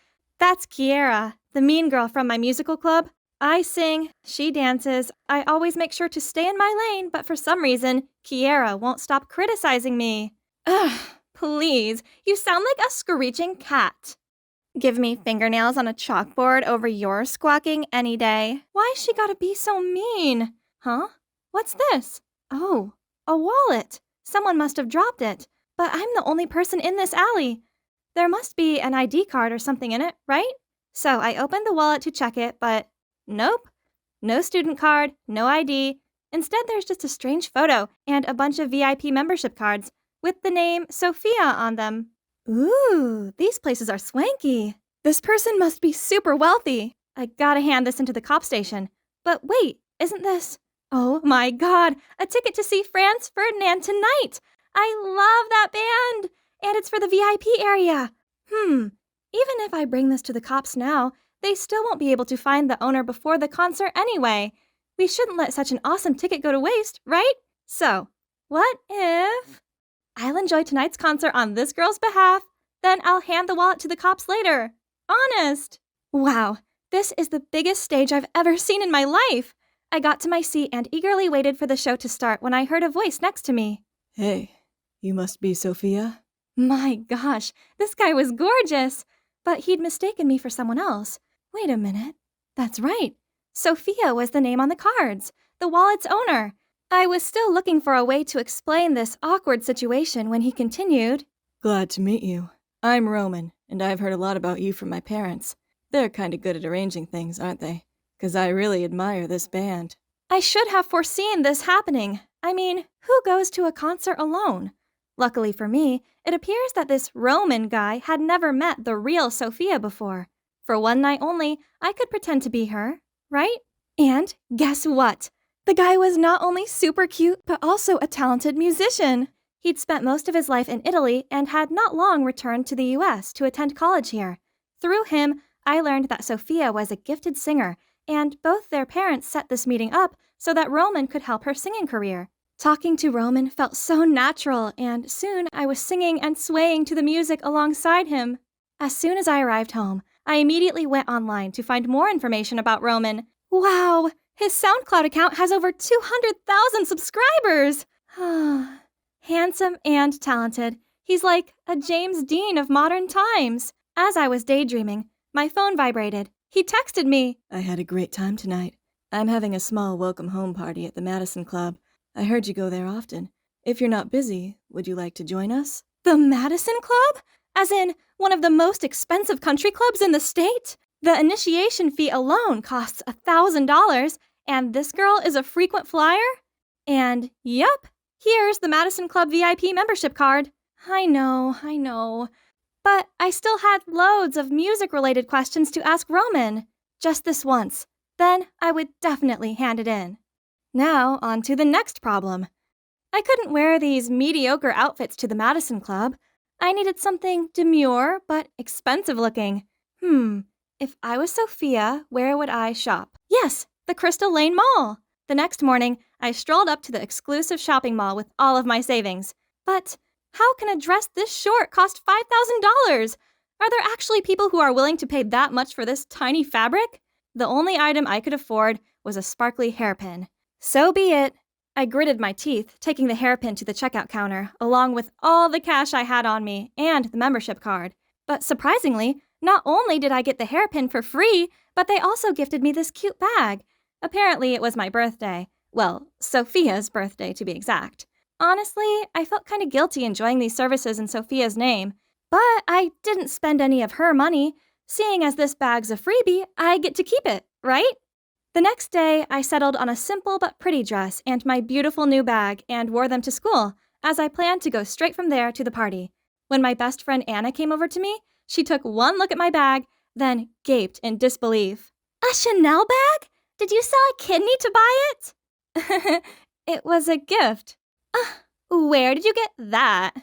That's Kiera, the mean girl from my musical club. I sing, she dances, I always make sure to stay in my lane, but for some reason, Kiera won't stop criticizing me. Ugh, please, you sound like a screeching cat. Give me fingernails on a chalkboard over your squawking any day. Why's she gotta be so mean? Huh? What's this? Oh, a wallet. Someone must have dropped it, but I'm the only person in this alley. There must be an ID card or something in it, right? So I opened the wallet to check it, but nope. No student card, no ID. Instead, there's just a strange photo and a bunch of VIP membership cards with the name Sophia on them. Ooh, these places are swanky. This person must be super wealthy. I gotta hand this into the cop station. But wait, isn't this... Oh my god, a ticket to see Franz Ferdinand tonight! I love that band! And it's for the VIP area. Even if I bring this to the cops now, they still won't be able to find the owner before the concert anyway. We shouldn't let such an awesome ticket go to waste, right? So, what if... I'll enjoy tonight's concert on this girl's behalf, then I'll hand the wallet to the cops later. Honest! Wow, this is the biggest stage I've ever seen in my life! I got to my seat and eagerly waited for the show to start when I heard a voice next to me. Hey, you must be Sophia? My gosh, this guy was gorgeous! But he'd mistaken me for someone else. Wait a minute. That's right. Sophia was the name on the cards, the wallet's owner. I was still looking for a way to explain this awkward situation when he continued. Glad to meet you. I'm Roman, and I've heard a lot about you from my parents. They're kinda good at arranging things, aren't they? 'Cause I really admire this band. I should have foreseen this happening. I mean, who goes to a concert alone? Luckily for me, it appears that this Roman guy had never met the real Sophia before. For one night only, I could pretend to be her, right? And guess what? The guy was not only super cute, but also a talented musician. He'd spent most of his life in Italy and had not long returned to the US to attend college here. Through him, I learned that Sophia was a gifted singer, and both their parents set this meeting up so that Roman could help her singing career. Talking to Roman felt so natural, and soon I was singing and swaying to the music alongside him. As soon as I arrived home, I immediately went online to find more information about Roman. Wow! His SoundCloud account has over 200,000 subscribers! Handsome and talented. He's like a James Dean of modern times. As I was daydreaming, my phone vibrated. He texted me. I had a great time tonight. I'm having a small welcome home party at the Madison Club. I heard you go there often. If you're not busy, would you like to join us? The Madison Club? As in, one of the most expensive country clubs in the state? The initiation fee alone costs $1,000, and this girl is a frequent flyer? And yep, here's the Madison Club VIP membership card. I know. But I still had loads of music-related questions to ask Roman. Just this once. Then I would definitely hand it in. Now, on to the next problem. I couldn't wear these mediocre outfits to the Madison Club. I needed something demure but expensive looking. If I was Sophia, where would I shop? Yes, the Crystal Lane Mall. The next morning, I strolled up to the exclusive shopping mall with all of my savings. But how can a dress this short cost $5,000? Are there actually people who are willing to pay that much for this tiny fabric? The only item I could afford was a sparkly hairpin. So be it. I gritted my teeth, taking the hairpin to the checkout counter, along with all the cash I had on me and the membership card. But surprisingly, not only did I get the hairpin for free, but they also gifted me this cute bag. Apparently, it was my birthday. Well, Sophia's birthday, to be exact. Honestly, I felt kind of guilty enjoying these services in Sophia's name. But I didn't spend any of her money. Seeing as this bag's a freebie, I get to keep it, right? The next day, I settled on a simple but pretty dress and my beautiful new bag and wore them to school, as I planned to go straight from there to the party. When my best friend Anna came over to me, she took one look at my bag, then gaped in disbelief. A Chanel bag? Did you sell a kidney to buy it? It was a gift. Where did you get that?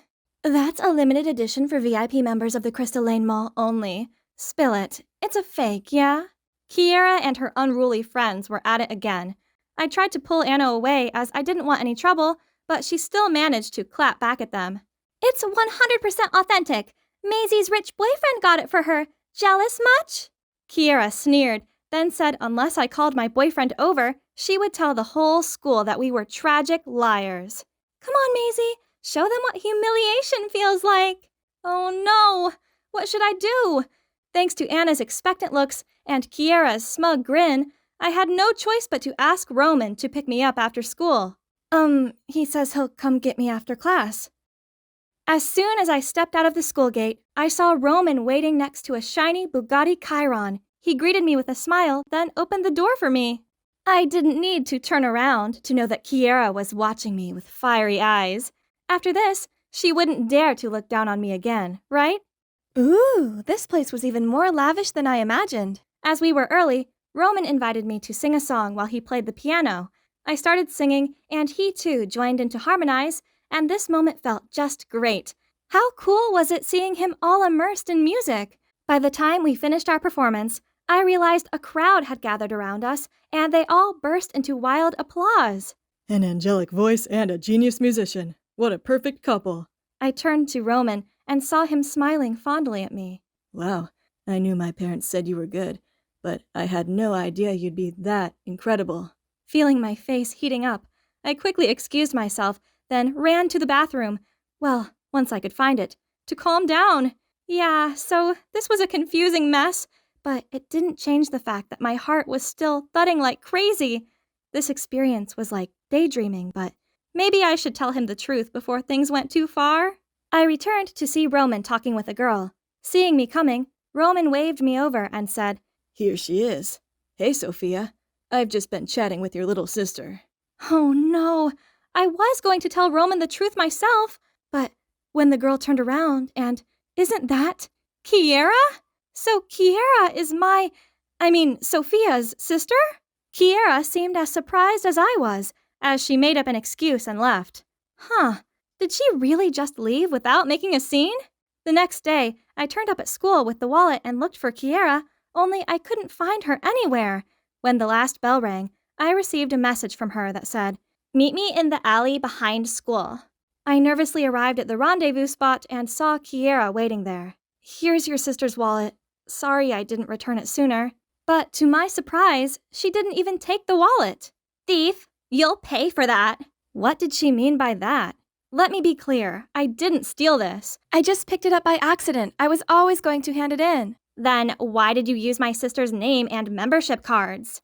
That's a limited edition for VIP members of the Crystal Lane Mall only. Spill it. It's a fake, yeah? Kiera and her unruly friends were at it again. I tried to pull Anna away as I didn't want any trouble, but she still managed to clap back at them. It's 100% authentic. Maisie's rich boyfriend got it for her. Jealous much? Kiera sneered, then said unless I called my boyfriend over, she would tell the whole school that we were tragic liars. Come on, Maisie. Show them what humiliation feels like. Oh no. What should I do? Thanks to Anna's expectant looks and Kiera's smug grin, I had no choice but to ask Roman to pick me up after school. He says he'll come get me after class. As soon as I stepped out of the school gate, I saw Roman waiting next to a shiny Bugatti Chiron. He greeted me with a smile, then opened the door for me. I didn't need to turn around to know that Kiera was watching me with fiery eyes. After this, she wouldn't dare to look down on me again, right? Ooh, this place was even more lavish than I imagined. As we were early, Roman invited me to sing a song while he played the piano. I started singing, and he too joined in to harmonize, and this moment felt just great. How cool was it seeing him all immersed in music? By the time we finished our performance, I realized a crowd had gathered around us, and they all burst into wild applause. An angelic voice and a genius musician. What a perfect couple. I turned to Roman and saw him smiling fondly at me. Wow, I knew my parents said you were good, but I had no idea you'd be that incredible. Feeling my face heating up, I quickly excused myself, then ran to the bathroom. Well, once I could find it, to calm down. Yeah, so this was a confusing mess, but it didn't change the fact that my heart was still thudding like crazy. This experience was like daydreaming, but maybe I should tell him the truth before things went too far. I returned to see Roman talking with a girl. Seeing me coming, Roman waved me over and said, Here she is. Hey, Sophia. I've just been chatting with your little sister. Oh no, I was going to tell Roman the truth myself, but when the girl turned around and, isn't that Kiera? So Kiera is Sophia's sister? Kiera seemed as surprised as I was, as she made up an excuse and left. Huh, did she really just leave without making a scene? The next day, I turned up at school with the wallet and looked for Kiera, only I couldn't find her anywhere. When the last bell rang, I received a message from her that said, Meet me in the alley behind school. I nervously arrived at the rendezvous spot and saw Kiera waiting there. Here's your sister's wallet. Sorry I didn't return it sooner. But to my surprise, she didn't even take the wallet. Thief, you'll pay for that. What did she mean by that? Let me be clear, I didn't steal this. I just picked it up by accident. I was always going to hand it in. Then why did you use my sister's name and membership cards?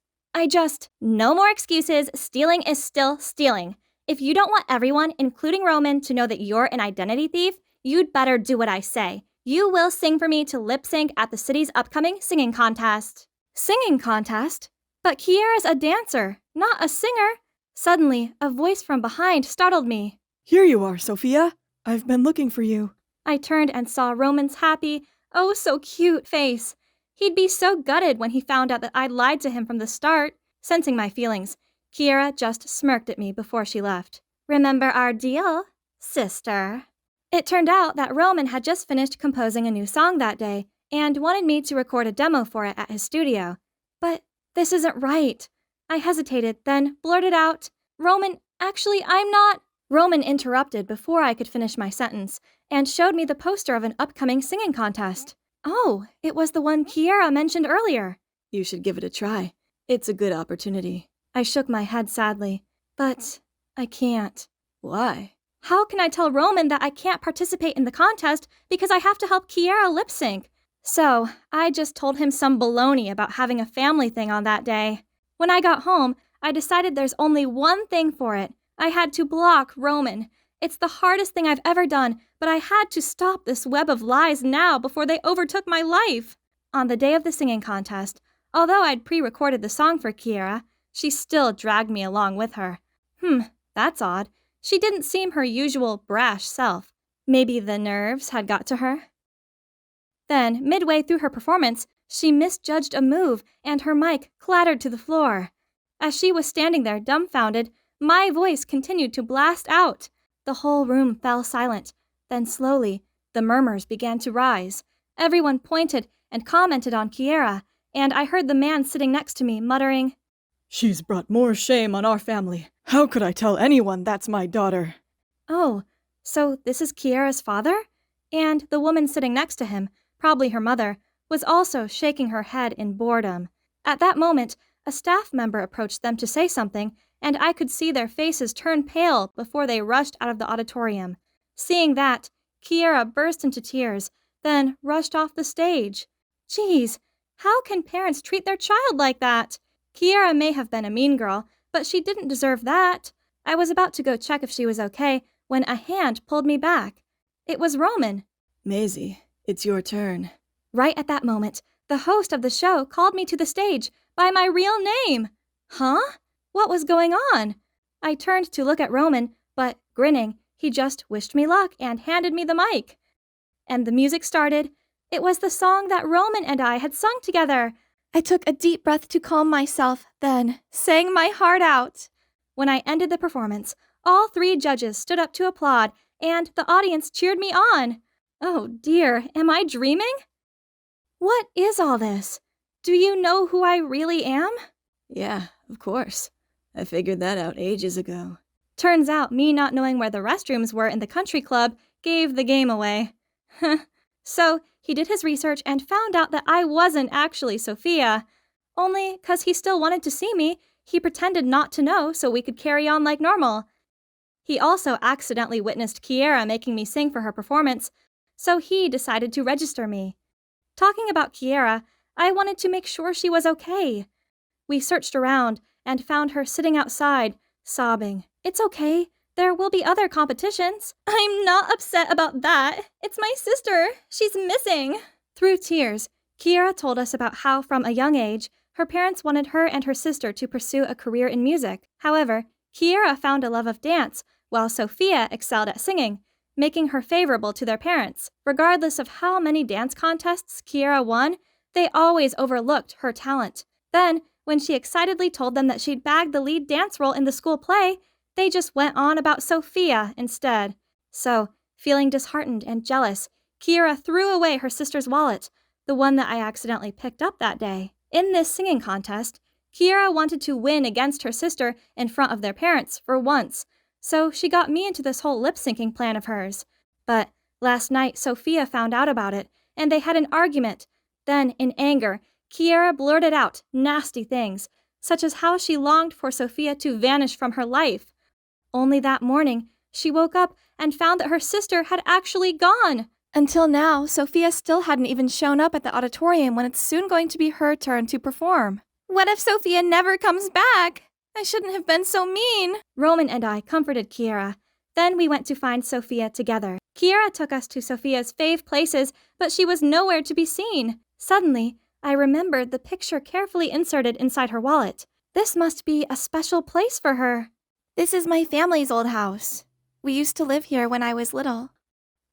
No more excuses. Stealing is still stealing. If you don't want everyone, including Roman, to know that you're an identity thief, you'd better do what I say. You will sing for me to lip sync at the city's upcoming singing contest. Singing contest? But Kiera's a dancer, not a singer. Suddenly, a voice from behind startled me. Here you are, Sophia. I've been looking for you. I turned and saw Roman's happy, oh so cute face. He'd be so gutted when he found out that I'd lied to him from the start. Sensing my feelings, Kiera just smirked at me before she left. Remember our deal, sister? It turned out that Roman had just finished composing a new song that day and wanted me to record a demo for it at his studio. But this isn't right. I hesitated, then blurted out, Roman, actually, I'm not. Roman interrupted before I could finish my sentence and showed me the poster of an upcoming singing contest. Oh, it was the one Kiera mentioned earlier. You should give it a try. It's a good opportunity. I shook my head sadly. But I can't. Why? How can I tell Roman that I can't participate in the contest because I have to help Kiera lip sync? So I just told him some baloney about having a family thing on that day. When I got home, I decided there's only one thing for it. I had to block Roman. It's the hardest thing I've ever done, but I had to stop this web of lies now before they overtook my life. On the day of the singing contest, although I'd pre-recorded the song for Kiera, she still dragged me along with her. That's odd. She didn't seem her usual brash self. Maybe the nerves had got to her. Then, midway through her performance, she misjudged a move and her mic clattered to the floor. As she was standing there dumbfounded, my voice continued to blast out. The whole room fell silent. Then slowly, the murmurs began to rise. Everyone pointed and commented on Kiera, and I heard the man sitting next to me muttering, She's brought more shame on our family. How could I tell anyone that's my daughter? Oh, so this is Kiera's father? And the woman sitting next to him, probably her mother, was also shaking her head in boredom. At that moment, a staff member approached them to say something, and I could see their faces turn pale before they rushed out of the auditorium. Seeing that, Kiera burst into tears, then rushed off the stage. Geez, how can parents treat their child like that? Kiera may have been a mean girl, but she didn't deserve that. I was about to go check if she was okay when a hand pulled me back. It was Roman. Maisie, it's your turn. Right at that moment, the host of the show called me to the stage by my real name. Huh? What was going on? I turned to look at Roman, but, grinning, he just wished me luck and handed me the mic. And the music started. It was the song that Roman and I had sung together. I took a deep breath to calm myself, then sang my heart out. When I ended the performance, all 3 judges stood up to applaud, and the audience cheered me on. Oh dear, am I dreaming? What is all this? Do you know who I really am? Yeah, of course. I figured that out ages ago. Turns out me not knowing where the restrooms were in the country club gave the game away. So he did his research and found out that I wasn't actually Sophia. Only 'cause he still wanted to see me, he pretended not to know so we could carry on like normal. He also accidentally witnessed Kiera making me sing for her performance, so he decided to register me. Talking about Kiera, I wanted to make sure she was okay. We searched around and found her sitting outside, sobbing. It's okay. There will be other competitions. I'm not upset about that. It's my sister. She's missing. Through tears, Kiera told us about how from a young age, her parents wanted her and her sister to pursue a career in music. However, Kiera found a love of dance, while Sophia excelled at singing, making her favorable to their parents. Regardless of how many dance contests Kiera won, they always overlooked her talent. Then, when she excitedly told them that she'd bagged the lead dance role in the school play, they just went on about Sophia instead. So, feeling disheartened and jealous, Kiera threw away her sister's wallet, the one that I accidentally picked up that day. In this singing contest, Kiera wanted to win against her sister in front of their parents for once, so she got me into this whole lip-syncing plan of hers. But last night, Sophia found out about it, and they had an argument. Then, in anger, Kiera blurted out nasty things, such as how she longed for Sophia to vanish from her life. Only that morning, she woke up and found that her sister had actually gone. Until now, Sophia still hadn't even shown up at the auditorium when it's soon going to be her turn to perform. What if Sophia never comes back? I shouldn't have been so mean. Roman and I comforted Kiera. Then we went to find Sophia together. Kiera took us to Sophia's fave places, but she was nowhere to be seen. Suddenly, I remembered the picture carefully inserted inside her wallet. This must be a special place for her. This is my family's old house. We used to live here when I was little.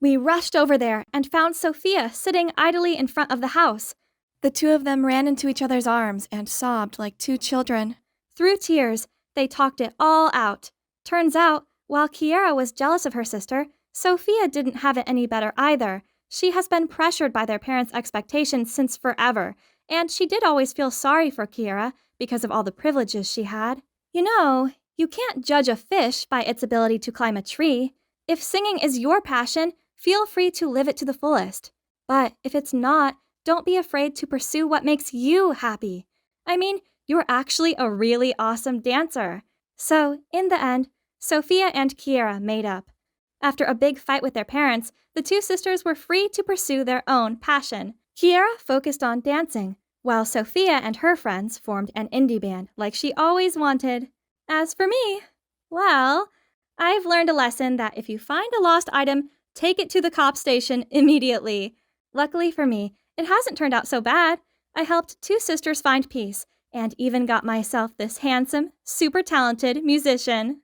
We rushed over there and found Sophia sitting idly in front of the house. The 2 of them ran into each other's arms and sobbed like 2 children. Through tears, they talked it all out. Turns out, while Kiera was jealous of her sister, Sophia didn't have it any better either. She has been pressured by their parents' expectations since forever, and she did always feel sorry for Kiera because of all the privileges she had. You know, you can't judge a fish by its ability to climb a tree. If singing is your passion, feel free to live it to the fullest. But if it's not, don't be afraid to pursue what makes you happy. I mean, you're actually a really awesome dancer. So, in the end, Sophia and Kiera made up. After a big fight with their parents, the 2 sisters were free to pursue their own passion. Kiera focused on dancing, while Sophia and her friends formed an indie band like she always wanted. As for me, well, I've learned a lesson that if you find a lost item, take it to the cop station immediately. Luckily for me, it hasn't turned out so bad. I helped 2 sisters find peace, and even got myself this handsome, super talented musician.